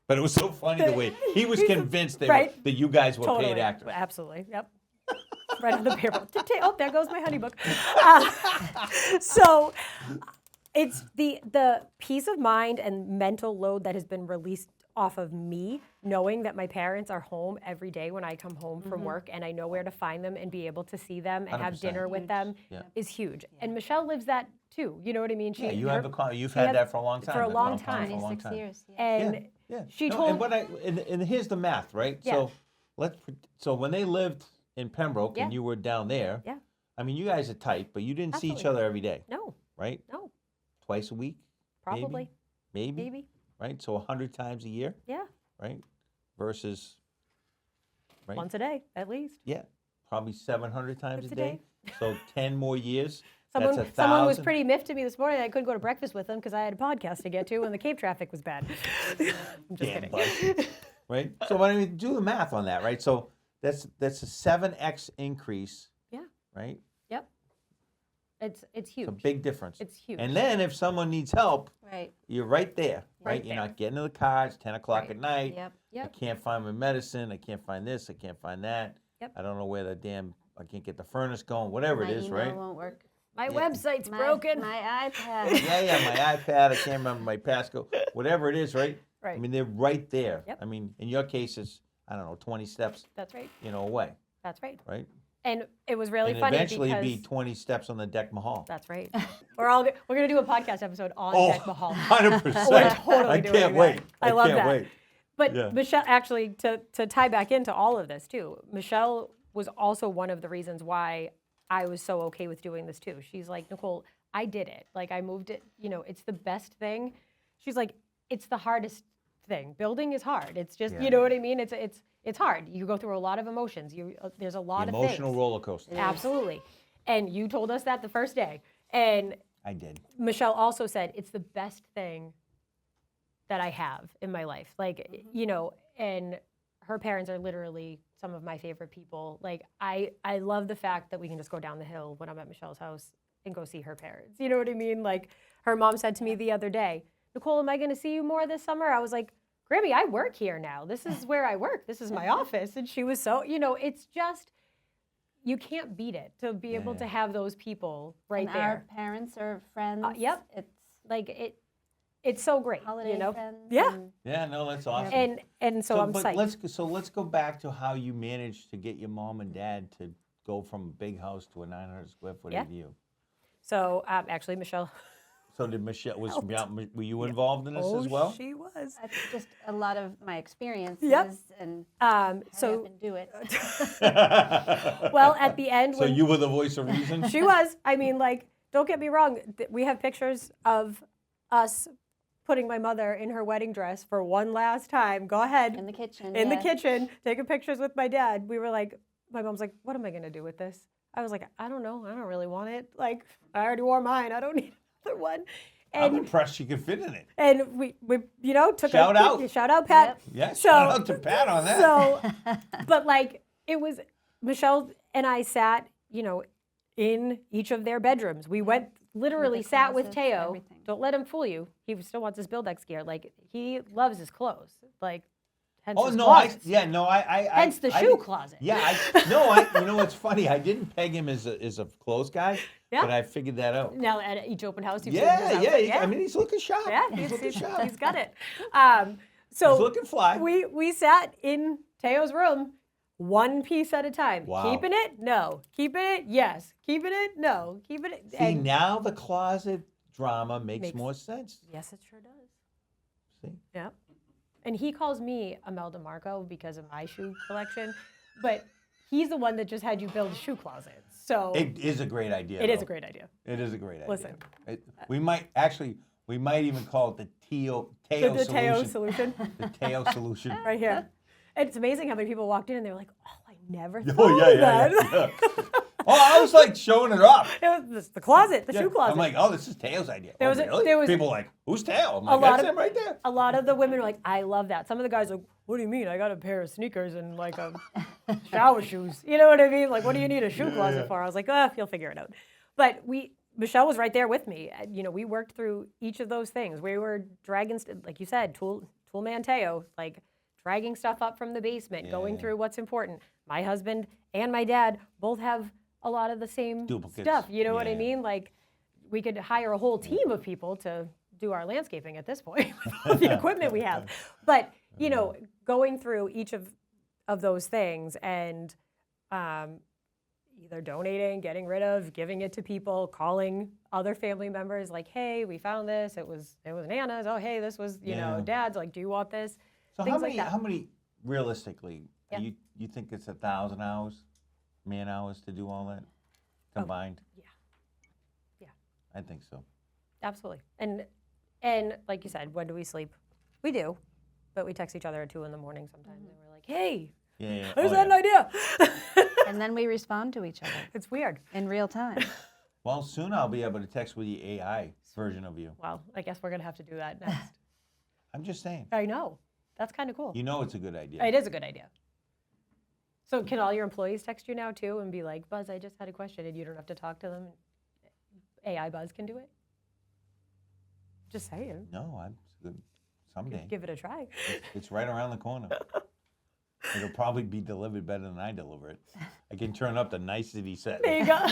[SPEAKER 3] But it was so funny the way he was convinced
[SPEAKER 1] Right.
[SPEAKER 3] that you guys were
[SPEAKER 1] totally
[SPEAKER 3] paid actors.
[SPEAKER 1] Absolutely. Yep. Right on the paper. Oh, there goes my honey book. So it's the peace of mind and mental load that has been released off of me, knowing that my parents are home every day when I come home from work, and I know where to find them and be able to see them and have
[SPEAKER 3] 100%.
[SPEAKER 1] dinner with them
[SPEAKER 3] Yeah.
[SPEAKER 1] is huge. And Michelle lives that too. You know what I mean?
[SPEAKER 3] Yeah, you have you've
[SPEAKER 1] she
[SPEAKER 3] had
[SPEAKER 1] has-
[SPEAKER 3] that for a long time.
[SPEAKER 1] for a
[SPEAKER 3] the
[SPEAKER 1] long
[SPEAKER 3] compound
[SPEAKER 1] time.
[SPEAKER 3] For a long
[SPEAKER 2] 26
[SPEAKER 3] time.
[SPEAKER 2] years. Yeah.
[SPEAKER 1] And
[SPEAKER 3] Yeah.
[SPEAKER 1] she
[SPEAKER 3] No,
[SPEAKER 1] told
[SPEAKER 3] and what and here's the math, right?
[SPEAKER 1] Yeah.
[SPEAKER 3] So when they lived in Pembroke and
[SPEAKER 1] Yeah.
[SPEAKER 3] you were down there,
[SPEAKER 1] Yeah.
[SPEAKER 3] I mean, you guys are tight, but you didn't see each
[SPEAKER 1] Absolutely.
[SPEAKER 3] other every day,
[SPEAKER 1] no,
[SPEAKER 3] right?
[SPEAKER 1] no,
[SPEAKER 3] Twice a week,
[SPEAKER 1] probably,
[SPEAKER 3] maybe, right? So 100 times a year,
[SPEAKER 1] yeah,
[SPEAKER 3] right? Versus, right?
[SPEAKER 1] once a day at least.
[SPEAKER 3] Yeah, probably 700 times
[SPEAKER 1] Once
[SPEAKER 3] a
[SPEAKER 1] a
[SPEAKER 3] day.
[SPEAKER 1] day.
[SPEAKER 3] So 10 more years.
[SPEAKER 1] Someone
[SPEAKER 3] that's
[SPEAKER 1] was
[SPEAKER 3] 1,000.
[SPEAKER 1] pretty miffed to me this morning that I couldn't go to breakfast with them because I had a podcast to get to and the Cape traffic was bad. I'm just
[SPEAKER 3] Damn
[SPEAKER 1] kidding.
[SPEAKER 3] bud. Right? So I mean, do the math on that, right? So that's a 7x increase,
[SPEAKER 1] Yeah.
[SPEAKER 3] right?
[SPEAKER 1] Yep. It's huge.
[SPEAKER 3] It's a big difference.
[SPEAKER 1] It's huge.
[SPEAKER 3] And then if someone needs help,
[SPEAKER 2] Right.
[SPEAKER 3] you're right there, right?
[SPEAKER 1] Right
[SPEAKER 3] You're
[SPEAKER 1] there.
[SPEAKER 3] not getting to the car. It's 10 o'clock
[SPEAKER 1] Right.
[SPEAKER 3] at night.
[SPEAKER 2] Yep.
[SPEAKER 3] I
[SPEAKER 1] Yep.
[SPEAKER 3] can't find my medicine. I can't find this. I can't find that.
[SPEAKER 1] Yep.
[SPEAKER 3] I don't know where I can't get the furnace going. Whatever
[SPEAKER 2] My
[SPEAKER 3] it is,
[SPEAKER 2] email
[SPEAKER 3] right?
[SPEAKER 2] won't work.
[SPEAKER 1] My
[SPEAKER 3] Yeah.
[SPEAKER 1] website's
[SPEAKER 2] My-
[SPEAKER 1] broken.
[SPEAKER 2] My iPad.
[SPEAKER 3] Yeah, my iPad. I can't remember my passcode. Whatever it is, right?
[SPEAKER 1] Right.
[SPEAKER 3] I mean, they're right there.
[SPEAKER 1] Yep.
[SPEAKER 3] I mean, in your case, it's, I don't know, 20 steps,
[SPEAKER 1] That's right.
[SPEAKER 3] away,
[SPEAKER 1] That's right.
[SPEAKER 3] right?
[SPEAKER 1] And it was really
[SPEAKER 3] and
[SPEAKER 1] funny
[SPEAKER 3] eventually
[SPEAKER 1] because
[SPEAKER 3] be 20 steps on the deck Mahal.
[SPEAKER 1] that's right. We're gonna do a podcast episode on
[SPEAKER 3] Oh,
[SPEAKER 1] Deck Mahal.
[SPEAKER 3] 100%.
[SPEAKER 1] We're totally
[SPEAKER 3] I
[SPEAKER 1] doing
[SPEAKER 3] can't
[SPEAKER 1] that.
[SPEAKER 3] wait.
[SPEAKER 1] I love
[SPEAKER 3] can't
[SPEAKER 1] that.
[SPEAKER 3] wait.
[SPEAKER 1] But
[SPEAKER 3] Yeah.
[SPEAKER 1] Michelle, actually, to tie back into all of this too, Michelle was also one of the reasons why I was so okay with doing this too. She's like, Nicole, I did it. Like I moved it. It's the best thing. She's like, it's the hardest thing. Building is hard. It's just,
[SPEAKER 3] Yeah.
[SPEAKER 1] you know what I mean? It's hard. You go through a lot of emotions. There's a lot of things.
[SPEAKER 3] Emotional roller coaster.
[SPEAKER 1] Absolutely. And you told us that the first day. And
[SPEAKER 3] I did.
[SPEAKER 1] Michelle also said it's the best thing that I have in my life. Like, and her parents are literally some of my favorite people. Like, I love the fact that we can just go down the hill when I'm at Michelle's house and go see her parents. You know what I mean? Like, her mom said to me the other day, Nicole, am I going to see you more this summer? I was like, Grammy, I work here now. This is where I work. This is my office. And she was so, it's just, you can't beat it to be able to have those people right
[SPEAKER 2] And
[SPEAKER 1] there.
[SPEAKER 2] our parents or friends.
[SPEAKER 1] Yep.
[SPEAKER 2] It's
[SPEAKER 1] Like it's so great,
[SPEAKER 2] holiday friends.
[SPEAKER 1] Yeah.
[SPEAKER 2] and-
[SPEAKER 3] Yeah, no, that's awesome.
[SPEAKER 1] And so I'm
[SPEAKER 3] but
[SPEAKER 1] psyched.
[SPEAKER 3] let's go back to how you managed to get your mom and dad to go from a big house to a 900 square foot
[SPEAKER 1] Yeah.
[SPEAKER 3] ADU.
[SPEAKER 1] So actually, Michelle.
[SPEAKER 3] So did Michelle were you involved in this as well?
[SPEAKER 1] Oh, she was.
[SPEAKER 2] That's just a lot of my experiences
[SPEAKER 1] Yep.
[SPEAKER 2] and hurry up
[SPEAKER 1] So
[SPEAKER 2] and do it.
[SPEAKER 1] well, at the end,
[SPEAKER 3] So
[SPEAKER 1] when
[SPEAKER 3] you were the voice of reason?
[SPEAKER 1] she was. I mean, like, don't get me wrong. We have pictures of us putting my mother in her wedding dress for one last time. Go ahead.
[SPEAKER 2] In the kitchen.
[SPEAKER 1] In the
[SPEAKER 2] yeah.
[SPEAKER 1] kitchen, taking pictures with my dad. We were like, my mom's like, what am I gonna do with this? I was like, I don't know. I don't really want it. Like, I already wore mine. I don't need another one.
[SPEAKER 3] I'm
[SPEAKER 1] And
[SPEAKER 3] impressed you could fit in it.
[SPEAKER 1] and we took
[SPEAKER 3] Shout
[SPEAKER 1] a
[SPEAKER 3] out.
[SPEAKER 1] shout out Pat.
[SPEAKER 3] Yeah,
[SPEAKER 1] So-
[SPEAKER 3] shout out to Pat on that.
[SPEAKER 1] So, but like it was Michelle and I sat, in each of their bedrooms. We went literally
[SPEAKER 2] the
[SPEAKER 1] sat with
[SPEAKER 2] closets,
[SPEAKER 1] Teo.
[SPEAKER 2] everything.
[SPEAKER 1] Don't let him fool you. He still wants his BuildX gear. Like he loves his clothes. Like hence
[SPEAKER 3] Oh
[SPEAKER 1] his
[SPEAKER 3] no,
[SPEAKER 1] closets.
[SPEAKER 3] I
[SPEAKER 1] Hence the shoe closet.
[SPEAKER 3] Yeah, you know what's funny? I didn't peg him as a clothes guy,
[SPEAKER 1] Yeah.
[SPEAKER 3] but I figured that out.
[SPEAKER 1] Now at each open house, you've seen
[SPEAKER 3] Yeah,
[SPEAKER 1] his
[SPEAKER 3] yeah,
[SPEAKER 1] outfit.
[SPEAKER 3] I mean, he's looking sharp.
[SPEAKER 1] Yeah,
[SPEAKER 3] he's looking sharp.
[SPEAKER 1] he's got it. So
[SPEAKER 3] He's looking fly.
[SPEAKER 1] we sat in Teo's room, one piece at a time.
[SPEAKER 3] Wow.
[SPEAKER 1] Keeping it? No. Keeping it? Yes. Keeping it? No. Keeping it?
[SPEAKER 3] See, now the closet drama makes
[SPEAKER 1] Makes-
[SPEAKER 3] more sense.
[SPEAKER 1] Yes, it sure does.
[SPEAKER 3] See?
[SPEAKER 1] Yep. And he calls me Imelda Marco because of my shoe collection, but he's the one that just had you build shoe closets. So
[SPEAKER 3] It is a great idea.
[SPEAKER 1] it is
[SPEAKER 3] though.
[SPEAKER 1] a great idea.
[SPEAKER 3] It is a great idea.
[SPEAKER 1] Listen.
[SPEAKER 3] We might even call it the Teo
[SPEAKER 1] The
[SPEAKER 3] solution.
[SPEAKER 1] Teo solution
[SPEAKER 3] The Teo solution.
[SPEAKER 1] right here. And it's amazing how many people walked in and they were like, oh, I never thought
[SPEAKER 3] Oh,
[SPEAKER 1] of that.
[SPEAKER 3] yeah. Oh, I was like showing it off.
[SPEAKER 1] It was the closet, the shoe closet.
[SPEAKER 3] I'm like, oh, this is Teo's idea.
[SPEAKER 1] There
[SPEAKER 3] Oh,
[SPEAKER 1] was a-
[SPEAKER 3] really?
[SPEAKER 1] there was-
[SPEAKER 3] People are like, who's Teo? I'm
[SPEAKER 1] A
[SPEAKER 3] like,
[SPEAKER 1] lot
[SPEAKER 3] that's
[SPEAKER 1] of-
[SPEAKER 3] him right there.
[SPEAKER 1] A lot of the women are like, I love that. Some of the guys are like, what do you mean? I got a pair of sneakers and like a shower shoes. You know what I mean? Like, what do you need a shoe closet for? I was like, you'll figure it out. But Michelle was right there with me. You know, we worked through each of those things. We were dragging, like you said, tool man Teo, like dragging stuff up from the basement, going through what's important. My husband and my dad both have a lot of the same
[SPEAKER 3] Duplicates.
[SPEAKER 1] stuff. You know what I
[SPEAKER 3] Yeah.
[SPEAKER 1] mean? Like, we could hire a whole team of people to do our landscaping at this point with the equipment we have. But, you know, going through each of those things and either donating, getting rid of, giving it to people, calling other family members like, hey, we found this. It was Nana's. Oh, hey, this was, you know, Dad's. Like, do you want this?
[SPEAKER 3] So
[SPEAKER 1] Things like that.
[SPEAKER 3] how many, realistically,
[SPEAKER 1] Yeah.
[SPEAKER 3] you think it's 1,000 hours, man hours to do all that combined?
[SPEAKER 1] Yeah.
[SPEAKER 3] I think so.
[SPEAKER 1] Absolutely. And like you said, when do we sleep? We do, but we text each other at 2 in the morning sometimes, and we're like, hey,
[SPEAKER 3] Yeah.
[SPEAKER 1] I just had an idea.
[SPEAKER 2] And then we respond to each other
[SPEAKER 1] It's weird.
[SPEAKER 2] in real time.
[SPEAKER 3] Well, soon I'll be able to text with the AI version of you.
[SPEAKER 1] Well, I guess we're going to have to do that next.
[SPEAKER 3] I'm just saying.
[SPEAKER 1] I know. That's kind of cool.
[SPEAKER 3] You know it's a good idea.
[SPEAKER 1] It is a good idea. So can all your employees text you now too and be like, Buzz, I just had a question, and you don't have to talk to them? AI Buzz can do it? Just saying.
[SPEAKER 3] No, it's good. Someday.
[SPEAKER 1] Give it a try.
[SPEAKER 3] It's right around the corner. It'll probably be delivered better than I deliver it. I can turn up the nicety
[SPEAKER 1] There
[SPEAKER 3] setting.
[SPEAKER 1] you go.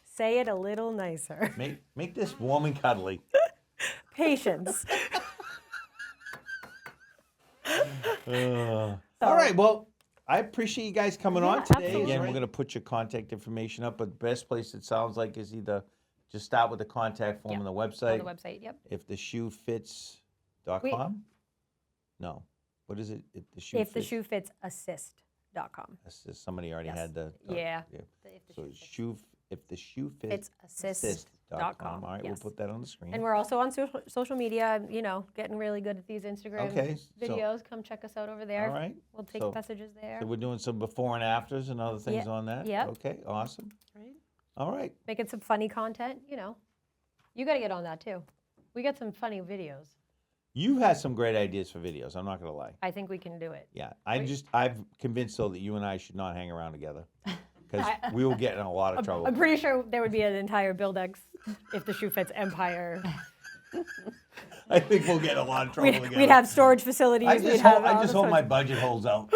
[SPEAKER 1] Say it a little nicer.
[SPEAKER 3] Make this warm and cuddly.
[SPEAKER 1] Patience.
[SPEAKER 3] All right, well, I appreciate you guys coming on
[SPEAKER 1] Yeah,
[SPEAKER 3] today.
[SPEAKER 1] absolutely.
[SPEAKER 3] Again, we're going to put your contact information up, but the best place it sounds like is either just start with the contact form
[SPEAKER 1] Yep,
[SPEAKER 3] on the
[SPEAKER 1] On
[SPEAKER 3] website.
[SPEAKER 1] the website, yep.
[SPEAKER 3] Iftheshoefits.com? No. What is it? If the shoe
[SPEAKER 1] If the
[SPEAKER 3] fits.
[SPEAKER 1] shoe fits, assist.com.
[SPEAKER 3] Somebody already
[SPEAKER 1] Yes.
[SPEAKER 3] had the.
[SPEAKER 1] Yeah.
[SPEAKER 3] So if the shoe fits.
[SPEAKER 1] It's assist.com.
[SPEAKER 3] All right,
[SPEAKER 1] yes.
[SPEAKER 3] we'll put that on the screen.
[SPEAKER 1] And we're also on social media, you know, getting really good at these Instagram
[SPEAKER 3] Okay, so-
[SPEAKER 1] videos. Come check us out over there.
[SPEAKER 3] All right.
[SPEAKER 1] We'll take
[SPEAKER 3] So-
[SPEAKER 1] messages there.
[SPEAKER 3] So we're doing some before and afters and other things
[SPEAKER 1] Yeah,
[SPEAKER 3] on that?
[SPEAKER 1] yep.
[SPEAKER 3] Okay, awesome.
[SPEAKER 1] Right.
[SPEAKER 3] All right.
[SPEAKER 1] Making some funny content, you know. You got to get on that too. We got some funny videos.
[SPEAKER 3] You had some great ideas for videos, I'm not going to lie.
[SPEAKER 1] I think we can do it.
[SPEAKER 3] Yeah, I've convinced though that you and I should not hang around together because we will get in a lot of trouble.
[SPEAKER 1] I'm pretty sure there would be an entire BuildX if the shoe fits empire.
[SPEAKER 3] I think we'll get in a lot of trouble together.
[SPEAKER 1] We'd have storage facilities.
[SPEAKER 3] I
[SPEAKER 1] we'd
[SPEAKER 3] just
[SPEAKER 1] have
[SPEAKER 3] hope, I
[SPEAKER 1] all
[SPEAKER 3] just
[SPEAKER 1] the
[SPEAKER 3] hope my
[SPEAKER 1] sorts-
[SPEAKER 3] budget holds out.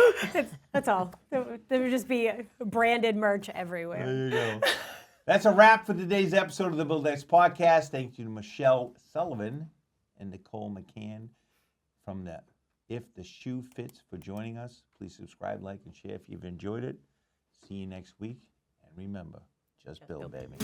[SPEAKER 1] That's all. There would just be branded merch everywhere.
[SPEAKER 3] There you go. That's a wrap for today's episode of the BuildX podcast. Thank you to Michele Sullivan and Nicole McCann from the If the Shoe Fits for joining us. Please subscribe, like, and share if you've enjoyed it. See you next week. And remember, just build, baby.